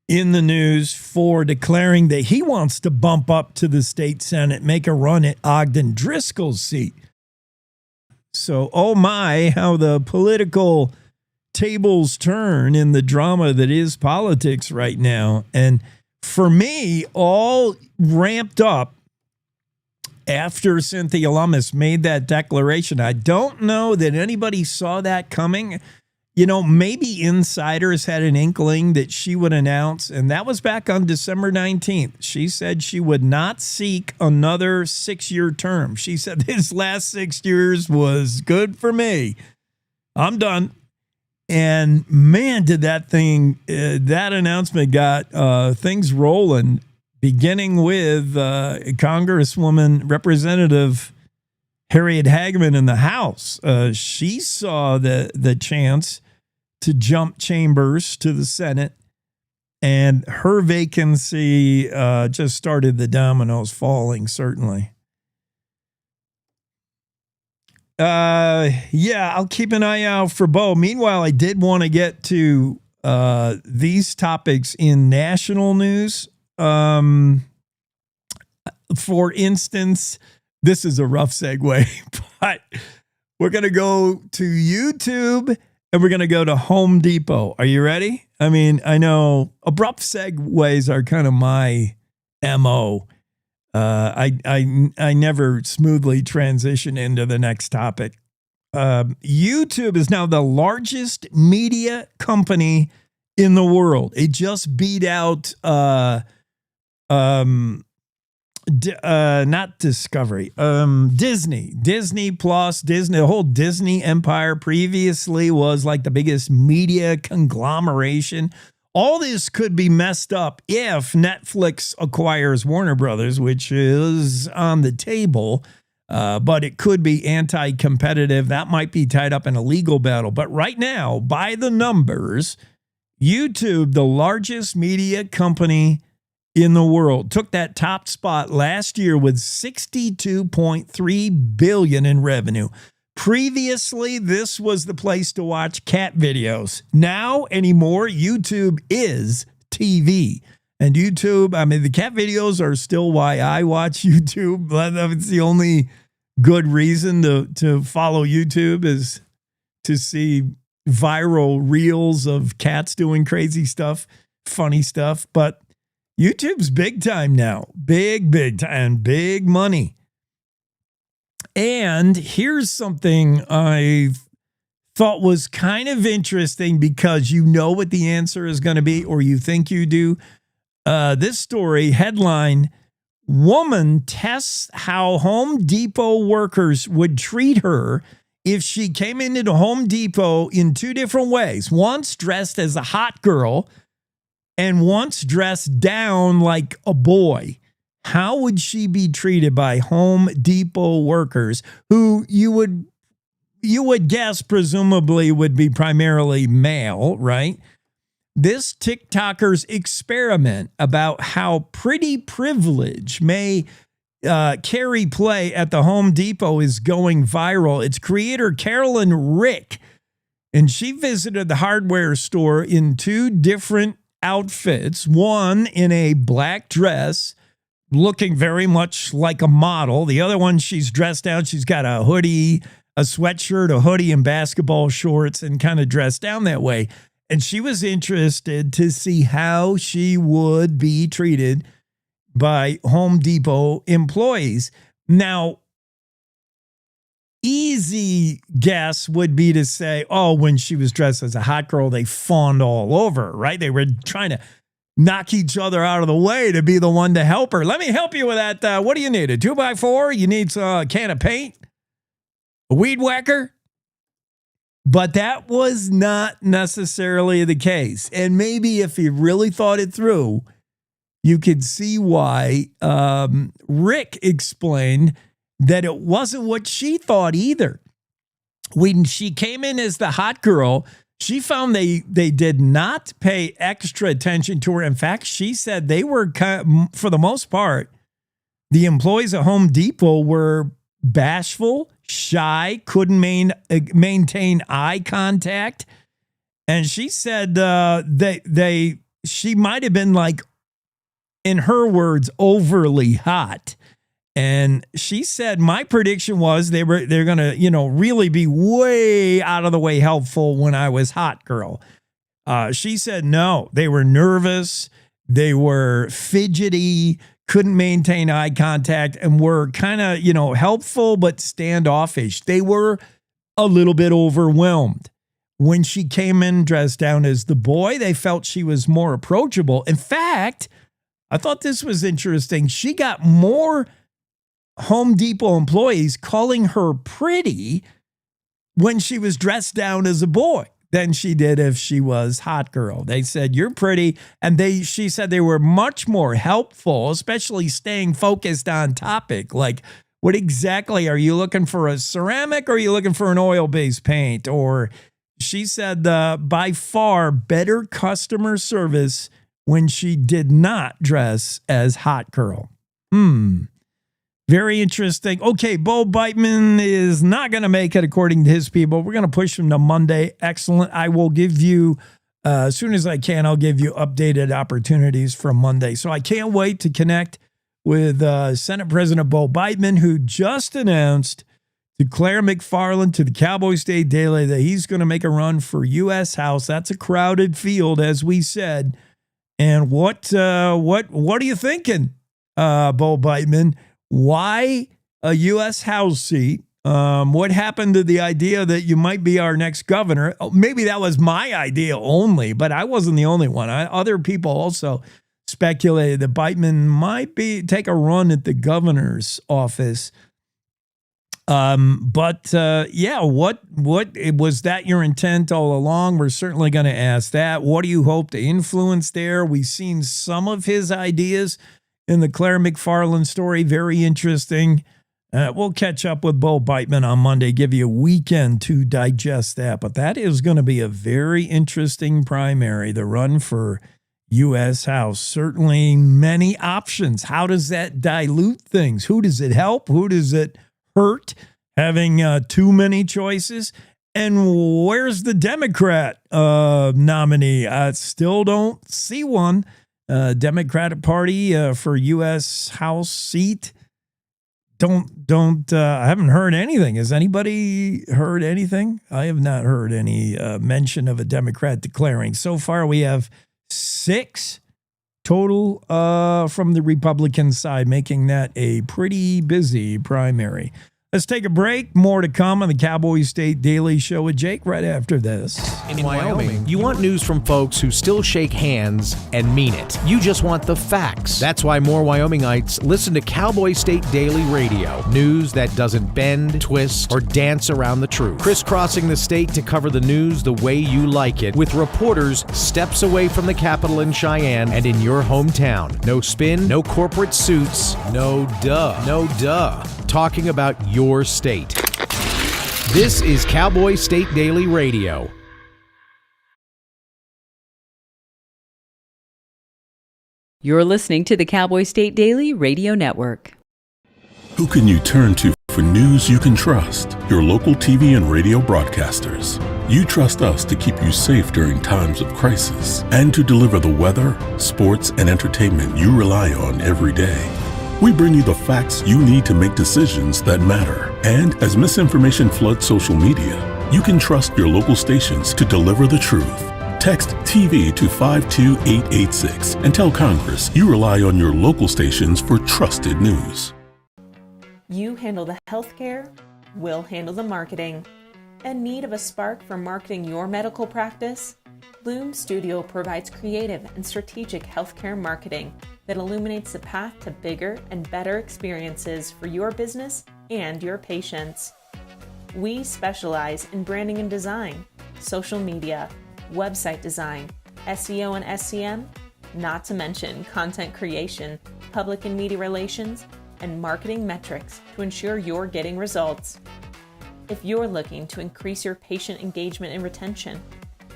in the news for declaring that he wants to bump up to the state Senate, make a run at Ogden Driscoll's seat. So, oh my, how the political tables turn in the drama that is politics right now. And for me, all ramped up after Cynthia Lummis made that declaration. I don't know that anybody saw that coming. You know, maybe insiders had an inkling that she would announce, and that was back on December 19th. She said she would not seek another 6-year term. She said this last 6 years was good for me. I'm done. And man, did that announcement got things rolling, beginning with Congresswoman Representative Harriet Hageman in the House. She saw the chance to jump chambers to the Senate, and her vacancy just started the dominoes falling, certainly. Yeah, I'll keep an eye out for Bo. Meanwhile, I did want to get to these topics in national news. For instance, this is a rough segue, but we're going to go to YouTube and we're going to go to Home Depot. Are you ready? I mean, I know abrupt segues are kind of my MO. I never smoothly transition into the next topic. YouTube is now the largest media company in the world. It just beat out not Discovery, Disney Plus. Disney, the whole Disney empire previously was like the biggest media conglomeration. All this could be messed up if Netflix acquires Warner Brothers, which is on the table, but it could be anti-competitive. That might be tied up in a legal battle. But right now, by the numbers, YouTube, the largest media company in the world, took that top spot last year with $62.3 billion in revenue. Previously, this was the place to watch cat videos. Now, anymore, YouTube is TV. And YouTube, I mean, the cat videos are still why I watch YouTube. It's the only good reason to follow YouTube is to see viral reels of cats doing crazy stuff, funny stuff. But YouTube's big time now. Big time. Big money. And here's something I thought was kind of interesting because you know what the answer is going to be, or you think you do. This story, headline, woman tests how Home Depot workers would treat her if she came into the Home Depot in two different ways. Once dressed as a hot girl and once dressed down like a boy. How would she be treated by Home Depot workers who you would guess presumably would be primarily male, right? This TikToker's experiment about how pretty privilege may carry play at the Home Depot is going viral. It's creator Carolyn Rick, and she visited the hardware store in two different outfits, one in a black dress, looking very much like a model. The other one, she's dressed down. She's got a hoodie, a sweatshirt, a hoodie, and basketball shorts, and kind of dressed down that way. And she was interested to see how she would be treated by Home Depot employees. Now, easy guess would be to say, oh, when she was dressed as a hot girl, they fawned all over her, right? They were trying to knock each other out of the way to be the one to help her. Let me help you with that. What do you need? A 2x4? You need a can of paint? A weed whacker? But that was not necessarily the case. And maybe if you really thought it through, you could see why Rick explained that it wasn't what she thought either. When she came in as the hot girl, she found they did not pay extra attention to her. In fact, she said they were, for the most part, the employees at Home Depot were bashful, shy, couldn't maintain eye contact. And she said she might have been, like, in her words, overly hot. And she said, my prediction was they're going to, really be way out of the way helpful when I was hot girl. She said, no, they were nervous. They were fidgety, couldn't maintain eye contact, and were kind of, helpful but standoffish. They were a little bit overwhelmed. When she came in dressed down as the boy, they felt she was more approachable. In fact, I thought this was interesting. She got more Home Depot employees calling her pretty when she was dressed down as a boy than she did if she was hot girl. They said, you're pretty. And she said they were much more helpful, especially staying focused on topic. Like, what exactly are you looking for, a ceramic, or are you looking for an oil-based paint? Or she said by far better customer service when she did not dress as hot girl. Very interesting. Okay, Bo Beitman is not going to make it, according to his people. We're going to push him to Monday. Excellent. I will give you, as soon as I can, I'll give you updated opportunities from Monday. So I can't wait to connect with Senate President Bo Beitman, who just announced to Claire McFarland, to the Cowboy State Daily, that he's going to make a run for U.S. House. That's a crowded field, as we said. And what are you thinking, Bo Beitman? Why a U.S. House seat? What happened to the idea that you might be our next governor? Maybe that was my idea only, but I wasn't the only one. Other people also speculated that Beitman might take a run at the governor's office. What was that your intent all along? We're certainly going to ask that. What do you hope to influence there? We've seen some of his ideas in the Claire McFarland story. Very interesting. We'll catch up with Bo Beitman on Monday, give you a weekend to digest that. But that is going to be a very interesting primary, the run for U.S. House. Certainly many options. How does that dilute things? Who does it help? Who does it hurt? Having too many choices? And where's the Democrat nominee? I still don't see one. Democratic Party for U.S. House seat. I haven't heard anything. Has anybody heard anything? I have not heard any mention of a Democrat declaring. So far, we have 6 total from the Republican side, making that a pretty busy primary. Let's take a break. More to come on the Cowboy State Daily Show with Jake right after this. In Wyoming, you want news from folks who still shake hands and mean it. You just want the facts. That's why more Wyomingites listen to Cowboy State Daily Radio. News that doesn't bend, twist, or dance around the truth. Crisscrossing the state to cover the news the way you like it, with reporters steps away from the Capitol in Cheyenne and in your hometown. No spin, no corporate suits, no duh. Talking about your state. This is Cowboy State Daily Radio. You're listening to the Cowboy State Daily Radio Network. Who can you turn to for news you can trust? Your local TV and radio broadcasters. You trust us to keep you safe during times of crisis and to deliver the weather, sports, and entertainment you rely on every day. We bring you the facts you need to make decisions that matter. And as misinformation floods social media, you can trust your local stations to deliver the truth. Text TV to 52886 and tell Congress you rely on your local stations for trusted news. You handle the healthcare, we'll handle the marketing. In need of a spark for marketing your medical practice? Bloom Studio provides creative and strategic healthcare marketing that illuminates the path to bigger and better experiences for your business and your patients. We specialize in branding and design, social media, website design, SEO and SEM, not to mention content creation, public and media relations, and marketing metrics to ensure you're getting results. If you're looking to increase your patient engagement and retention,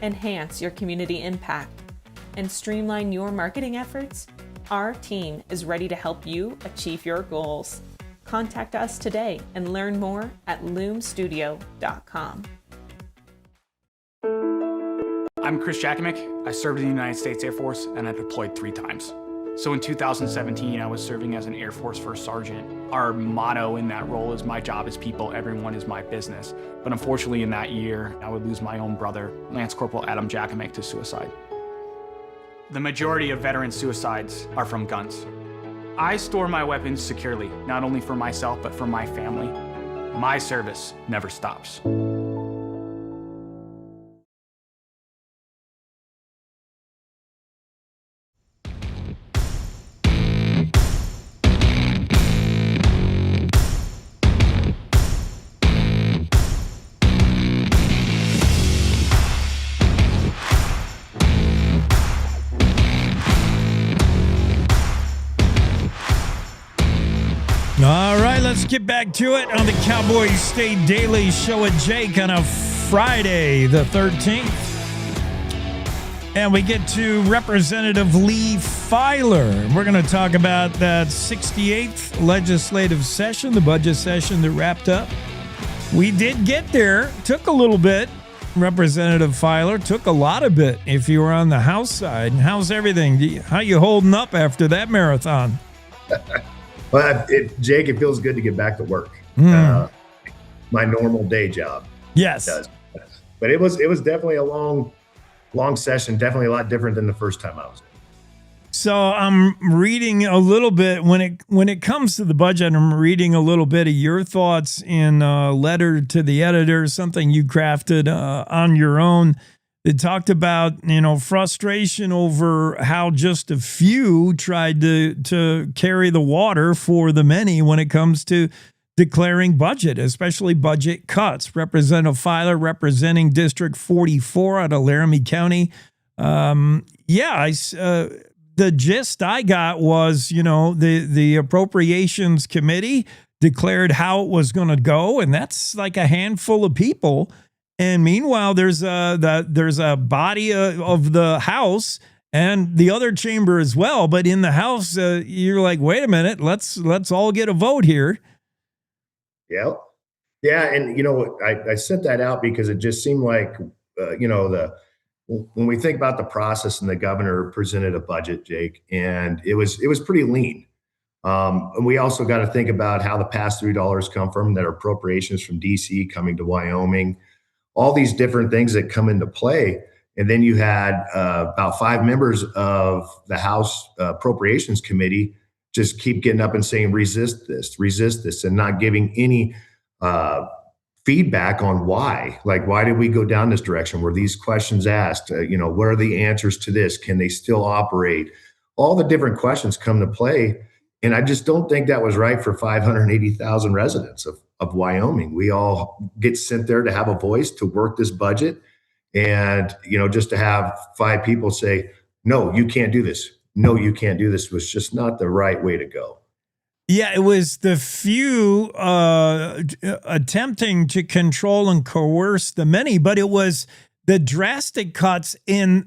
enhance your community impact, and streamline your marketing efforts, our team is ready to help you achieve your goals. Contact us today and learn more at loomstudio.com. I'm Chris Jakimick. I served in the United States Air Force and I deployed 3 times. So in 2017, I was serving as an Air Force First Sergeant. Our motto in that role is my job is people, everyone is my business. But unfortunately in that year, I would lose my own brother, Lance Corporal Adam Jakimick, to suicide. The majority of veteran suicides are from guns. I store my weapons securely, not only for myself, but for my family. My service never stops. All right, let's get back to it on the Cowboy State Daily Show with Jake on a Friday, the 13th. And we get to Representative Lee Filer. We're going to talk about that 68th legislative session, the budget session that wrapped up. We did get there. Took a little bit. Representative Filer took a lot of it if you were on the House side. How's everything? How you holding up after that marathon? Well, Jake, it feels good to get back to work. My normal day job. Yes. Does. But it was definitely a long session, definitely a lot different than the first time I was there. So I'm reading a little bit when it comes to the budget. I'm reading a little bit of your thoughts in a letter to the editor, something you crafted on your own. It talked about, frustration over how just a few tried to carry the water for the many when it comes to declaring budget, especially budget cuts. Representative Filer representing District 44 out of Laramie County. The gist I got was, the Appropriations Committee declared how it was going to go, and that's like a handful of people. And meanwhile, there's a body of the House and the other chamber as well. But in the House, you're like, wait a minute, let's all get a vote here. Yeah. And, I sent that out because it just seemed like, when we think about the process and the governor presented a budget, Jake, and it was pretty lean. And we also got to think about how the pass-through dollars come from, that are appropriations from DC coming to Wyoming. All these different things that come into play. And then you had about 5 members of the House Appropriations Committee just keep getting up and saying, resist this, and not giving any feedback on why. Like, why did we go down this direction? Were these questions asked? What are the answers to this? Can they still operate? All the different questions come to play. And I just don't think that was right for 580,000 residents of Wyoming. We all get sent there to have a voice, to work this budget. And, just to have 5 people say, no, you can't do this. No, you can't do this, was just not the right way to go. Yeah, it was the few attempting to control and coerce the many, but it was the drastic cuts in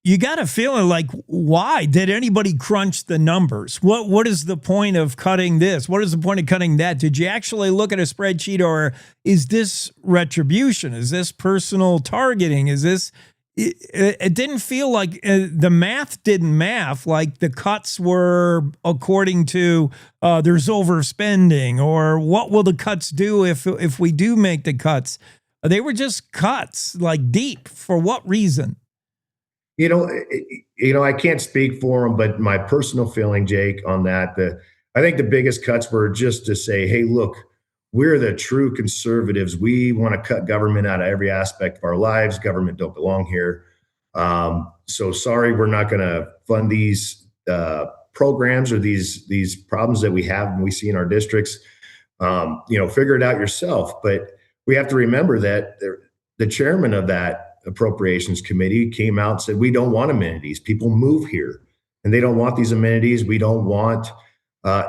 you got a feeling like, why did anybody crunch the numbers? What is the point of cutting this? What is the point of cutting that? Did you actually look at a spreadsheet, or is this retribution? Is this personal targeting? Is this? It didn't feel like the math didn't math, like the cuts were according to there's overspending, or what will the cuts do if we do make the cuts? They were just cuts, like deep. For what reason? I can't speak for them, but my personal feeling, Jake, on that, I think the biggest cuts were just to say, hey, look, we're the true conservatives. We want to cut government out of every aspect of our lives. Government don't belong here. So sorry, we're not going to fund these programs or these problems that we have and we see in our districts. Figure it out yourself. But we have to remember that the chairman of that Appropriations Committee came out and said, we don't want amenities. People move here and they don't want these amenities. We don't want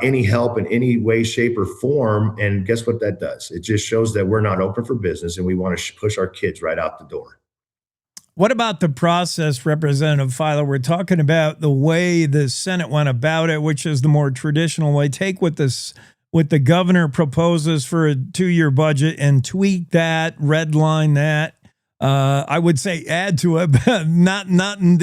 any help in any way, shape, or form. And guess what that does? It just shows that we're not open for business and we want to push our kids right out the door. What about the process, Representative Filer? We're talking about the way the Senate went about it, which is the more traditional way. Take what the governor proposes for a 2-year budget and tweak that, redline that. I would say add to it, but not in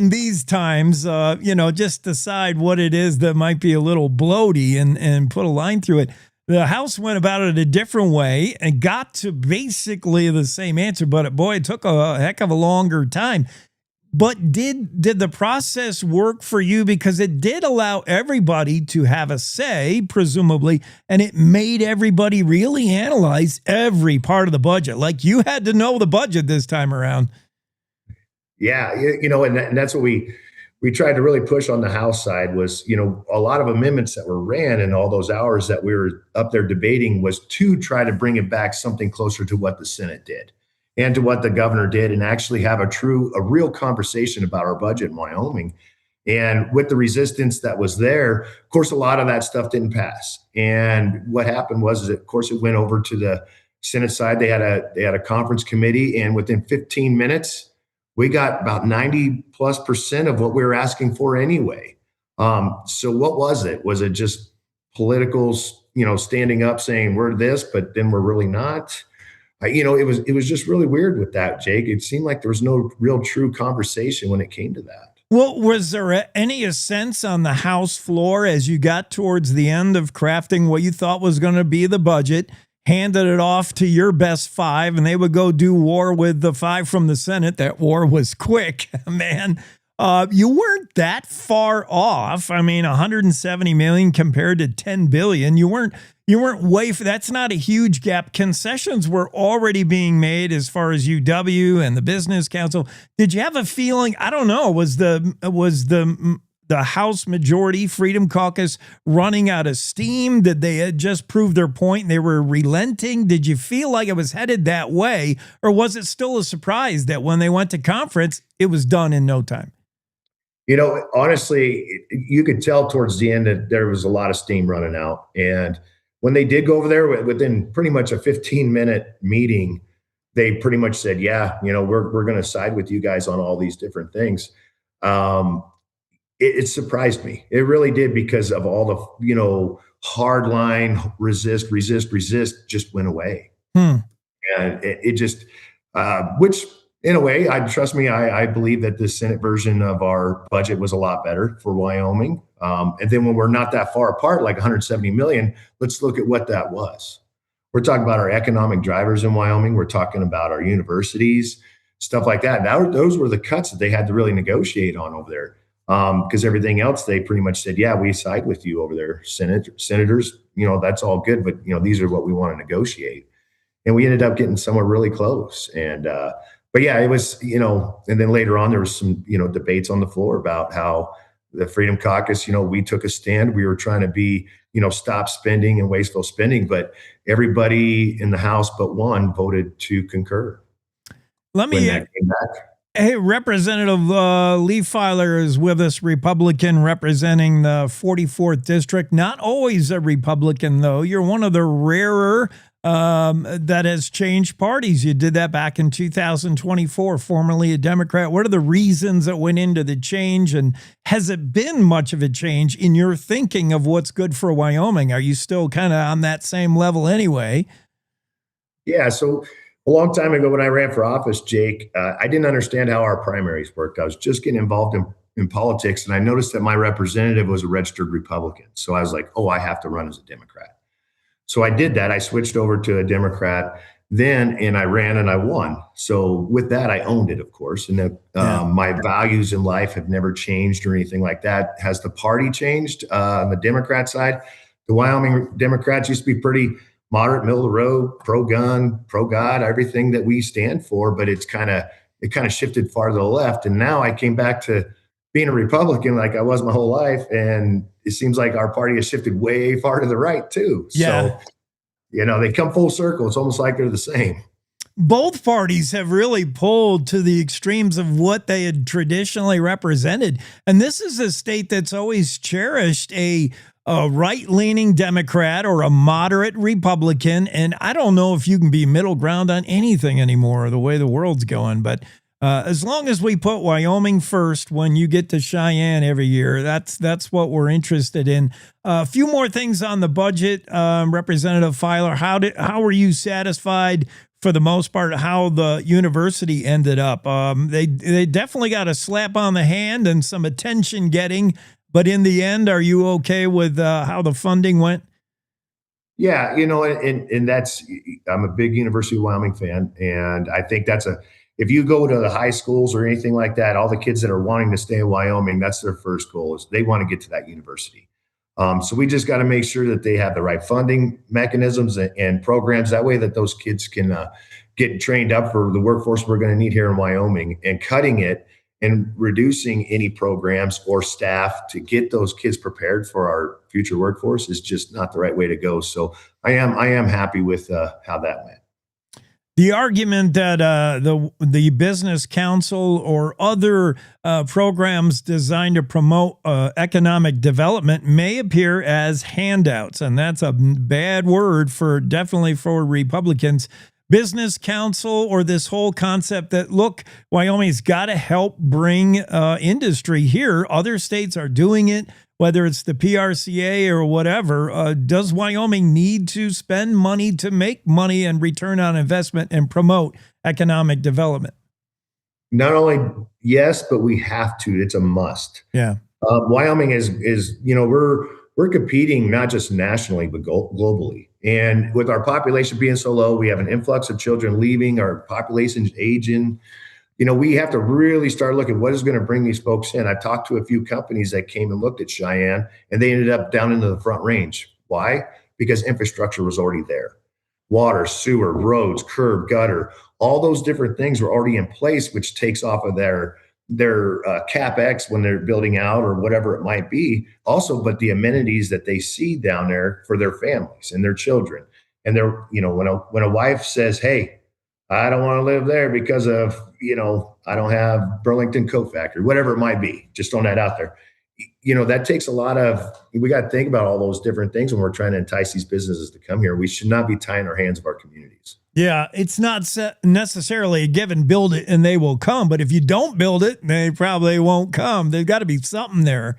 these times. Just decide what it is that might be a little bloaty and put a line through it. The House went about it a different way and got to basically the same answer, but it took a heck of a longer time. But did the process work for you? Because it did allow everybody to have a say, presumably, and it made everybody really analyze every part of the budget. Like you had to know the budget this time around. Yeah, and that's what we tried to really push on the House side was, a lot of amendments that were ran in all those hours that we were up there debating was to try to bring it back something closer to what the Senate did and to what the governor did and actually have a real conversation about our budget in Wyoming. And with the resistance that was there, of course, a lot of that stuff didn't pass. And what happened was, of course, it went over to the Senate side. They had a conference committee, and within 15 minutes, we got about 90+% of what we were asking for anyway. So what was it? Was it just politicals, standing up saying we're this, but then we're really not? It was just really weird with that, Jake. It seemed like there was no real true conversation when it came to that. Well, was there any sense on the House floor as you got towards the end of crafting what you thought was going to be the budget, handed it off to your best 5, and they would go do war with the 5 from the Senate? That war was quick, man. You weren't that far off. I mean, 170 million compared to 10 billion. You weren't way. That's not a huge gap. Concessions were already being made as far as UW and the Business Council. Did you have a feeling? I don't know. Was the House Majority Freedom Caucus running out of steam? Did they had just proved their point and they were relenting? Did you feel like it was headed that way? Or was it still a surprise that when they went to conference, it was done in no time? Honestly, you could tell towards the end that there was a lot of steam running out. And when they did go over there within pretty much a 15-minute meeting, they pretty much said, yeah, we're going to side with you guys on all these different things. It surprised me. It really did, because of all the, hard line, resist just went away. And it just, which in a way, I believe that the Senate version of our budget was a lot better for Wyoming. And then when we're not that far apart, like 170 million, let's look at what that was. We're talking about our economic drivers in Wyoming. We're talking about our universities, stuff like that. Those were the cuts that they had to really negotiate on over there. Because everything else, they pretty much said, yeah, we side with you over there, senators, that's all good. But, these are what we want to negotiate. And we ended up getting somewhere really close. And, but yeah, it was, and then later on, there was some, debates on the floor about how the Freedom Caucus, we took a stand. We were trying to be, stop spending and wasteful spending. But everybody in the House but one voted to concur. Let me came back. Hey, Representative Lee Filer is with us, Republican representing the 44th District. Not always a Republican, though. You're one of the rarer that has changed parties. You did that back in 2024, formerly a Democrat. What are the reasons that went into the change? And has it been much of a change in your thinking of what's good for Wyoming? Are you still kind of on that same level anyway? Yeah, so a long time ago when I ran for office, Jake, I didn't understand how our primaries worked. I was just getting involved in politics, and I noticed that my representative was a registered Republican. So I was like, oh, I have to run as a Democrat. So I did that. I switched over to a Democrat then, and I ran and I won. So with that, I owned it, of course. And my values in life have never changed or anything like that. Has the party changed on the Democrat side? The Wyoming Democrats used to be pretty moderate, middle of the road, pro-gun, pro-God, everything that we stand for, but it kind of shifted far to the left. And now I came back to being a Republican like I was my whole life, and it seems like our party has shifted way far to the right too. Yeah. So, they come full circle. It's almost like they're the same. Both parties have really pulled to the extremes of what they had traditionally represented. And this is a state that's always cherished a a right-leaning Democrat or a moderate Republican. And I don't know if you can be middle ground on anything anymore, the way the world's going. But as long as we put Wyoming first when you get to Cheyenne every year, that's what we're interested in. A few more things on the budget, Representative Filer. How were you satisfied, for the most part, how the university ended up? They definitely got a slap on the hand and some attention getting, but in the end, are you okay with how the funding went? Yeah, and that's, I'm a big University of Wyoming fan, and I think if you go to the high schools or anything like that, all the kids that are wanting to stay in Wyoming, that's their first goal, is they want to get to that university. So we just got to make sure that they have the right funding mechanisms and programs. That way that those kids can get trained up for the workforce we're going to need here in Wyoming, and cutting it and reducing any programs or staff to get those kids prepared for our future workforce is just not the right way to go. So I am happy with how that went. The argument that the Business Council or other programs designed to promote economic development may appear as handouts, and that's a bad word definitely for Republicans. Business Council, or this whole concept that, look, Wyoming's got to help bring industry here. Other states are doing it, whether it's the PRCA or whatever. Does Wyoming need to spend money to make money and return on investment and promote economic development? Not only yes, but we have to. It's a must. Yeah. Wyoming is we're competing not just nationally, but globally. And with our population being so low, we have an influx of children leaving, our population's aging. We have to really start looking at what is going to bring these folks in. I've talked to a few companies that came and looked at Cheyenne, and they ended up down into the Front Range. Why? Because infrastructure was already there. Water, sewer, roads, curb, gutter, all those different things were already in place, which takes off of their CapEx when they're building out or whatever it might be. Also, but the amenities that they see down there for their families and their children. And they're, when a wife says, "Hey, I don't want to live there because of, I don't have Burlington Coat Factory," whatever it might be, just throwing that out there. That takes we got to think about all those different things when we're trying to entice these businesses to come here. We should not be tying our hands of our communities. Yeah, it's not necessarily a given, build it and they will come. But if you don't build it, they probably won't come. There's got to be something there.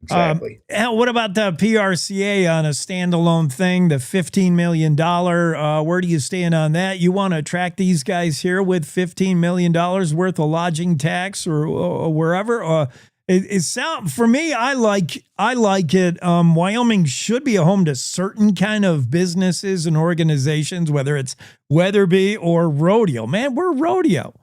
Exactly. What about the PRCA on a standalone thing, the $15 million? Where do you stand on that? You want to attract these guys here with $15 million worth of lodging tax or wherever? For me, I like it. Wyoming should be a home to certain kind of businesses and organizations, whether it's Weatherby or Rodeo. Man, we're Rodeo.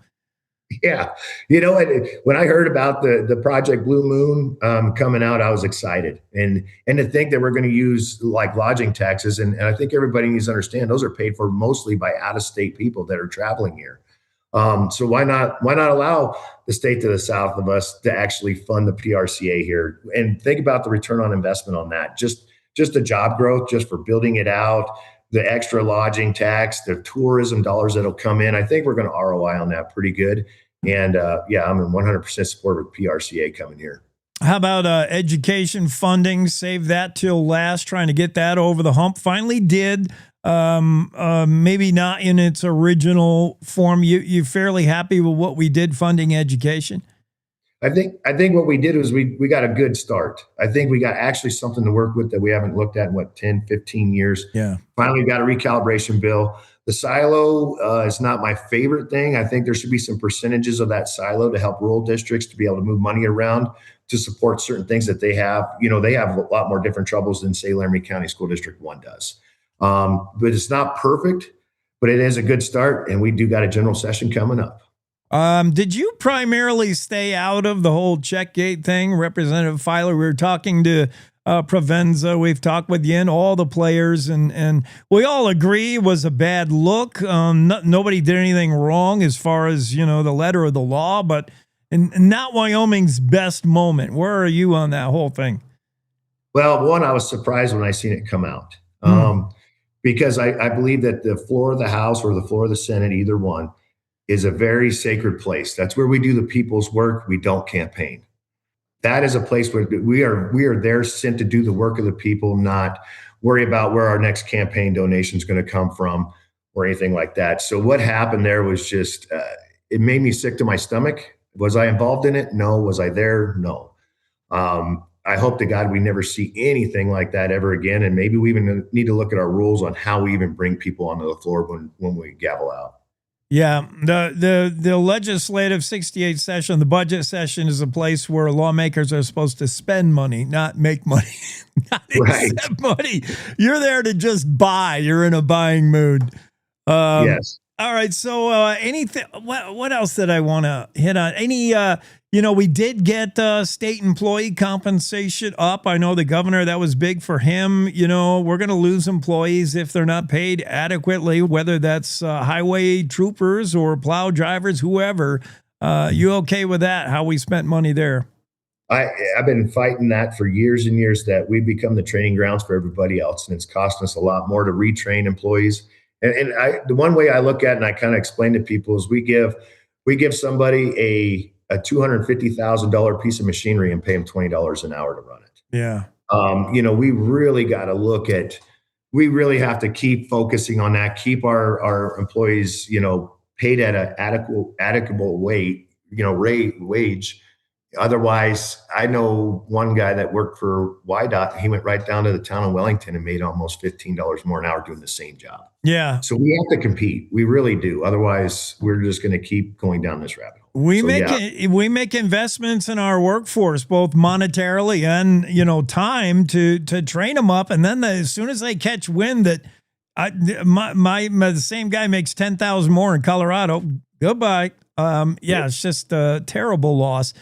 Yeah. When I heard about the Project Blue Moon coming out, I was excited. And to think that we're going to use like lodging taxes. And I think everybody needs to understand those are paid for mostly by out-of-state people that are traveling here. So why not allow the state to the south of us to actually fund the PRCA here, and think about the return on investment on that. Just the job growth, just for building it out, the extra lodging tax, the tourism dollars that'll come in. I think we're going to ROI on that pretty good. And I'm in 100% support of PRCA coming here. How about education funding? Save that till last, trying to get that over the hump. Finally did. Maybe not in its original form. You fairly happy with what we did funding education? I think what we did was we got a good start. I think we got actually something to work with that we haven't looked at in 10, 15 years. Yeah. Finally got a recalibration bill. The silo is not my favorite thing. I think there should be some percentages of that silo to help rural districts to be able to move money around to support certain things that they have. They have a lot more different troubles than, say, Laramie County School District 1 does. But it's not perfect, but it is a good start. And we do got a general session coming up. Did you primarily stay out of the whole Checkgate thing, Representative Filer? We were talking to Provenza. We've talked with Yin, all the players, and we all agree it was a bad look. Nobody did anything wrong as far as, the letter of the law, but not Wyoming's best moment. Where are you on that whole thing? Well, one, I was surprised when I seen it come out. Because I believe that the floor of the House or the floor of the Senate, either one, is a very sacred place. That's where we do the people's work. We don't campaign. that is a place where we are there sent to do the work of the people, not worry about where our next campaign donation is going to come from or anything like that. So what happened there was just, it made me sick to my stomach. Was I involved in it? No. Was I there? No. I hope to God we never see anything like that ever again. And maybe we even need to look at our rules on how we even bring people onto the floor when we gavel out. Yeah, the legislative 68 session, the budget session, is a place where lawmakers are supposed to spend money, not make money, not accept money. You're there to just buy. You're in a buying mood. Yes. All right. So anything? What else did I want to hit on? Any? We did get state employee compensation up. I know the governor, that was big for him. We're going to lose employees if they're not paid adequately, whether that's highway troopers or plow drivers, whoever. You okay with that? How we spent money there? I've been fighting that for years and years, that we become the training grounds for everybody else. And it's costing us a lot more to retrain employees. And the one way I look at it, and I kind of explain to people, is we give somebody a $250,000 piece of machinery and pay them $20 an hour to run it. Yeah. We really got to look at, we really have to keep focusing on that, keep our employees, paid at an adequate wage. Otherwise, I know one guy that worked for YDOT. He went right down to the town of Wellington and made almost $15 more an hour doing the same job. Yeah. So we have to compete. We really do. Otherwise, we're just going to keep going down this rabbit hole. We make investments in our workforce, both monetarily and, time to train them up. And then as soon as they catch wind that the same guy makes 10,000 more in Colorado, goodbye. It's just a terrible loss.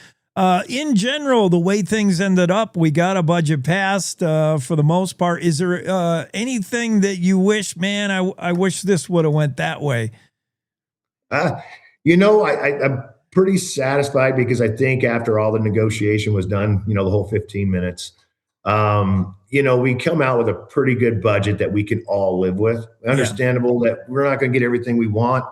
In general, the way things ended up, we got a budget passed for the most part. Is there anything that you wish, man, I wish this would have went that way? I'm pretty satisfied, because I think after all the negotiation was done, the whole 15 minutes, we come out with a pretty good budget that we can all live with. Understandable that we're not going to get everything we want.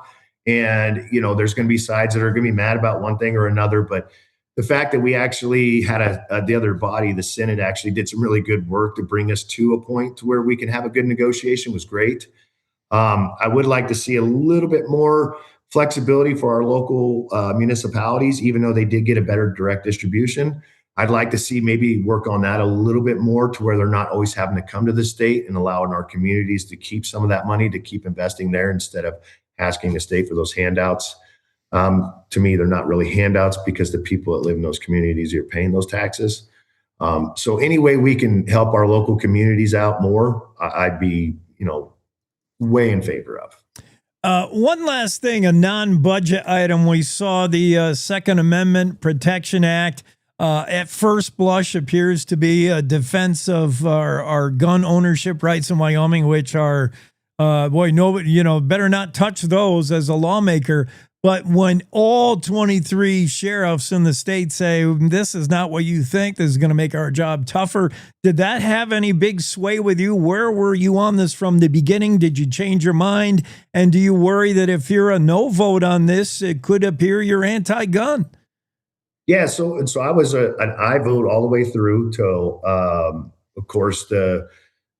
And, there's going to be sides that are going to be mad about one thing or another, but the fact that we actually had the other body, the Senate, actually did some really good work to bring us to a point to where we can have a good negotiation was great. I would like to see a little bit more flexibility for our local municipalities, even though they did get a better direct distribution. I'd like to see maybe work on that a little bit more, to where they're not always having to come to the state, and allowing our communities to keep some of that money, to keep investing there instead of asking the state for those handouts. To me, they're not really handouts, because the people that live in those communities are paying those taxes. So any way we can help our local communities out more, I'd be, way in favor of. One last thing, a non-budget item. We saw the Second Amendment Protection Act. At first blush appears to be a defense of our gun ownership rights in Wyoming, which are, better not touch those as a lawmaker. But when all 23 sheriffs in the state say, this is not what you think, this is going to make our job tougher, did that have any big sway with you? Where were you on this from the beginning? Did you change your mind? And do you worry that if you're a no vote on this, it could appear you're anti-gun? Yeah, so I was an aye vote all the way through till, of course, the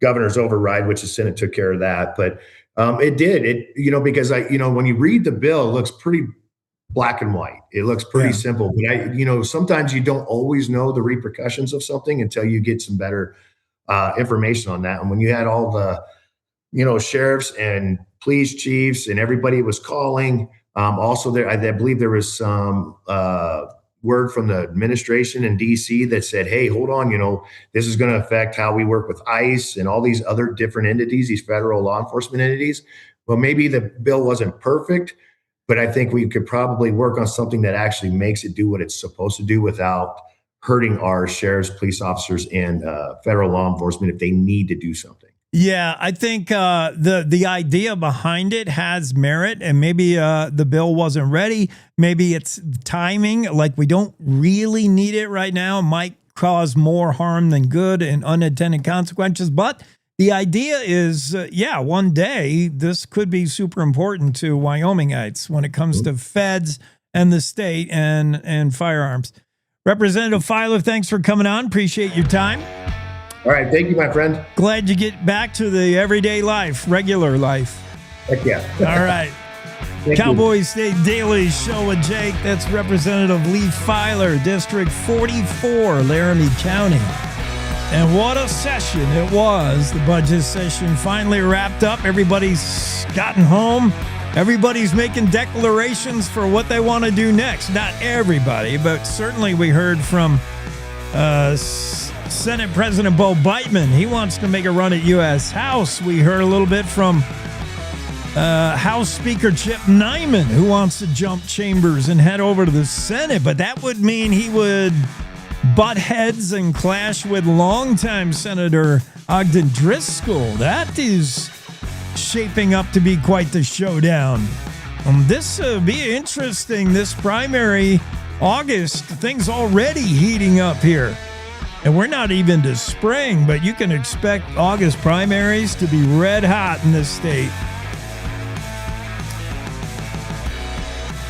governor's override, which the Senate took care of that. But it did, because when you read the bill, it looks pretty black and white. It looks pretty simple, but sometimes you don't always know the repercussions of something until you get some better information on that. And when you had all the, sheriffs and police chiefs and everybody was calling, also there, I believe there was some word from the administration in DC that said, hey, hold on, this is going to affect how we work with ICE and all these other different entities, these federal law enforcement entities. Well, maybe the bill wasn't perfect, but I think we could probably work on something that actually makes it do what it's supposed to do without hurting our sheriffs, police officers, and federal law enforcement if they need to do something. Yeah, I think the idea behind it has merit, and maybe the bill wasn't ready. Maybe it's timing, like we don't really need it right now. It might cause more harm than good and unintended consequences. But the idea is, one day this could be super important to Wyomingites when it comes to feds and the state and firearms. Representative Filer, thanks for coming on. Appreciate your time. All right. Thank you, my friend. Glad you get back to the everyday life, regular life. Heck yeah. All right. Cowboy State Daily Show with Jake. That's Representative Lee Filer, District 44, Laramie County. And what a session it was. The budget session finally wrapped up. Everybody's gotten home. Everybody's making declarations for what they want to do next. Not everybody, but certainly we heard from Senate President Bo Biteman. He wants to make a run at U.S. House. We heard a little bit from House Speaker Chip Nyman, who wants to jump chambers and head over to the Senate. But that would mean he would butt heads and clash with longtime Senator Ogden Driscoll. That is shaping up to be quite the showdown. This be interesting, this primary. August, things already heating up here. And we're not even to spring, but you can expect August primaries to be red hot in this state.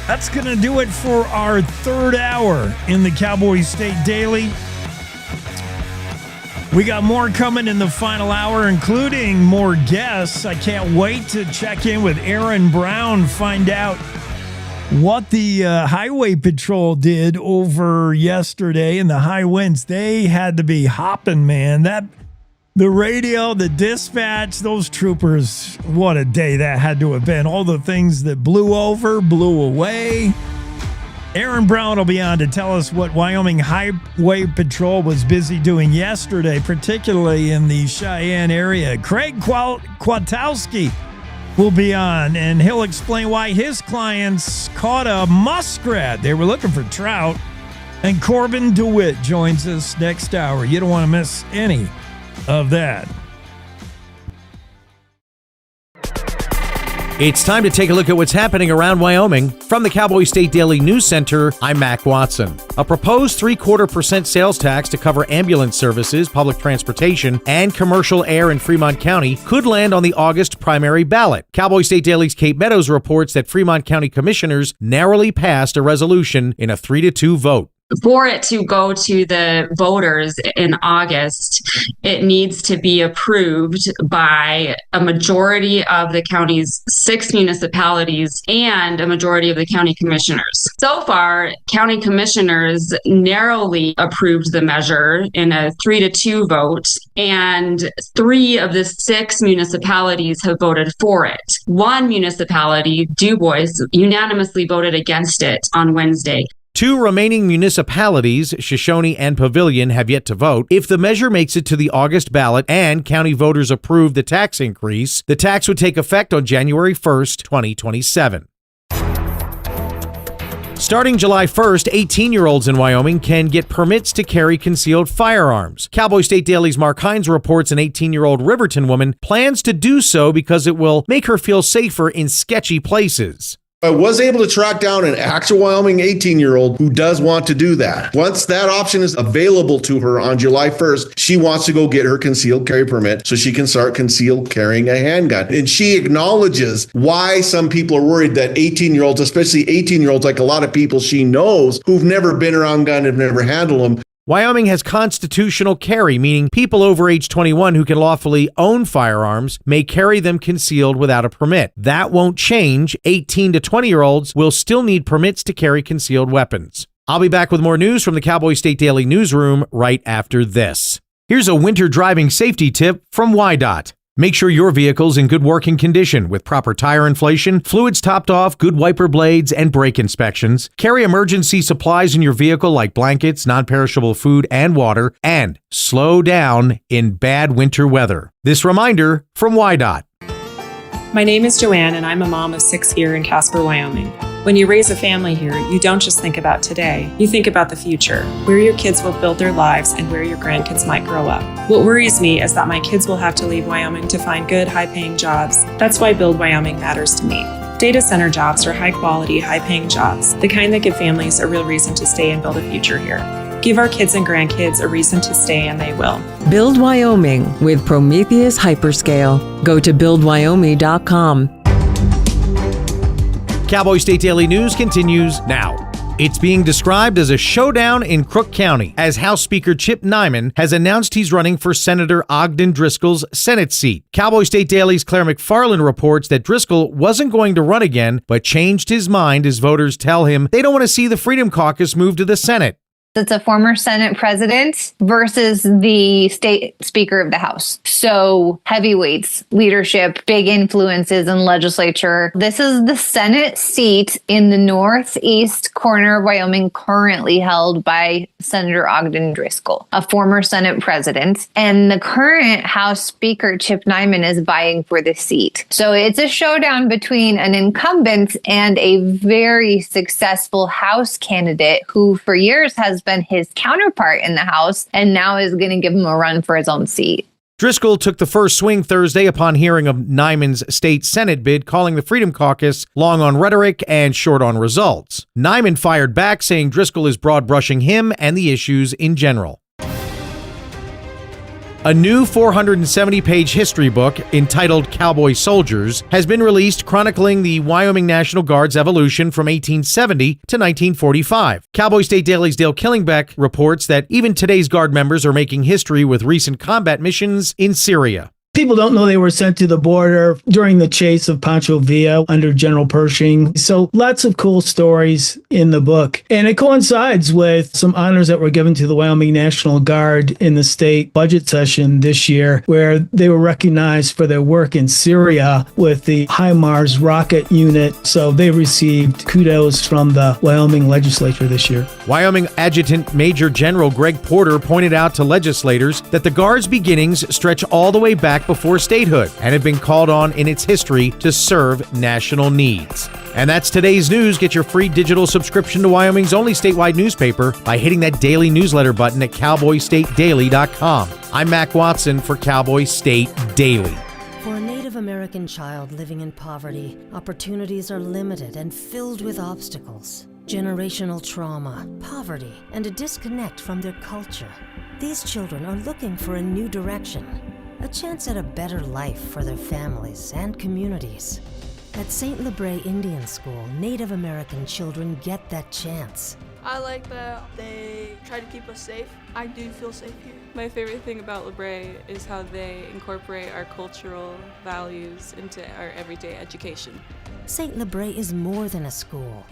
That's going to do it for our third hour in the Cowboy State Daily. We got more coming in the final hour, including more guests. I can't wait to check in with Aaron Brown, find out what the Highway Patrol did over yesterday in the high winds. They had to be hopping, man. The radio, the dispatch, those troopers, what a day that had to have been. All the things that blew over, blew away. Aaron Brown will be on to tell us what Wyoming Highway Patrol was busy doing yesterday, particularly in the Cheyenne area. Craig Kwiatkowski will be on, and he'll explain why his clients caught a muskrat. They were looking for trout. And Korbin Dewitt joins us next hour. You don't want to miss any of that. It's time to take a look at what's happening around Wyoming. From the Cowboy State Daily News Center, I'm Mac Watson. A proposed 0.75% sales tax to cover ambulance services, public transportation, and commercial air in Fremont County could land on the August primary ballot. Cowboy State Daily's Kate Meadows reports that Fremont County commissioners narrowly passed a resolution in a 3-2 vote. For it to go to the voters in August, it needs to be approved by a majority of the county's 6 municipalities and a majority of the county commissioners. So far, county commissioners narrowly approved the measure in a 3-2 vote, and 3 of the 6 municipalities have voted for it. One municipality, Dubois, unanimously voted against it on Wednesday. 2 remaining municipalities, Shoshone and Pavilion, have yet to vote. If the measure makes it to the August ballot and county voters approve the tax increase, the tax would take effect on January 1st, 2027. Starting July 1st, 18-year-olds in Wyoming can get permits to carry concealed firearms. Cowboy State Daily's Mark Hines reports an 18-year-old Riverton woman plans to do so because it will make her feel safer in sketchy places. I was able to track down an actual Wyoming 18-year-old who does want to do that. Once that option is available to her on July 1st, she wants to go get her concealed carry permit so she can start concealed carrying a handgun. And she acknowledges why some people are worried that 18-year-olds, especially 18-year-olds, like a lot of people she knows who've never been around gun, have never handled them. Wyoming has constitutional carry, meaning people over age 21 who can lawfully own firearms may carry them concealed without a permit. That won't change. 18 to 20-year-olds will still need permits to carry concealed weapons. I'll be back with more news from the Cowboy State Daily newsroom right after this. Here's a winter driving safety tip from WYDOT. Make sure your vehicle's in good working condition with proper tire inflation, fluids topped off, good wiper blades, and brake inspections. Carry emergency supplies in your vehicle like blankets, non-perishable food, and water. And slow down in bad winter weather. This reminder from WYDOT. My name is Joanne, and I'm a mom of 6 here in Casper, Wyoming. When you raise a family here, you don't just think about today, you think about the future, where your kids will build their lives and where your grandkids might grow up. What worries me is that my kids will have to leave Wyoming to find good, high-paying jobs. That's why Build Wyoming matters to me. Data center jobs are high-quality, high-paying jobs, the kind that give families a real reason to stay and build a future here. Give our kids and grandkids a reason to stay, and they will. Build Wyoming with Prometheus Hyperscale. Go to buildwyoming.com. Cowboy State Daily News continues now. It's being described as a showdown in Crook County, as House Speaker Chip Nyman has announced he's running for Senator Ogden Driscoll's Senate seat. Cowboy State Daily's Claire McFarland reports that Driscoll wasn't going to run again, but changed his mind as voters tell him they don't want to see the Freedom Caucus move to the Senate. It's a former Senate president versus the state speaker of the House. So heavyweights, leadership, big influences in legislature. This is the Senate seat in the northeast corner of Wyoming, currently held by Senator Ogden Driscoll, a former Senate president. And the current House Speaker, Chip Nyman, is vying for the seat. So it's a showdown between an incumbent and a very successful House candidate who for years has been his counterpart in the House and now is going to give him a run for his own seat. Driscoll took the first swing Thursday upon hearing of Nyman's state Senate bid, calling the Freedom Caucus long on rhetoric and short on results. Nyman fired back, saying Driscoll is broad-brushing him and the issues in general. A new 470-page history book entitled Cowboy Soldiers has been released, chronicling the Wyoming National Guard's evolution from 1870 to 1945. Cowboy State Daily's Dale Killingbeck reports that even today's Guard members are making history with recent combat missions in Syria. People don't know they were sent to the border during the chase of Pancho Villa under General Pershing. So lots of cool stories in the book. And it coincides with some honors that were given to the Wyoming National Guard in the state budget session this year, where they were recognized for their work in Syria with the HIMARS rocket unit. So they received kudos from the Wyoming legislature this year. Wyoming Adjutant Major General Greg Porter pointed out to legislators that the Guard's beginnings stretch all the way back before statehood and have been called on in its history to serve national needs. And that's today's news. Get your free digital subscription to Wyoming's only statewide newspaper by hitting that daily newsletter button at cowboystatedaily.com. I'm Mac Watson for Cowboy State Daily. For a Native American child living in poverty, opportunities are limited and filled with obstacles. Generational trauma, poverty, and a disconnect from their culture. These children are looking for a new direction. A chance at a better life for their families and communities. At St. Lebre Indian School, Native American children get that chance. I like that they try to keep us safe. I do feel safe here. My favorite thing about Lebre is how they incorporate our cultural values into our everyday education. St. Lebre is more than a school.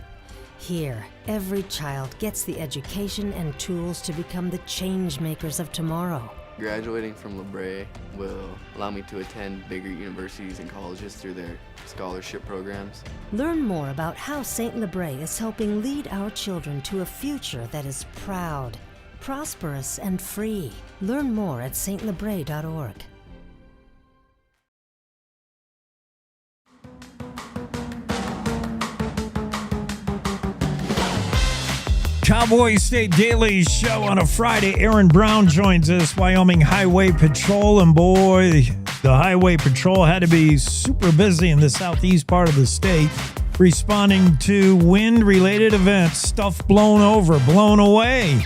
Here, every child gets the education and tools to become the change makers of tomorrow. Graduating from Lebre will allow me to attend bigger universities and colleges through their scholarship programs. Learn more about how St. Lebre is helping lead our children to a future that is proud, prosperous, and free. Learn more at stlebre.org. Cowboy State Daily Show on a Friday. Aaron Brown joins us, Wyoming Highway Patrol. And boy, the Highway Patrol had to be super busy in the southeast part of the state, responding to wind-related events, stuff blown over, blown away,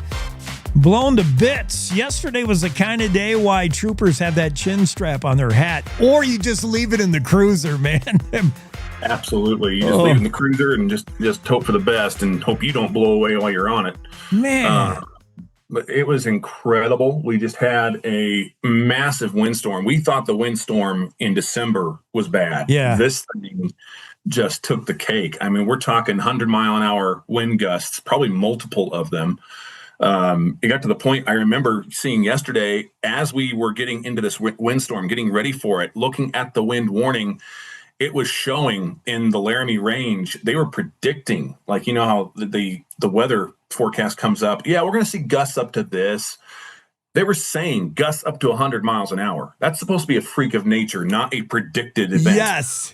blown to bits. Yesterday was the kind of day why troopers have that chin strap on their hat, or you just leave it in the cruiser, man. Absolutely. You just leave it in the cruiser and just hope for the best and hope you don't blow away while you're on it. Man. But it was incredible. We just had a massive windstorm. We thought the windstorm in December was bad. Yeah. This thing just took the cake. I mean, we're talking 100-mile-an-hour wind gusts, probably multiple of them. It got to the point I remember seeing yesterday as we were getting into this windstorm, getting ready for it, looking at the wind warning. It was showing in the Laramie range. They were predicting, like, you know how the weather forecast comes up. Yeah, we're going to see gusts up to this. They were saying gusts up to 100 miles an hour. That's supposed to be a freak of nature, not a predicted event. Yes.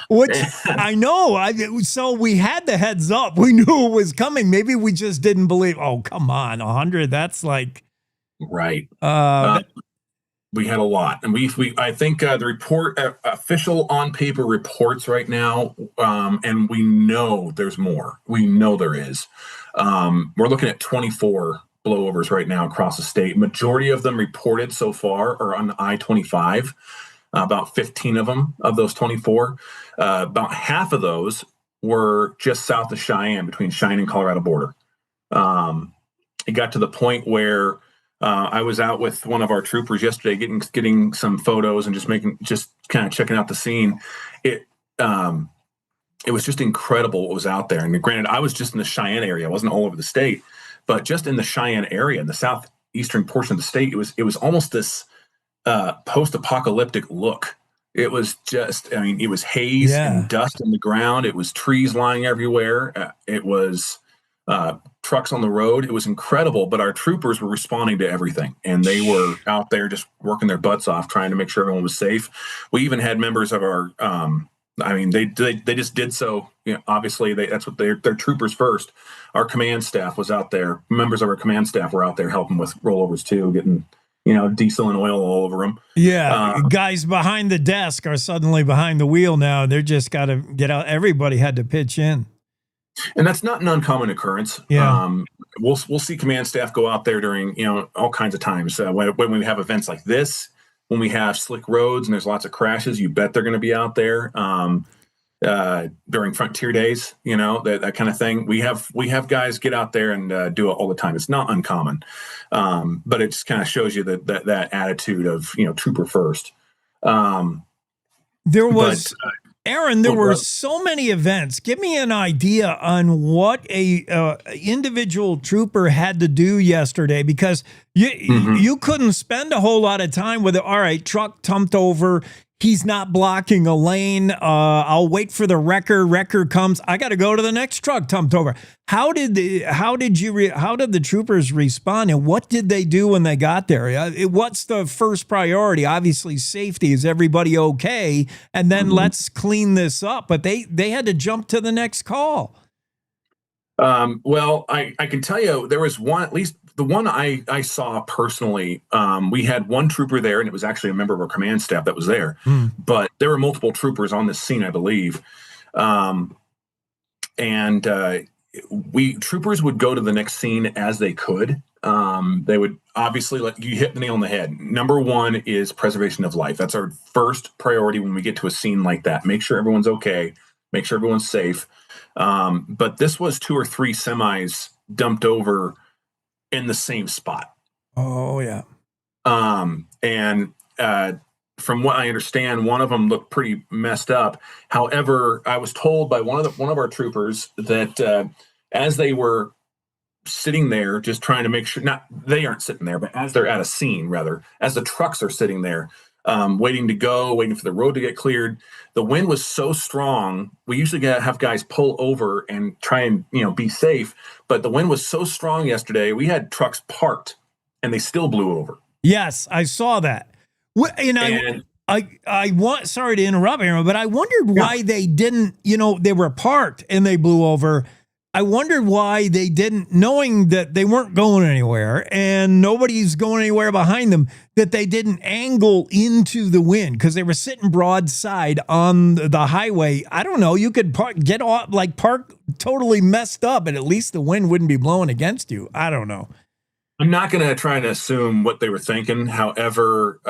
Which I know. So we had the heads up. We knew it was coming. Maybe we just didn't believe. Oh, come on. 100. That's like. Right. We had a lot, and I think the report, official on paper reports right now, and we know there's more. We know there is. We're looking at 24 blowovers right now across the state. Majority of them reported so far are on I-25. About 15 of them, of those 24. About half of those were just south of Cheyenne, between Cheyenne and Colorado border. It got to the point where I was out with one of our troopers yesterday, getting some photos and just kind of checking out the scene. It was just incredible what was out there. And granted, I was just in the Cheyenne area. I wasn't all over the state, but just in the Cheyenne area, in the southeastern portion of the state, it was almost this post-apocalyptic look. It was just, I mean, it was haze and dust on the ground. It was trees lying everywhere. It was trucks on the road. It was incredible, but our troopers were responding to everything, and they were out there just working their butts off, trying to make sure everyone was safe. We even had members of our, they just did so. You know, obviously, that's what they're troopers first. Our command staff was out there. Members of our command staff were out there helping with rollovers too, getting diesel and oil all over them. Yeah, guys behind the desk are suddenly behind the wheel now. They're just got to get out. Everybody had to pitch in. And that's not an uncommon occurrence. Yeah. We'll see command staff go out there during, all kinds of times. When we have events like this, when we have slick roads and there's lots of crashes, you bet they're going to be out there. During Frontier Days, that kind of thing. We have guys get out there and do it all the time. It's not uncommon, but it just kind of shows you that attitude of trooper first. Aaron, there were so many events. Give me an idea on what a individual trooper had to do yesterday, because you couldn't spend a whole lot of time with it. All right, truck tumped over. He's not blocking a lane. I'll wait for the wrecker. Wrecker comes. I got to go to the next truck tumped over. How did the troopers respond, and what did they do when they got there? What's the first priority? Obviously, safety. Is everybody okay? And then let's clean this up. But they had to jump to the next call. Well, I can tell you there was one, at least the one I saw personally. We had one trooper there, and it was actually a member of our command staff that was there. But there were multiple troopers on this scene, I believe. Troopers would go to the next scene as they could. They would obviously you hit the nail on the head. Number one is preservation of life. That's our first priority when we get to a scene like that. Make sure everyone's okay. Make sure everyone's safe. But this was 2 or 3 semis dumped over in the same spot. Oh yeah. From what I understand, one of them looked pretty messed up. However, I was told by one of our troopers that as they were sitting there, just trying to make sure, they aren't sitting there, but as they're at a scene, rather, as the trucks are sitting there, waiting for the road to get cleared, the wind was so strong. We usually have guys pull over and try and be safe, but the wind was so strong yesterday. We had trucks parked, and they still blew over. Yes, I saw that. Sorry to interrupt, Aaron, but I wondered why they didn't. They were parked and they blew over. I wondered why they didn't, knowing that they weren't going anywhere and nobody's going anywhere behind them, that they didn't angle into the wind, because they were sitting broadside on the highway. I don't know. You could park totally messed up, and at least the wind wouldn't be blowing against you. I don't know. I'm not going to try to assume what they were thinking. However,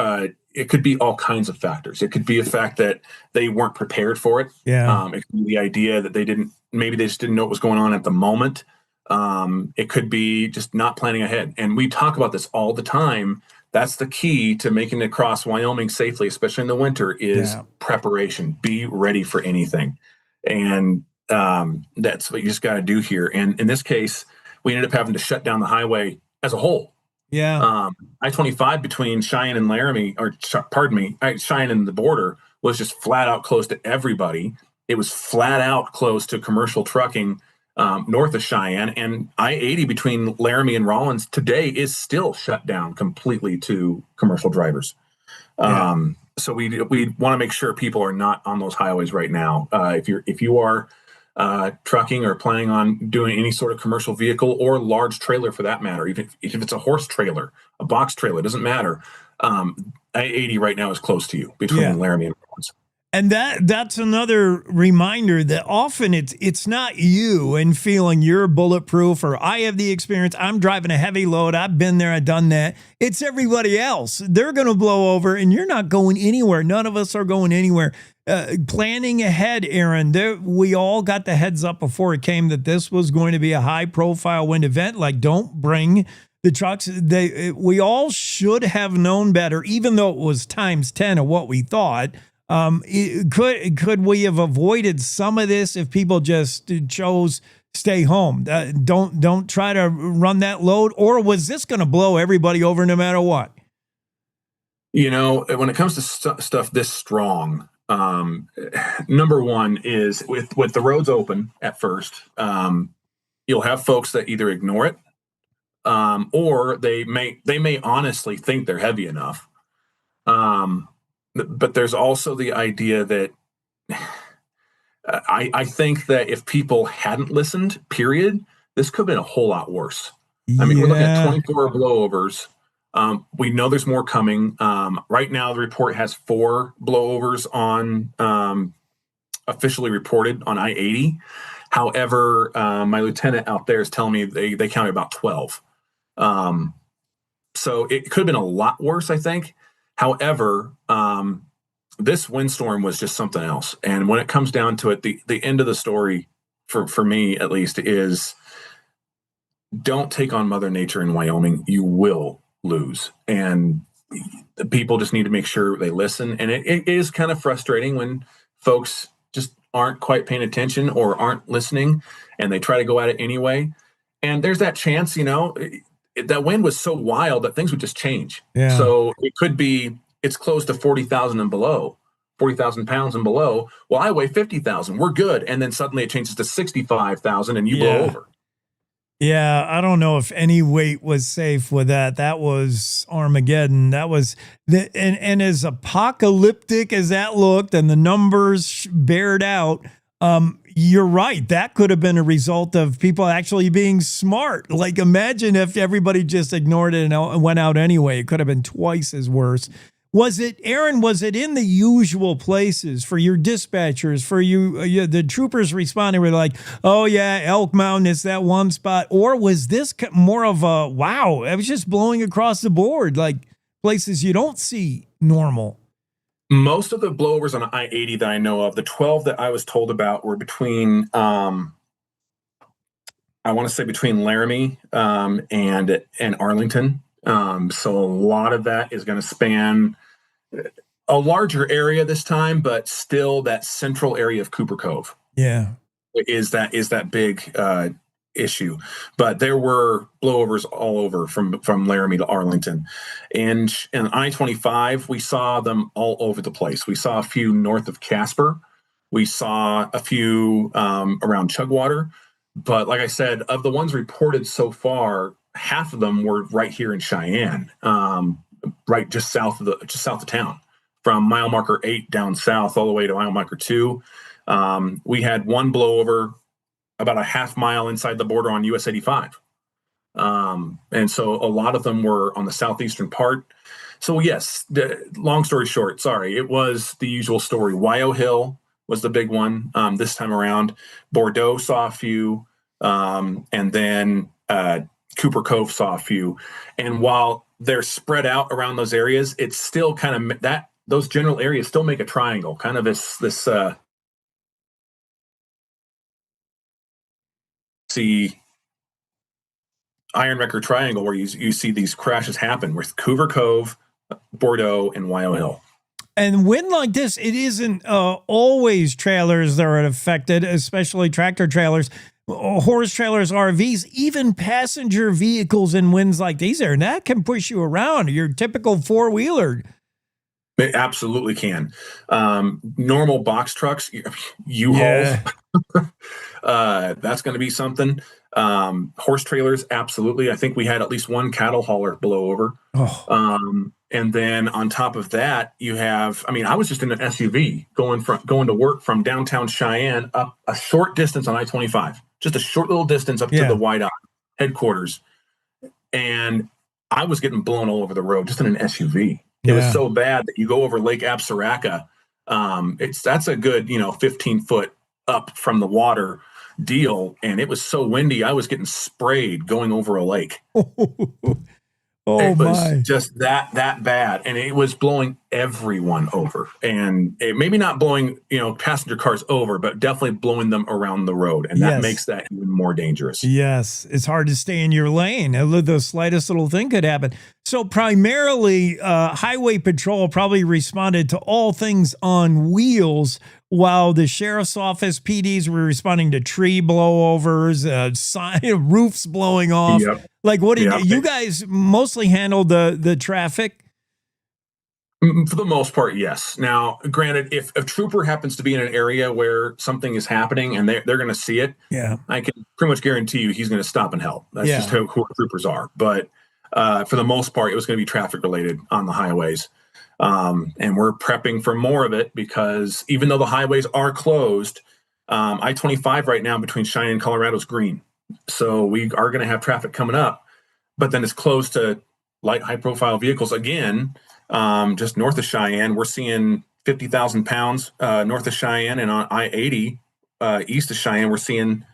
it could be all kinds of factors. It could be a fact that they weren't prepared for it. Yeah. It could be the idea that they just didn't know what was going on at the moment. It could be just not planning ahead. And we talk about this all the time. That's the key to making it across Wyoming safely, especially in the winter, is preparation. Be ready for anything. And that's what you just got to do here. And in this case, we ended up having to shut down the highway as a whole. Yeah. I-25 between Cheyenne and Laramie, Cheyenne and the border, was just flat out closed to everybody. It was flat out closed to commercial trucking north of Cheyenne, and I-80 between Laramie and Rollins today is still shut down completely to commercial drivers. So we want to make sure people are not on those highways right now. If you are trucking or planning on doing any sort of commercial vehicle or large trailer for that matter, even if it's a horse trailer, a box trailer, it doesn't matter. I-80 right now is close to you between Laramie and Rollins. And that's another reminder that often it's not you and feeling you're bulletproof or I have the experience. I'm driving a heavy load. I've been there. I've done that. It's everybody else. They're going to blow over and you're not going anywhere. None of us are going anywhere. Planning ahead, Aaron, we all got the heads up before it came that this was going to be a high profile wind event. Like, don't bring the trucks. We all should have known better, even though it was times 10 of what we thought. Could we have avoided some of this if people just chose stay home? Don't try to run that load, or was this going to blow everybody over no matter what? You know, when it comes to stuff this strong, number one is with the roads open at first, you'll have folks that either ignore it, or they may honestly think they're heavy enough. But there's also the idea that I think that if people hadn't listened, period, this could have been a whole lot worse. I mean, we're looking at 24 blowovers. We know there's more coming. Right now, the report has 4 blowovers on officially reported on I-80. However, my lieutenant out there is telling me they counted about 12. So it could have been a lot worse, I think. However, this windstorm was just something else. And when it comes down to it, the end of the story, for me at least, is don't take on Mother Nature in Wyoming. You will lose. And the people just need to make sure they listen. And it is kind of frustrating when folks just aren't quite paying attention or aren't listening, and they try to go at it anyway. And there's that chance, you know, that wind was so wild that things would just change. Yeah. So it could be, it's close to 40,000 and below, 40,000 pounds and below. Well, I weigh 50,000. We're good. And then suddenly it changes to 65,000 and you blow over. Yeah. I don't know if any weight was safe with that. That was Armageddon. That was and as apocalyptic as that looked and the numbers bared out, you're right. That could have been a result of people actually being smart. Like, imagine if everybody just ignored it and went out anyway. It could have been twice as worse. Was it, Aaron, was it in the usual places for your dispatchers, for you, the troopers responding were like, oh yeah, Elk Mountain is that one spot? Or was this more of a, wow, it was just blowing across the board, like places you don't see normal? Most of the blowovers on I-80 that I know of, the 12 that I was told about were between, I want to say between Laramie and Arlington. So a lot of that is going to span a larger area this time, but still that central area of Cooper Cove. Yeah. Is that big issue. But there were blowovers all over from Laramie to Arlington. And I-25, we saw them all over the place. We saw a few north of Casper. We saw a few around Chugwater. But like I said, of the ones reported so far, half of them were right here in Cheyenne, right just south of town, from mile marker 8 down south all the way to mile marker 2. We had one blowover about a half mile inside the border on US 85. And so a lot of them were on the southeastern part. So yes, long story short, sorry, it was the usual story. Wyo Hill was the big one this time around. Bordeaux saw a few, and then Cooper Cove saw a few. And while they're spread out around those areas, it's still kind of that those general areas still make a triangle, kind of this see Iron Wrecker Triangle where you see these crashes happen with Cooper Cove, Bordeaux, and Wyo Hill. And when like this, it isn't always trailers that are affected, especially tractor trailers, horse trailers, RVs, even passenger vehicles in winds like these are. And that can push you around. Your typical four-wheeler. It absolutely can. Normal box trucks, U-Hauls, that's going to be something. Horse trailers, absolutely. I think we had at least one cattle hauler blow over. Oh. And then on top of that, you have, I mean, I was just in an SUV going to work from downtown Cheyenne up a short distance on I-25, just a short little distance up to the White Eye headquarters. And I was getting blown all over the road just in an SUV. It was so bad that you go over Lake Absaraka That's a good, 15-foot up from the water deal. And it was so windy, I was getting sprayed going over a lake. It was just that bad. And it was blowing everyone over. And it maybe not blowing, passenger cars over, but definitely blowing them around the road. And that makes that even more dangerous. Yes. It's hard to stay in your lane. The slightest little thing could happen. So primarily, Highway Patrol probably responded to all things on wheels, while the sheriff's office PDs were responding to tree blowovers, roofs blowing off. Yep. Like, what did you guys mostly handle the traffic? For the most part, yes. Now, granted, if a trooper happens to be in an area where something is happening and they're going to see it, I can pretty much guarantee you he's going to stop and help. That's just who our troopers are. But for the most part, it was going to be traffic related on the highways. And we're prepping for more of it because even though the highways are closed, I-25 right now between Cheyenne and Colorado is green. So we are going to have traffic coming up, but then it's closed to light, high-profile vehicles again. Just north of Cheyenne, we're seeing 50,000 pounds north of Cheyenne, and on I-80 east of Cheyenne, we're seeing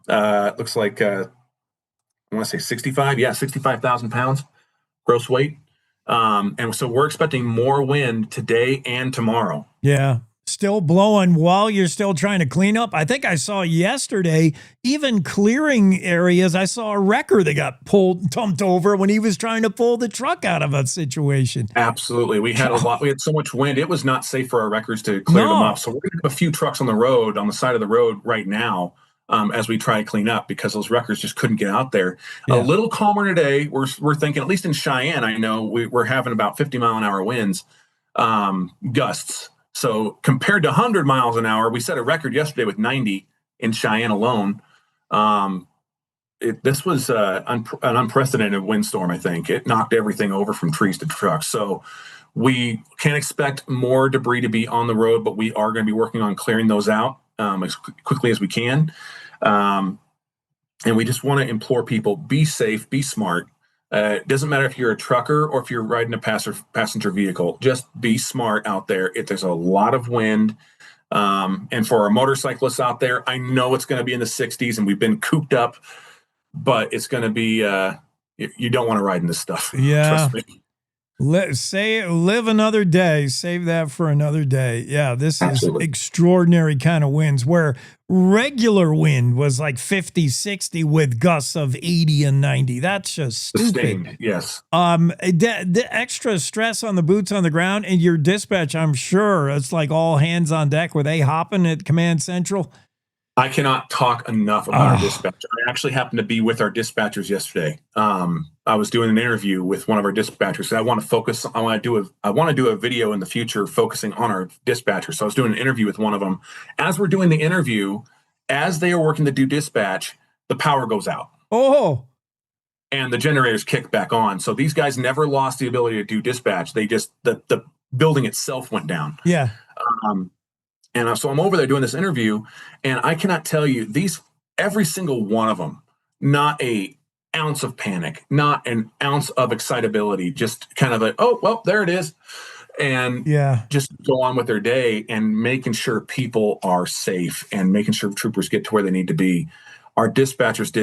looks like I want to say 65,000 pounds gross weight. And so we're expecting more wind today and tomorrow. Yeah. Still blowing while you're still trying to clean up. I think I saw yesterday, even clearing areas, I saw a wrecker that got dumped over when he was trying to pull the truck out of a situation. Absolutely. We had we had so much wind. It was not safe for our wreckers to clear them up. So we're going to have a few trucks on the side of the road right now as we try to clean up because those wreckers just couldn't get out there. A little calmer today. We're thinking, at least in Cheyenne, I know we're having about 50 mile an hour winds, gusts. So compared to 100 miles an hour, we set a record yesterday with 90 in Cheyenne alone. This was an unprecedented windstorm, I think. It knocked everything over from trees to trucks. So we can't expect more debris to be on the road, but we are going to be working on clearing those out as quickly as we can. And we just want to implore people, be safe, be smart. It doesn't matter if you're a trucker or if you're riding a passenger vehicle. Just be smart out there. There's a lot of wind. And for our motorcyclists out there, I know it's going to be in the 60s and we've been cooped up, but it's going to be, you don't want to ride in this stuff. Yeah. Trust me. Live another day. Save that for another day. Yeah, this is extraordinary kind of winds where regular wind was like 50, 60 with gusts of 80 and 90. That's just stupid. Sustained, yes. The extra stress on the boots on the ground and your dispatch, I'm sure it's like all hands on deck. Were they hopping at Command Central? I cannot talk enough about our dispatcher. I actually happened to be with our dispatchers yesterday. I was doing an interview with one of our dispatchers. I want to do a video in the future focusing on our dispatchers. So I was doing an interview with one of them. As we're doing the interview, as they are working to do dispatch, the power goes out. Oh. And the generators kick back on. So these guys never lost the ability to do dispatch. They just, the building itself went down. Yeah. And so I'm over there doing this interview, and I cannot tell you every single one of them, not an ounce of panic, not an ounce of excitability, just kind of like, oh, well, there it is. And just go on with their day and making sure people are safe and making sure troopers get to where they need to be. Our dispatchers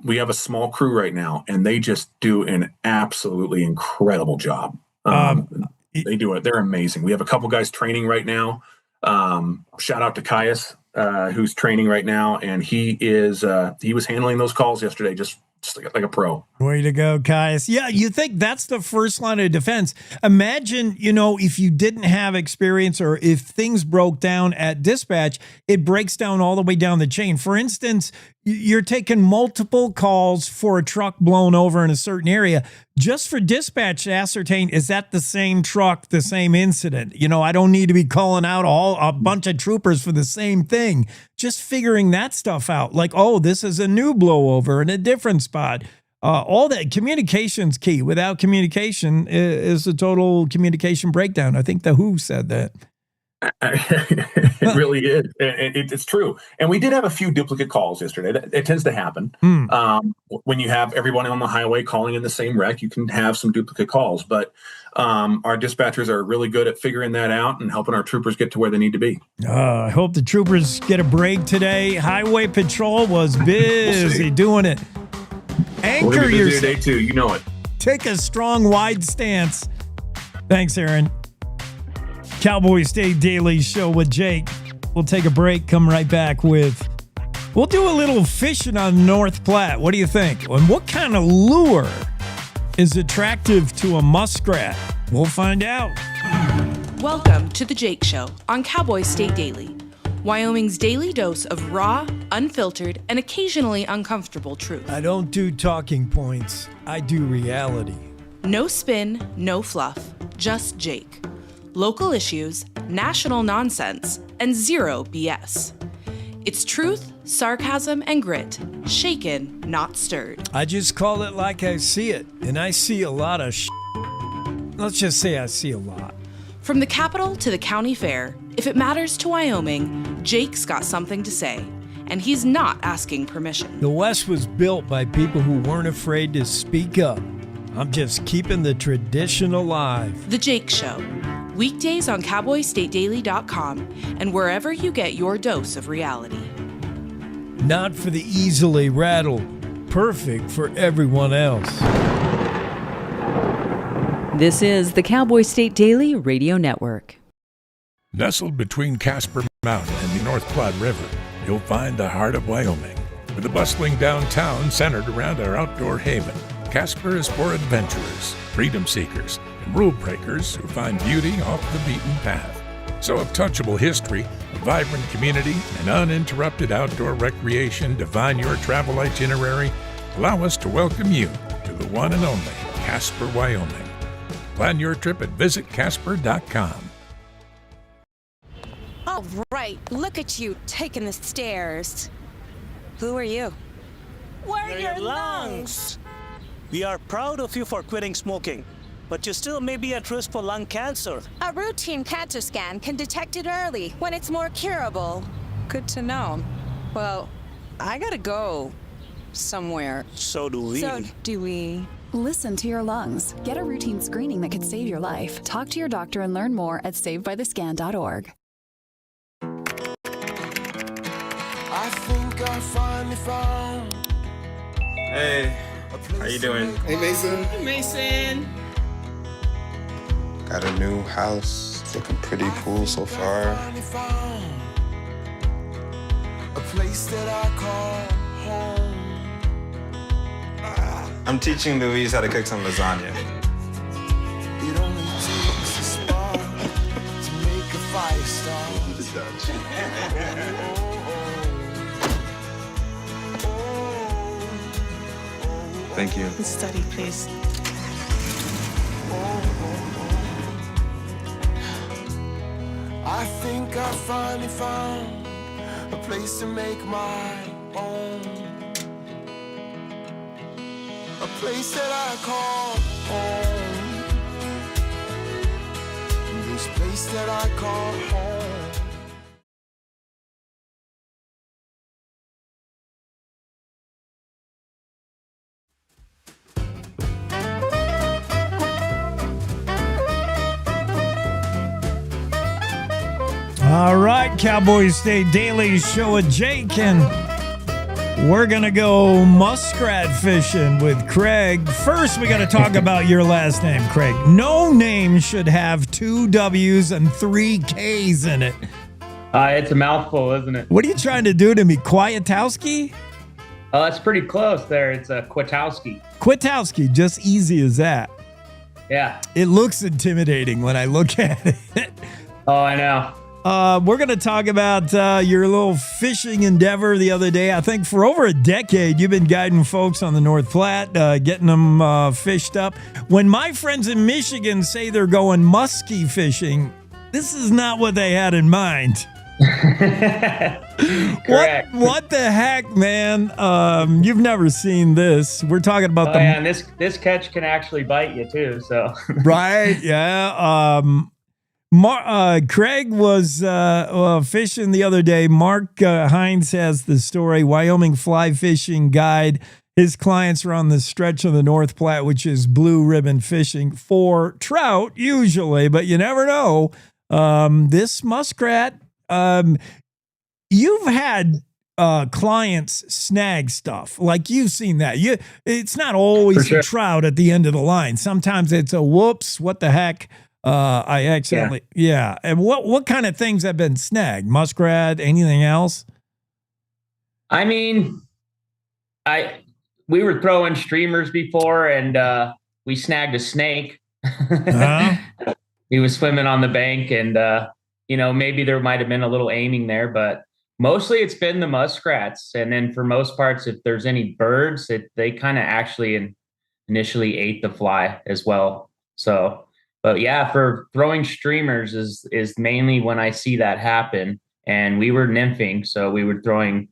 we have a small crew right now, and they just do an absolutely incredible job. They do it. They're amazing. We have a couple guys training right now. Shout out to Caius, who's training right now, and he was handling those calls yesterday just like a pro. Way to go, Caius. Yeah, you think that's the first line of defense. Imagine, if you didn't have experience or if things broke down at dispatch, it breaks down all the way down the chain. For instance, you're taking multiple calls for a truck blown over in a certain area just for dispatch to ascertain, is that the same truck, the same incident? I don't need to be calling out a bunch of troopers for the same thing. Just figuring that stuff out. Like, oh, this is a new blowover in a different spot. All that communication's key. Without communication is a total communication breakdown. I think the WHO said that. It really is. It's true. And we did have a few duplicate calls yesterday. It tends to happen. When you have everyone on the highway calling in the same wreck, you can have some duplicate calls. But our dispatchers are really good at figuring that out and helping our troopers get to where they need to be. I hope the troopers get a break today. Highway Patrol was busy doing it. Anchor yourself. Today too, you know it. Take a strong, wide stance. Thanks, Aaron. Cowboy State Daily Show with Jake. We'll take a break, come right back we'll do a little fishing on North Platte. What do you think? And what kind of lure is attractive to a muskrat? We'll find out. Welcome to The Jake Show on Cowboy State Daily, Wyoming's daily dose of raw, unfiltered, and occasionally uncomfortable truth. I don't do talking points. I do reality. No spin, no fluff, just Jake. Local issues, national nonsense, and zero BS. It's truth, sarcasm, and grit, shaken, not stirred. I just call it like I see it, and I see a lot of Let's just say I see a lot. From the capital to the county fair, if it matters to Wyoming, Jake's got something to say, and he's not asking permission. The West was built by people who weren't afraid to speak up. I'm just keeping the tradition alive. The Jake Show. Weekdays on CowboyStateDaily.com and wherever you get your dose of reality. Not for the easily rattled. Perfect for everyone else. This is the Cowboy State Daily Radio Network. Nestled between Casper Mountain and the North Platte River, you'll find the heart of Wyoming. With a bustling downtown centered around our outdoor haven, Casper is for adventurers, freedom seekers, and rule breakers who find beauty off the beaten path. So if touchable history, a vibrant community, and uninterrupted outdoor recreation define your travel itinerary, allow us to welcome you to the one and only Casper, Wyoming. Plan your trip at visitcasper.com. All right, look at you taking the stairs. Who are you? We're your lungs. We are proud of you for quitting smoking, but you still may be at risk for lung cancer. A routine cancer scan can detect it early when it's more curable. Good to know. Well, I gotta go somewhere. So do we. Listen to your lungs. Get a routine screening that could save your life. Talk to your doctor and learn more at savedbythescan.org. I think I finally found. Hey, how you doing? Hey, Mason. Hey, Mason. Got a new house. It's looking pretty cool so far. A place that I call home. I'm teaching Louise how to cook some lasagna. It only takes a spark to make a fire start. Thank you. Study, please. I think I finally found a place to make my own. A place that I call home. This place that I call home. All right, Cowboy State Daily Show with Jake, and we're going to go muskrat fishing with Craig. First, we got to talk about your last name, Craig. No name should have 2 W's and 3 K's in it. It's a mouthful, isn't it? What are you trying to do to me, Kwiatkowski? That's pretty close there. It's a Kwiatkowski. Kwiatkowski, just easy as that. Yeah. It looks intimidating when I look at it. Oh, I know. We're going to talk about your little fishing endeavor the other day. I think for over a decade, you've been guiding folks on the North Platte, getting them fished up. When my friends in Michigan say they're going muskie fishing, this is not what they had in mind. Correct. What the heck, man? You've never seen this. We're talking about and this catch can actually bite you too. So right, yeah. Craig was fishing the other day. Mark Hines has the story, Wyoming fly fishing guide. His clients are on the stretch of the North Platte, which is blue ribbon fishing for trout usually, but you never know. This muskrat, you've had clients snag stuff. Like you've seen that. It's not always a trout at the end of the line. Sometimes it's a whoops, what the heck? I accidentally, yeah. And what kind of things have been snagged? Muskrat, anything else? I mean, we were throwing streamers before, and we snagged a snake. He was swimming on the bank, and maybe there might have been a little aiming there, but mostly it's been the muskrats. And then for most parts, if there's any birds, they kind of actually initially ate the fly as well. So. But yeah, for throwing streamers is mainly when I see that happen. And we were nymphing, so we were throwing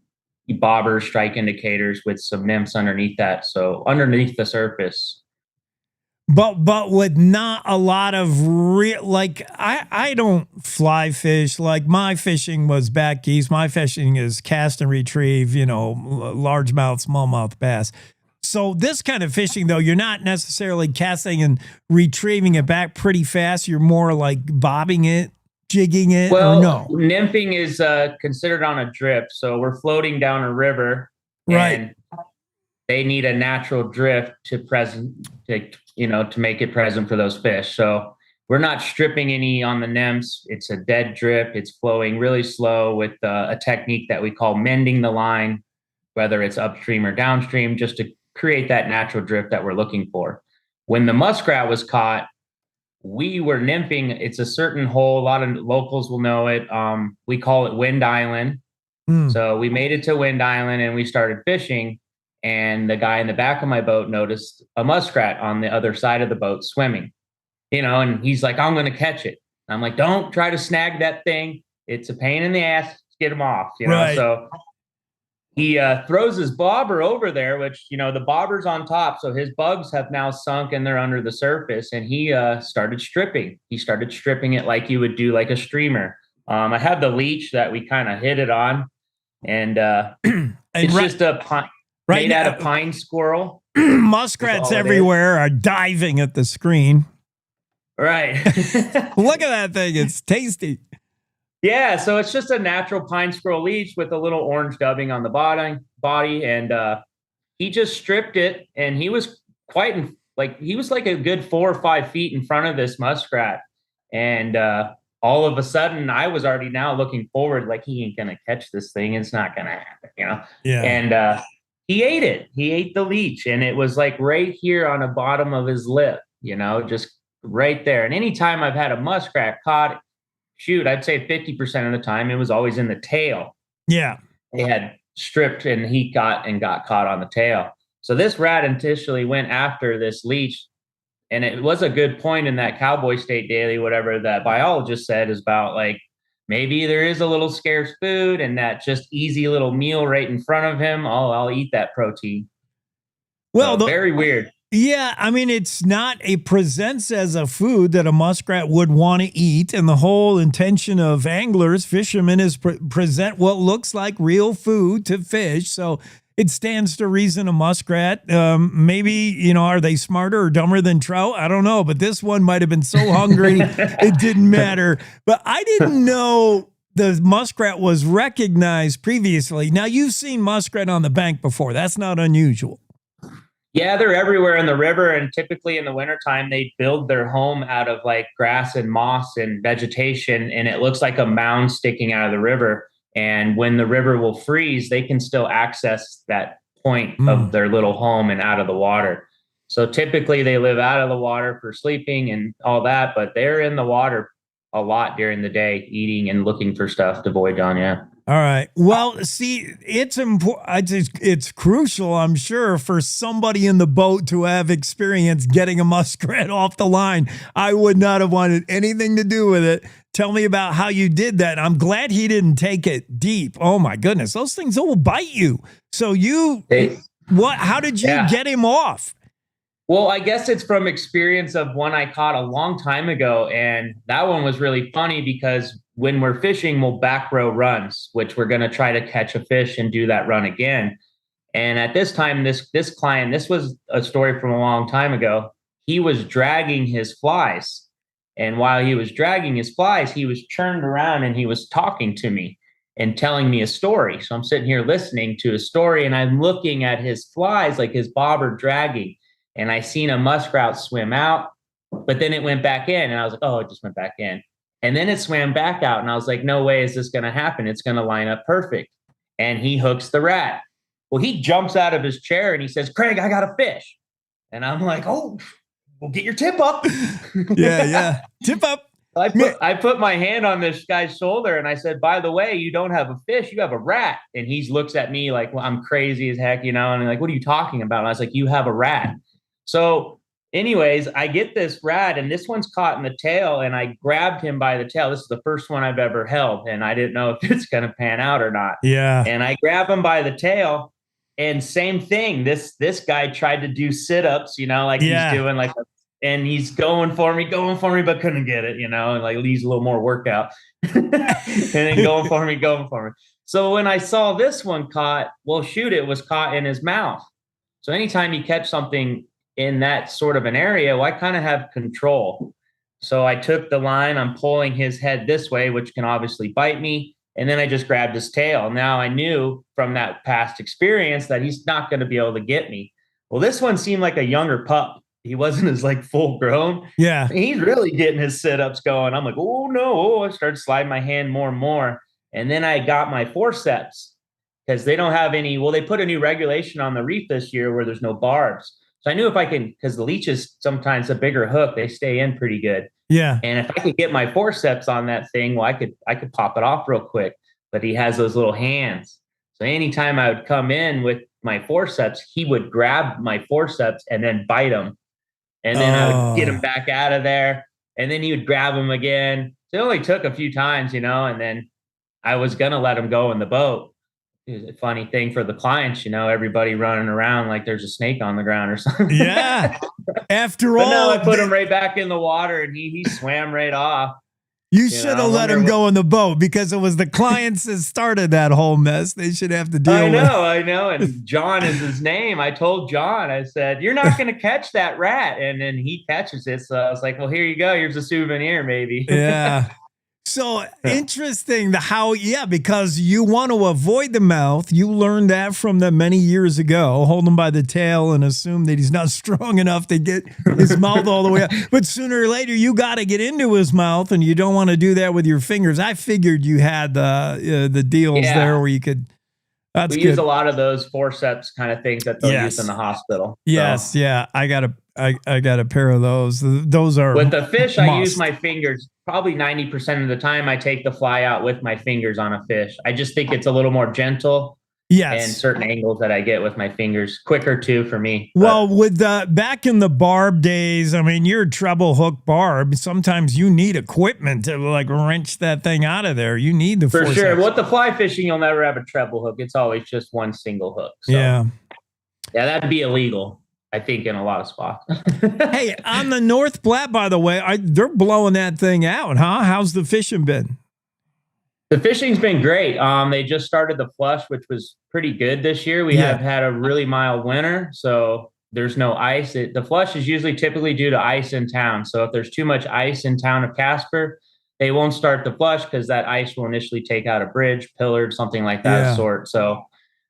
bobbers, strike indicators with some nymphs underneath that. So underneath the surface. But with not a lot of I don't fly fish. Like my fishing was back east. My fishing is cast and retrieve, largemouth, smallmouth bass. So this kind of fishing, though, you're not necessarily casting and retrieving it back pretty fast. You're more like bobbing it, jigging it, well, or no? Nymphing is considered on a drift. So we're floating down a river. Right. And they need a natural drift to make it present for those fish. So we're not stripping any on the nymphs. It's a dead drip. It's flowing really slow with a technique that we call mending the line, whether it's upstream or downstream, just to create that natural drift that we're looking for. When the muskrat was caught, we were nymphing. It's a certain hole. A lot of locals will know it. We call it Wind Island. So we made it to Wind Island and we started fishing. And the guy in the back of my boat noticed a muskrat on the other side of the boat swimming, and he's like, I'm going to catch it. And I'm like, don't try to snag that thing. It's a pain in the ass. Let's get him off, Right. So he throws his bobber over there, which, the bobber's on top. So his bugs have now sunk and they're under the surface. And he started stripping. He started stripping it like you would do like a streamer. I have the leech that we kind of hit it on. And it's just a pine, made out of pine squirrel. Muskrats everywhere are diving at the screen. Right. Look at that thing. It's tasty. Yeah, so it's just a natural pine squirrel leech with a little orange dubbing on the body, and he just stripped it, and he was he was like a good 4 or 5 feet in front of this muskrat, and all of a sudden, I was already now looking forward, like he ain't gonna catch this thing, it's not gonna happen, Yeah. And he ate it. He ate the leech, and it was like right here on the bottom of his lip, just right there. And anytime I've had a muskrat caught, I'd say 50% of the time it was always in the tail. Yeah. They had stripped and he got caught on the tail. So this rat initially went after this leech. And it was a good point in that Cowboy State Daily, whatever that biologist said, is about like, maybe there is a little scarce food and that just easy little meal right in front of him. Oh, I'll eat that protein. Well, so, very weird. Yeah, I mean, it presents as a food that a muskrat would want to eat. And the whole intention of anglers, fishermen, is present what looks like real food to fish. So it stands to reason a muskrat, maybe, are they smarter or dumber than trout? I don't know. But this one might have been so hungry, it didn't matter. But I didn't know the muskrat was recognized previously. Now, you've seen muskrat on the bank before. That's not unusual. Yeah, they're everywhere in the river, and typically in the wintertime, they build their home out of like grass and moss and vegetation, and it looks like a mound sticking out of the river. And when the river will freeze, they can still access that point of their little home and out of the water. So typically they live out of the water for sleeping and all that, but they're in the water a lot during the day, eating and looking for stuff to voyage on, yeah. All right. Well, see, it's important. It's crucial, I'm sure, for somebody in the boat to have experience getting a muskrat off the line. I would not have wanted anything to do with it. Tell me about how you did that. I'm glad he didn't take it deep. Oh my goodness, those things will bite you. So how did you get him off? Well, I guess it's from experience of one I caught a long time ago. And that one was really funny because when we're fishing, we'll back row runs, which we're going to try to catch a fish and do that run again. And at this time, this client, this was a story from a long time ago. He was dragging his flies. And while he was dragging his flies, he was turned around and he was talking to me and telling me a story. So I'm sitting here listening to a story and I'm looking at his flies, like his bobber dragging. And I seen a muskrat swim out, but then it went back in. And I was like, oh, it just went back in. And then it swam back out. And I was like, no way is this going to happen. It's going to line up perfect. And he hooks the rat. Well, he jumps out of his chair and he says, Craig, I got a fish. And I'm like, oh, well, get your tip up. Yeah. Tip up. I put my hand on this guy's shoulder and I said, by the way, you don't have a fish, you have a rat. And he looks at me like, well, I'm crazy as heck, and I'm like, what are you talking about? And I was like, you have a rat. So anyways, I get this rat and this one's caught in the tail and I grabbed him by the tail. This is the first one I've ever held and I didn't know if it's going to pan out or not. Yeah. And I grab him by the tail and same thing. This guy tried to do sit-ups, he's doing like, and he's going for me, but couldn't get it, and like needs a little more workout and then going for me. So when I saw this one caught, it was caught in his mouth. So anytime you catch something in that sort of an area, I kind of have control. So I took the line, I'm pulling his head this way, which can obviously bite me. And then I just grabbed his tail. Now I knew from that past experience that he's not going to be able to get me. Well, this one seemed like a younger pup. He wasn't as full grown. Yeah. He's really getting his sit-ups going. I'm like, oh no. I started sliding my hand more and more. And then I got my forceps because they don't have any, they put a new regulation on the reef this year where there's no barbs. So I knew if I can, because the leeches, sometimes a bigger hook, they stay in pretty good. Yeah. And if I could get my forceps on that thing, I could pop it off real quick. But he has those little hands. So anytime I would come in with my forceps, he would grab my forceps and then bite them. And then I would get him back out of there. And then he would grab him again. So it only took a few times, and then I was going to let him go in the boat. It was a funny thing for the clients, everybody running around like there's a snake on the ground or something. Yeah. After all, no, I put him right back in the water and he swam right off. You should have let him go in the boat because it was the clients that started that whole mess. They should have to deal with it. I know. And John is his name. I told John, I said, you're not going to catch that rat. And then he catches it. So I was like, well, here you go. Here's a souvenir, maybe. Yeah. So interesting because you want to avoid the mouth. You learned that from them many years ago. Hold him by the tail and assume that he's not strong enough to get his mouth all the way up. But sooner or later, you got to get into his mouth, and you don't want to do that with your fingers. I figured you had the deals there where you could. That's we good. use a lot of those forceps kind of things that they'll use in the hospital. Yes, yeah. I got a pair of those. Those are with the fish. I use my fingers. Probably 90% of the time, I take the fly out with my fingers on a fish. I just think it's a little more gentle. Yes. And certain angles that I get with my fingers, quicker too for me. Well, with back in the barb days, your treble hook barb, sometimes you need equipment to wrench that thing out of there. You need the for sure. With the fly fishing, you'll never have a treble hook. It's always just one single hook. So, yeah, that'd be illegal, I think, in a lot of spots. Hey, on the North Platte, by the way, they're blowing that thing out, huh? How's the fishing been? The fishing's been great. They just started the flush, which was pretty good this year. We have had a really mild winter, so there's no ice. The flush is typically due to ice in town. So if there's too much ice in town of Casper, they won't start the flush because that ice will initially take out a bridge, pillar, something like that sort. So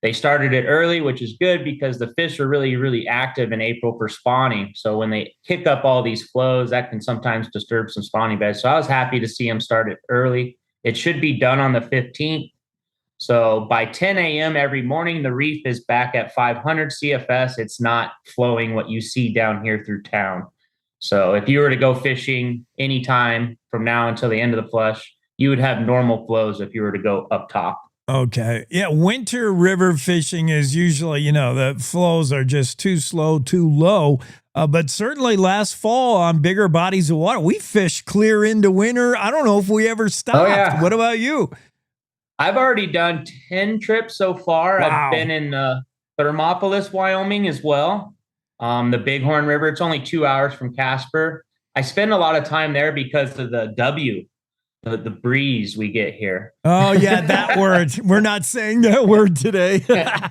they started it early, which is good because the fish are really, really active in April for spawning. So when they kick up all these flows, that can sometimes disturb some spawning beds. So I was happy to see them start it early. It should be done on the 15th. So by 10 a.m. every morning, the reef is back at 500 CFS. It's not flowing what you see down here through town. So if you were to go fishing anytime from now until the end of the flush, you would have normal flows if you were to go up top. Okay. Yeah. Winter river fishing is usually, the flows are just too slow, too low. But certainly last fall on bigger bodies of water, we fished clear into winter. I don't know if we ever stopped. Oh, yeah. What about you? I've already done 10 trips so far. Wow. I've been in Thermopolis, Wyoming as well. the Bighorn River. It's only 2 hours from Casper. I spend a lot of time there because of the the breeze we get here. Oh, yeah, that word. We're not saying that word today. Yeah,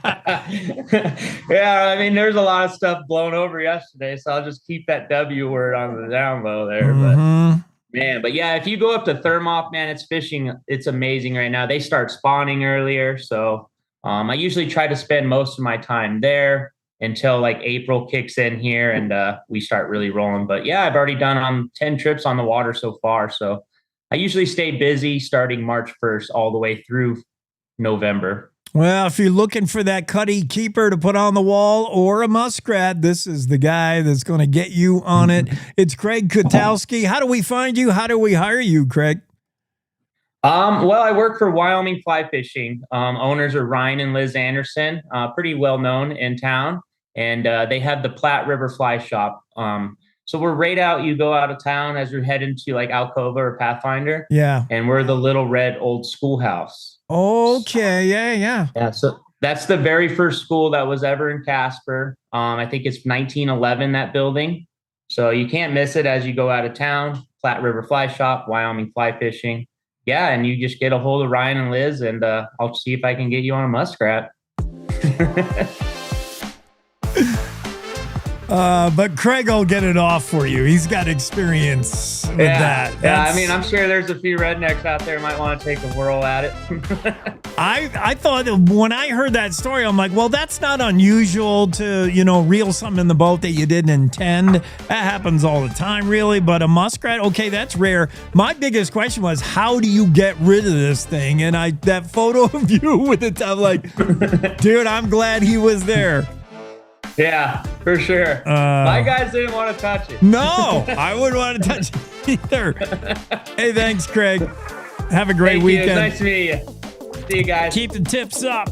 I mean, there's a lot of stuff blown over yesterday, so I'll just keep that W word on the down low there. But yeah, if you go up to Thermop, man, it's fishing. It's amazing right now. They start spawning earlier, so I usually try to spend most of my time there until like April kicks in here and we start really rolling. But yeah, I've already done 10 trips on the water so far, so I usually stay busy starting March 1st all the way through November. Well, if you're looking for that cutty keeper to put on the wall or a muskrat, this is the guy that's going to get you on it. It's Craig Kwiatkowski. How do we find you? How do we hire you, Craig? Well, I work for Wyoming Fly Fishing. Owners are Ryan and Liz Anderson, pretty well known in town, and they have the Platte River Fly Shop. So we're right out. You go out of town as you're heading to like Alcova or Pathfinder. Yeah. And we're the Little Red Old Schoolhouse. Okay. Yeah. Yeah. So that's the very first school that was ever in Casper. I think it's 1911, that building. So you can't miss it as you go out of town. Platte River Fly Shop, Wyoming Fly Fishing. Yeah. And you just get a hold of Ryan and Liz, and I'll see if I can get you on a muskrat. But Craig will get it off for you. He's got experience with that. Yeah, I mean, I'm sure there's a few rednecks out there who might want to take a whirl at it. I thought when I heard that story, I'm like, well, that's not unusual to, reel something in the boat that you didn't intend. That happens all the time, really. But a muskrat, okay, that's rare. My biggest question was, how do you get rid of this thing? And that photo of you with it, I'm like, dude, I'm glad he was there. Yeah, for sure. My guys didn't want to touch it. No, I wouldn't want to touch it either. Hey, thanks, Craig. Have a great weekend. Nice to meet you. See you guys. Keep the tips up.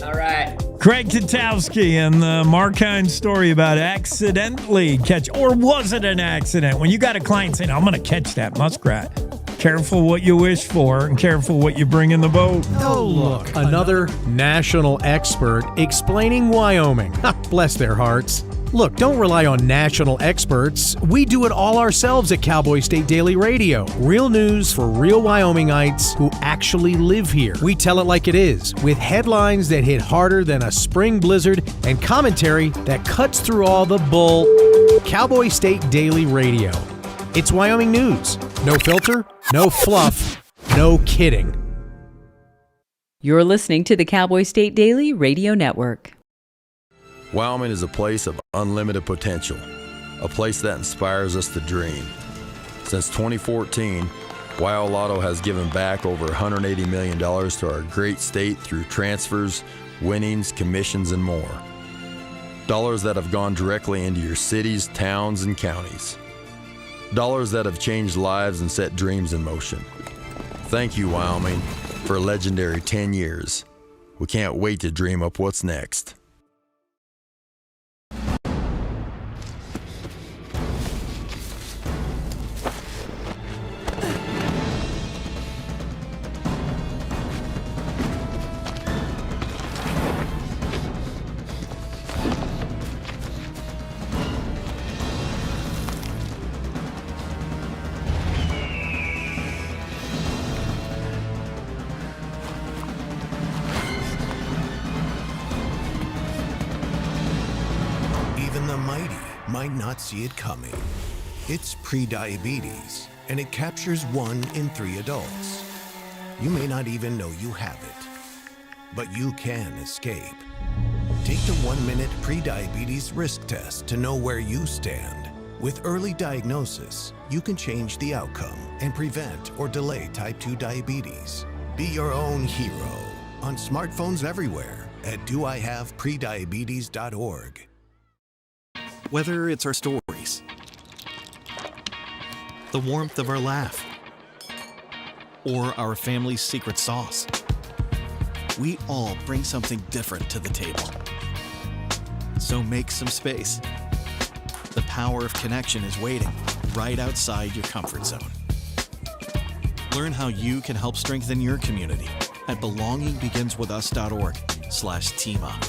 All right. Craig Kwiatkowski and the Markine story about accidentally catch, or was it an accident? When you got a client saying, I'm going to catch that muskrat. Careful what you wish for and careful what you bring in the boat. Oh, look. Another national expert explaining Wyoming. Bless their hearts. Look, don't rely on national experts. We do it all ourselves at Cowboy State Daily Radio. Real news for real Wyomingites who actually live here. We tell it like it is, with headlines that hit harder than a spring blizzard and commentary that cuts through all the bull. Cowboy State Daily Radio. It's Wyoming news. No filter, no fluff, no kidding. You're listening to the Cowboy State Daily Radio Network. Wyoming is a place of unlimited potential, a place that inspires us to dream. Since 2014, Wyo Lotto has given back over $180 million to our great state through transfers, winnings, commissions, and more. Dollars that have gone directly into your cities, towns, and counties. Dollars that have changed lives and set dreams in motion. Thank you, Wyoming, for a legendary 10 years. We can't wait to dream up what's next. Might not see it coming. It's prediabetes, and it captures 1 in 3 adults. You may not even know you have it, but you can escape. Take the 1-minute prediabetes risk test to know where you stand. With early diagnosis, you can change the outcome and prevent or delay type 2 diabetes. Be your own hero on smartphones everywhere at doihaveprediabetes.org. Whether it's our stories, the warmth of our laugh, or our family's secret sauce, we all bring something different to the table. So make some space. The power of connection is waiting right outside your comfort zone. Learn how you can help strengthen your community at belongingbeginswithus.org/teamup.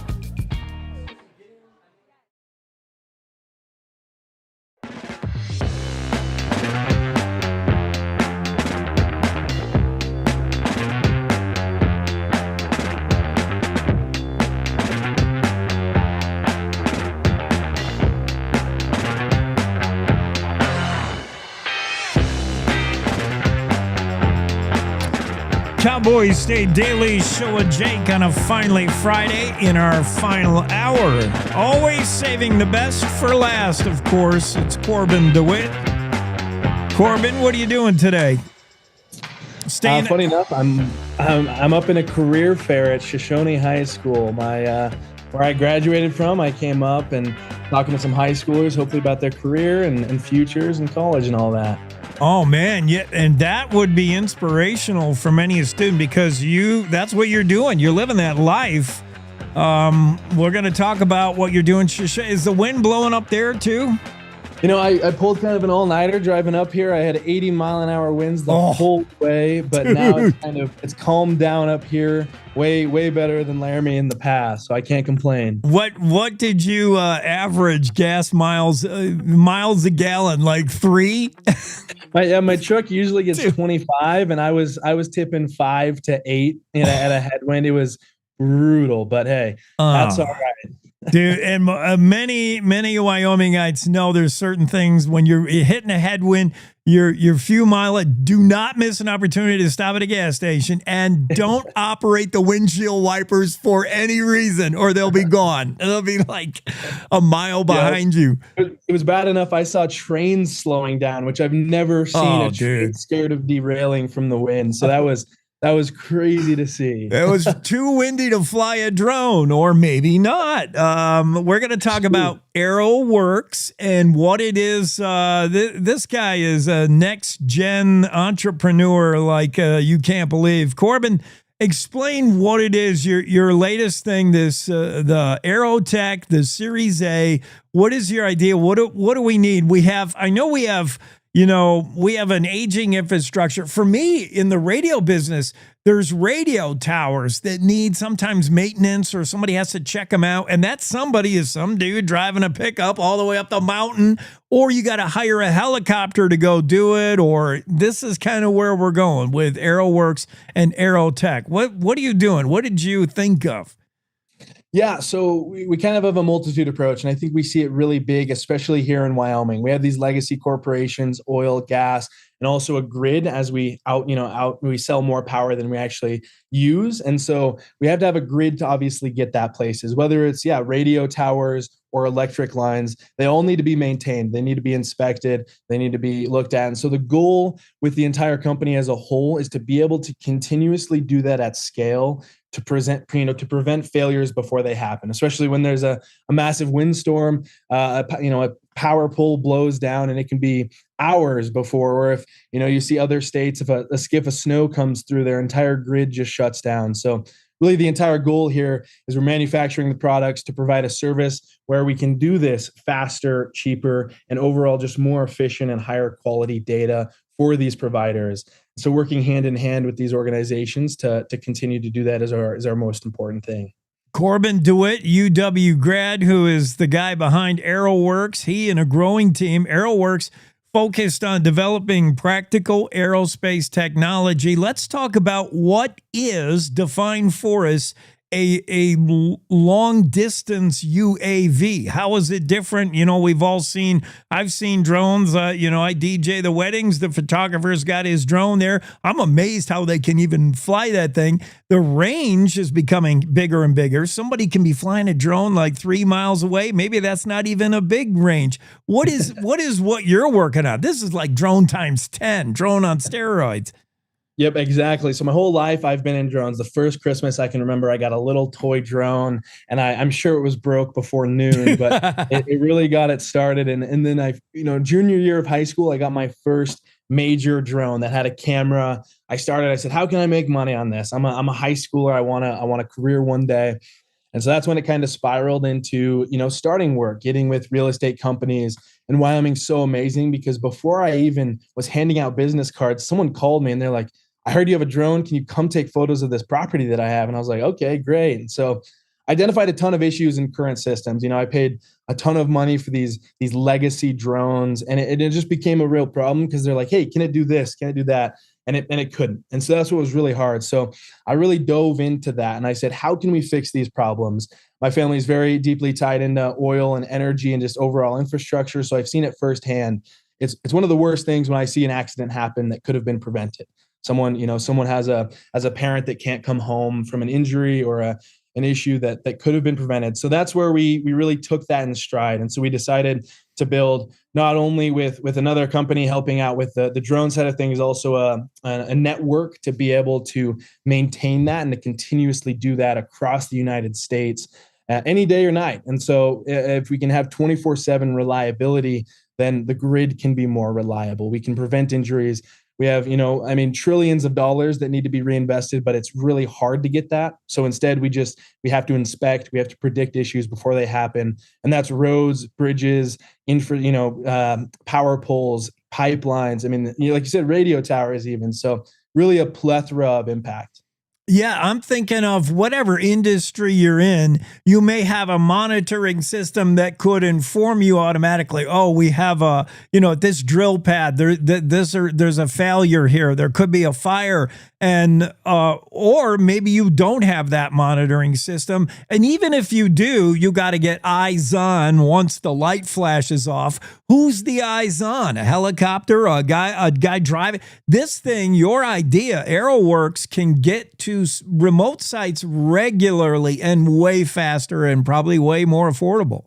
Cowboy State Daily Show with Jake on a finally Friday in our final hour. Always saving the best for last, of course. It's Korbin Dewitt. Korbin, what are you doing today? Funny enough, I'm up in a career fair at Shoshone High School. Where I graduated from, I came up and talking to some high schoolers, hopefully about their career and futures in college and all that. Oh man, yeah, and that would be inspirational for many a student because that's what you're doing. You're living that life. We're going to talk about what you're doing. Is the wind blowing up there too? You know, I pulled kind of an all-nighter driving up here. I had 80-mile-an-hour winds the whole way, but now it's calmed down up here, way better than Laramie in the past, so I can't complain. What did you average gas miles a gallon? Like 3? My truck usually gets 25, and I was tipping 5 to 8 at a headwind. It was brutal, but hey, that's all right. Dude, and many Wyomingites know there's certain things when you're hitting a headwind, your few mile, do not miss an opportunity to stop at a gas station and don't operate the windshield wipers for any reason or they'll be gone. They'll be like a mile behind you. It was bad enough I saw trains slowing down, which I've never seen a train scared of derailing from the wind. So that was crazy to see. It was too windy to fly a drone, or maybe not. We're going to talk about AeroWorks and what it is. This guy is a next-gen entrepreneur like you can't believe. Korbin, explain what it is, your latest thing, the AeroTech, the Series A. What is your idea? What do we need? We have an aging infrastructure. For me, in the radio business, there's radio towers that need sometimes maintenance or somebody has to check them out. And that somebody is some dude driving a pickup all the way up the mountain, or you got to hire a helicopter to go do it. Or this is kind of where we're going with AeroWorks and AeroTech. What are you doing? What did you think of? Yeah, so we kind of have a multitude approach, and I think we see it really big, especially here in Wyoming. We have these legacy corporations, oil, gas, and also a grid as we we sell more power than we actually use. And so we have to have a grid to obviously get that places, whether it's radio towers or electric lines. They all need to be maintained. They need to be inspected. They need to be looked at. And so the goal with the entire company as a whole is to be able to continuously do that at scale to prevent failures before they happen, especially when there's a massive windstorm, a power pole blows down and it can be hours before, or if, you see other states, if a skiff of snow comes through, their entire grid just shuts down. So really the entire goal here is we're manufacturing the products to provide a service where we can do this faster, cheaper, and overall just more efficient and higher quality data for these providers. So working hand in hand with these organizations to continue to do that is our most important thing. Korbin Dewitt, UW grad, who is the guy behind AeroWorks. He and a growing team, AeroWorks, focused on developing practical aerospace technology. Let's talk about what is, define for us, a long distance UAV. How is it different? I've seen drones. I DJ the weddings. The photographer's got his drone there. I'm amazed how they can even fly that thing. The range is becoming bigger and bigger. Somebody can be flying a drone like 3 miles away. Maybe that's not even a big range. What is what you're working on? This is like drone times 10, drone on steroids. Yep, exactly. So my whole life I've been in drones. The first Christmas I can remember, I got a little toy drone, and I'm sure it was broke before noon, but it really got it started. And then junior year of high school, I got my first major drone that had a camera. I said, how can I make money on this? I'm a high schooler. I want a career one day. And so that's when it kind of spiraled into, starting work, getting with real estate companies. And Wyoming's so amazing because before I even was handing out business cards, someone called me and they're like, I heard you have a drone. Can you come take photos of this property that I have? And I was like, okay, great. And so I identified a ton of issues in current systems. I paid a ton of money for these legacy drones, and it just became a real problem because they're like, hey, can it do this? Can it do that? And it couldn't. And so that's what was really hard. So I really dove into that. And I said, how can we fix these problems? My family is very deeply tied into oil and energy and just overall infrastructure. So I've seen it firsthand. It's one of the worst things when I see an accident happen that could have been prevented. someone has a parent that can't come home from an injury or an issue that could have been prevented. So that's where we really took that in stride. And so we decided to build not only with another company helping out with the drone side of things, also a network to be able to maintain that and to continuously do that across the United States any day or night. And so if we can have 24/7 reliability, then the grid can be more reliable. We can prevent injuries. We have, trillions of dollars that need to be reinvested, but it's really hard to get that. So instead, we have to inspect, we have to predict issues before they happen. And that's roads, bridges, power poles, pipelines. I mean, like you said, radio towers even. So really a plethora of impact. Yeah, I'm thinking of whatever industry you're in, you may have a monitoring system that could inform you automatically. Oh, we have this drill pad. There's a failure here. There could be a fire, and or maybe you don't have that monitoring system. And even if you do, you got to get eyes on once the light flashes off. Who's the eyes on? A helicopter? A guy driving? This thing, your idea, AeroWorks can get to remote sites regularly and way faster and probably way more affordable.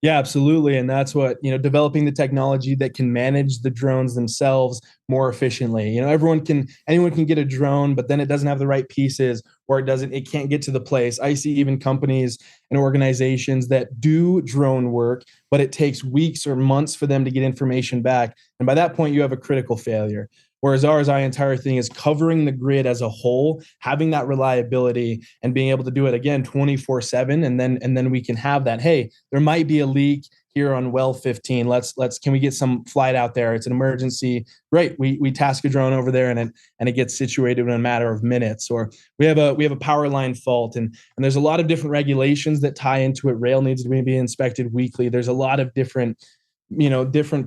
Yeah, absolutely. And that's what, developing the technology that can manage the drones themselves more efficiently. Anyone can get a drone, but then it doesn't have the right pieces, or it can't get to the place. I see even companies and organizations that do drone work, but it takes weeks or months for them to get information back. And by that point, you have a critical failure. Whereas our entire thing is covering the grid as a whole, having that reliability and being able to do it again 24/7. And then we can have that. Hey, there might be a leak here on well 15. Can we get some flight out there? It's an emergency. Great. We task a drone over there and it gets situated in a matter of minutes. Or we have a power line fault and there's a lot of different regulations that tie into it. Rail needs to be inspected weekly. There's a lot of different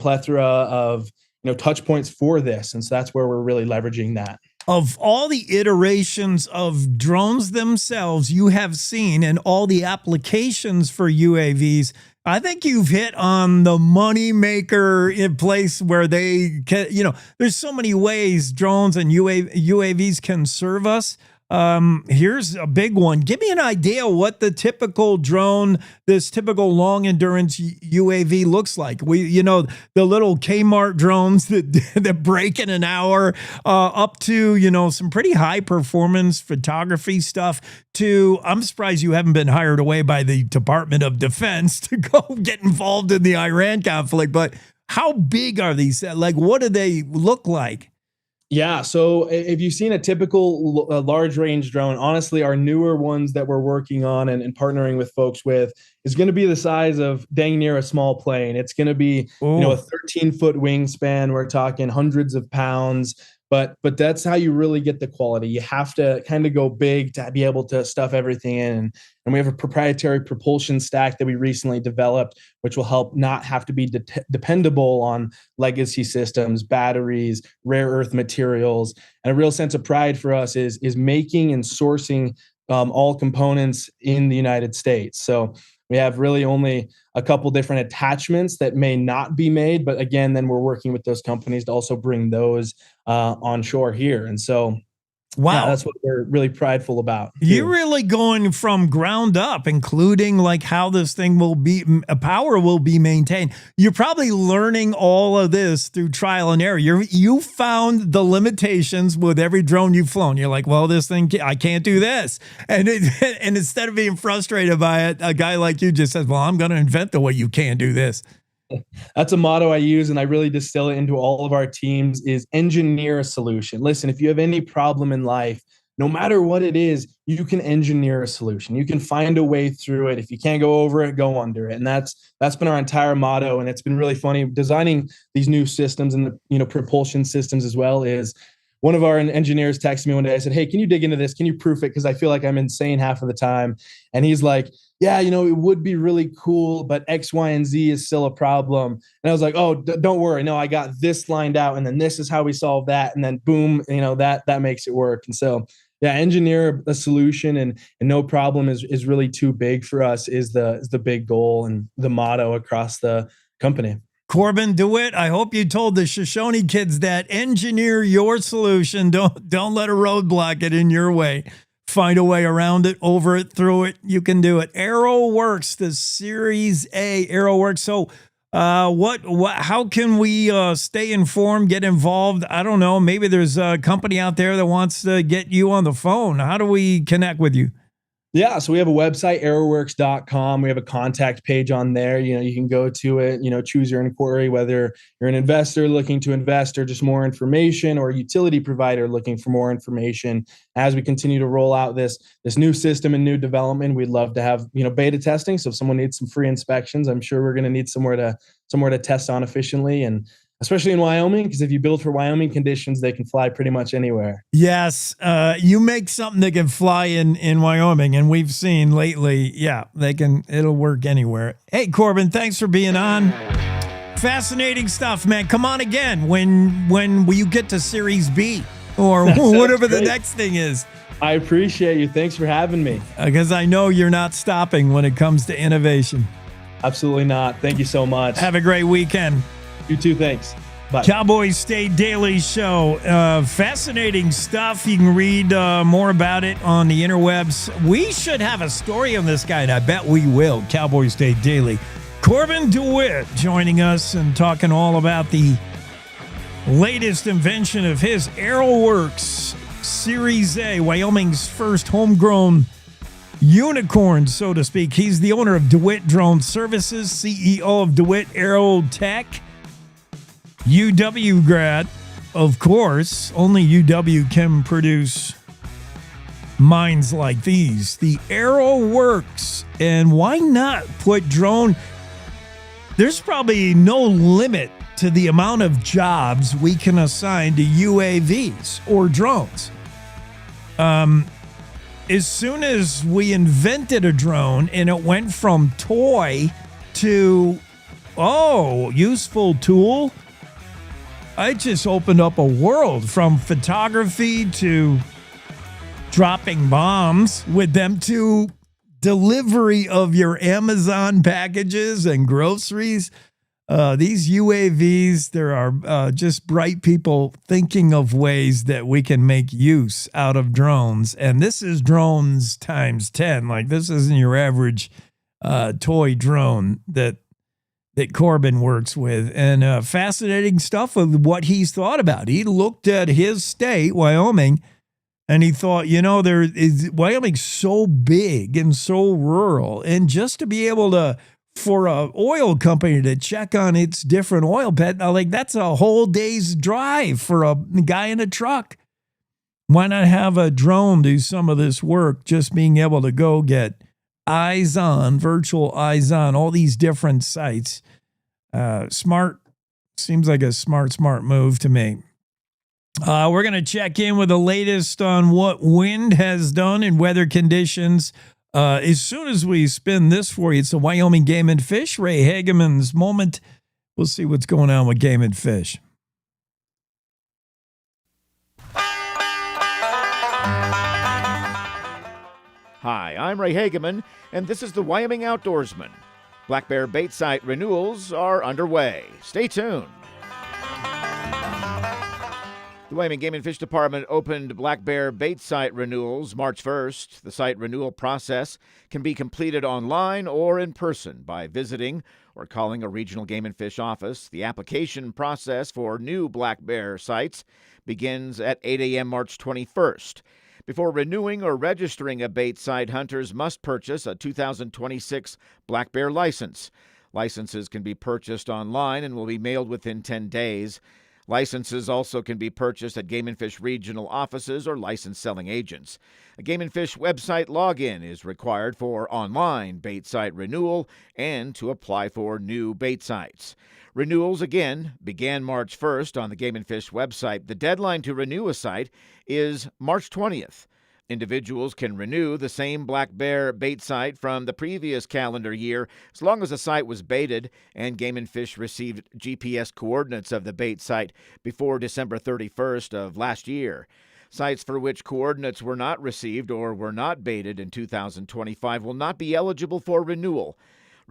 plethora of touch points for this. And so that's where we're really leveraging that. Of all the iterations of drones themselves you have seen and all the applications for UAVs, I think you've hit on the money maker in place where they can, there's so many ways drones and UAVs can serve us. Here's a big one. Give me an idea what the typical drone, this typical long endurance UAV looks like. The little Kmart drones that break in an hour, up to, some pretty high performance photography stuff to, I'm surprised you haven't been hired away by the Department of Defense to go get involved in the Iran conflict. But how big are these? Like, what do they look like? Yeah. So if you've seen a typical large range drone, honestly, our newer ones that we're working on and partnering with folks with is going to be the size of dang near a small plane. It's going to be, a 13-foot wingspan. We're talking hundreds of pounds. But that's how you really get the quality. You have to kind of go big to be able to stuff everything in. And we have a proprietary propulsion stack that we recently developed, which will help not have to be dependable on legacy systems, batteries, rare earth materials. And a real sense of pride for us is making and sourcing all components in the United States. So we have really only a couple different attachments that may not be made, but again, then we're working with those companies to also bring those onshore here. And so, wow, that's what we're really prideful about. You're really going from ground up, including like how this thing power will be maintained. You're probably learning all of this through trial and error. You found the limitations with every drone you've flown. You're like, well, this thing, I can't do this. And instead of being frustrated by it, a guy like you just says, well, I'm going to invent the way you can do this. That's a motto I use, and I really distill it into all of our teams is engineer a solution. Listen, if you have any problem in life, no matter what it is, you can engineer a solution. You can find a way through it. If you can't go over it, go under it. And that's been our entire motto. And it's been really funny designing these new systems and the propulsion systems as well. Is one of our engineers texted me one day. I said, hey, can you dig into this? Can you proof it? Because I feel like I'm insane half of the time. And he's like, yeah, it would be really cool, but X, Y, and Z is still a problem. And I was like, oh, don't worry. No, I got this lined out. And then this is how we solve that. And then boom, that makes it work. And so, yeah, engineer a solution and no problem is really too big for us is the big goal and the motto across the company. Korbin, Dewitt, I hope you told the Shoshone kids that. Engineer your solution. Don't let a roadblock get in your way. Find a way around it, over it, through it. You can do it. AeroWorks, the Series A AeroWorks. So how can we stay informed, get involved? I don't know. Maybe there's a company out there that wants to get you on the phone. How do we connect with you? Yeah, so we have a website, aeroworks.com. We have a contact page on there. You can go to it, choose your inquiry, whether you're an investor looking to invest or just more information, or a utility provider looking for more information. As we continue to roll out this new system and new development, we'd love to have, beta testing. So if someone needs some free inspections, I'm sure we're going to need somewhere to test on efficiently, and especially in Wyoming, because if you build for Wyoming conditions, they can fly pretty much anywhere. Yes, you make something that can fly in Wyoming, and we've seen lately, it'll work anywhere. Hey, Korbin, thanks for being on. Fascinating stuff, man. Come on again when will you get to Series B or whatever the next thing is. I appreciate you. Thanks for having me. Because I know you're not stopping when it comes to innovation. Absolutely not. Thank you so much. Have a great weekend. You too. Thanks. Bye. Cowboy State Daily Show. Fascinating stuff. You can read more about it on the interwebs. We should have a story on this guy, and I bet we will. Cowboy State Daily. Korbin Dewitt joining us and talking all about the latest invention of his AeroWorks Series A, Wyoming's first homegrown unicorn, so to speak. He's the owner of Dewitt Drone Services, CEO of Dewitt Aero Tech. UW grad, of course. Only UW can produce minds like these. The AeroWorks. And why not put drone? There's probably no limit to the amount of jobs we can assign to UAVs or drones. As soon as we invented a drone and it went from toy to, useful tool, I just opened up a world, from photography to dropping bombs with them to delivery of your Amazon packages and groceries. These UAVs, there are just bright people thinking of ways that we can make use out of drones. And this is drones times 10. Like, this isn't your average toy drone that Korbin works with. And fascinating stuff of what he's thought about. He looked at his state, Wyoming, and he thought, Wyoming's so big and so rural. And just to be able to, for an oil company to check on its different oil pet, that's a whole day's drive for a guy in a truck. Why not have a drone do some of this work? Just being able to go get eyes on, virtual eyes on, all these different sites. Smart. Seems like a smart move to me. We're going to check in with the latest on what wind has done and weather conditions. As soon as we spin this for you, it's the Wyoming Game and Fish, Ray Hageman's moment. We'll see what's going on with Game and Fish. Hi, I'm Ray Hageman, and this is the Wyoming Outdoorsman. Black Bear bait site renewals are underway. Stay tuned. The Wyoming Game and Fish Department opened Black Bear bait site renewals March 1st. The site renewal process can be completed online or in person by visiting or calling a regional game and fish office. The application process for new Black Bear sites begins at 8 a.m. March 21st. Before renewing or registering a bait site, hunters must purchase a 2026 Black Bear license. Licenses can be purchased online and will be mailed within 10 days. Licenses also can be purchased at Game and Fish regional offices or licensed selling agents. A Game and Fish website login is required for online bait site renewal and to apply for new bait sites. Renewals, again, began March 1st on the Game and Fish website. The deadline to renew a site is March 20th. Individuals can renew the same Black Bear bait site from the previous calendar year as long as the site was baited and Game and Fish received GPS coordinates of the bait site before December 31st of last year. Sites for which coordinates were not received or were not baited in 2025 will not be eligible for renewal.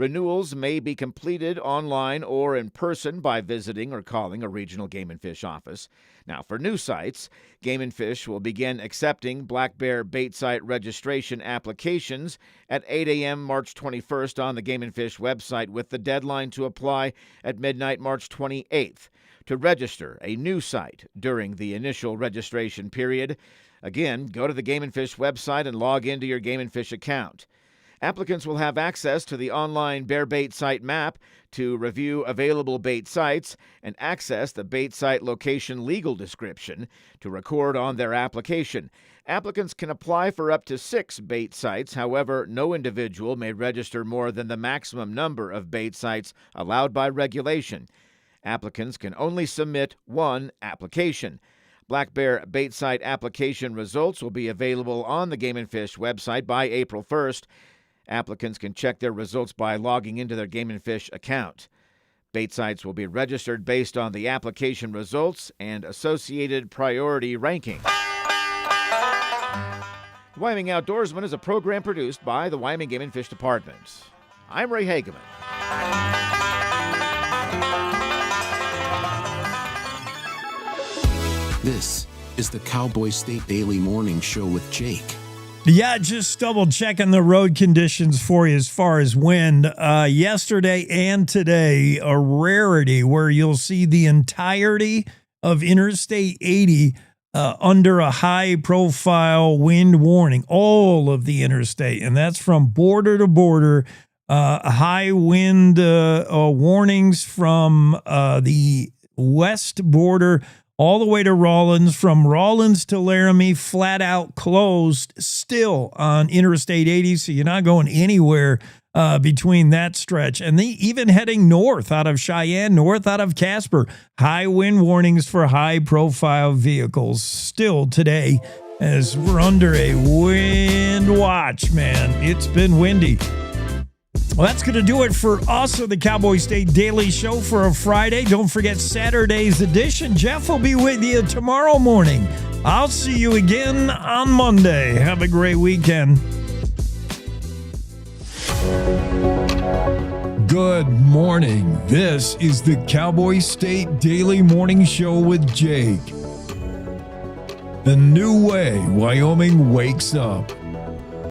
Renewals may be completed online or in person by visiting or calling a regional Game and Fish office. Now, for new sites, Game and Fish will begin accepting black bear bait site registration applications at 8 a.m. March 21st on the Game and Fish website, with the deadline to apply at midnight March 28th. To register a new site during the initial registration period, again, go to the Game and Fish website and log into your Game and Fish account. Applicants will have access to the online bear bait site map to review available bait sites and access the bait site location legal description to record on their application. Applicants can apply for up to 6 bait sites. However, no individual may register more than the maximum number of bait sites allowed by regulation. Applicants can only submit 1 application. Black bear bait site application results will be available on the Game and Fish website by April 1st. Applicants can check their results by logging into their Game and Fish account. Bait sites will be registered based on the application results and associated priority ranking. Wyoming Outdoorsman is a program produced by the Wyoming Game and Fish Department. I'm Ray Hageman. This is the Cowboy State Daily Morning Show with Jake. Yeah, just double checking the road conditions for you as far as wind. Yesterday and today, a rarity where you'll see the entirety of Interstate 80 under a high-profile wind warning, all of the interstate, and that's from border to border. High wind warnings from the west border all the way to Rawlins, from Rawlins to Laramie, flat out closed still on Interstate 80, so you're not going anywhere between that stretch. And even heading north out of Cheyenne, north out of Casper, high wind warnings for high-profile vehicles still today as we're under a wind watch, man. It's been windy. Well, that's going to do it for us on the Cowboy State Daily Show for a Friday. Don't forget Saturday's edition. Jeff will be with you tomorrow morning. I'll see you again on Monday. Have a great weekend. Good morning. This is the Cowboy State Daily Morning Show with Jake. The new way Wyoming wakes up.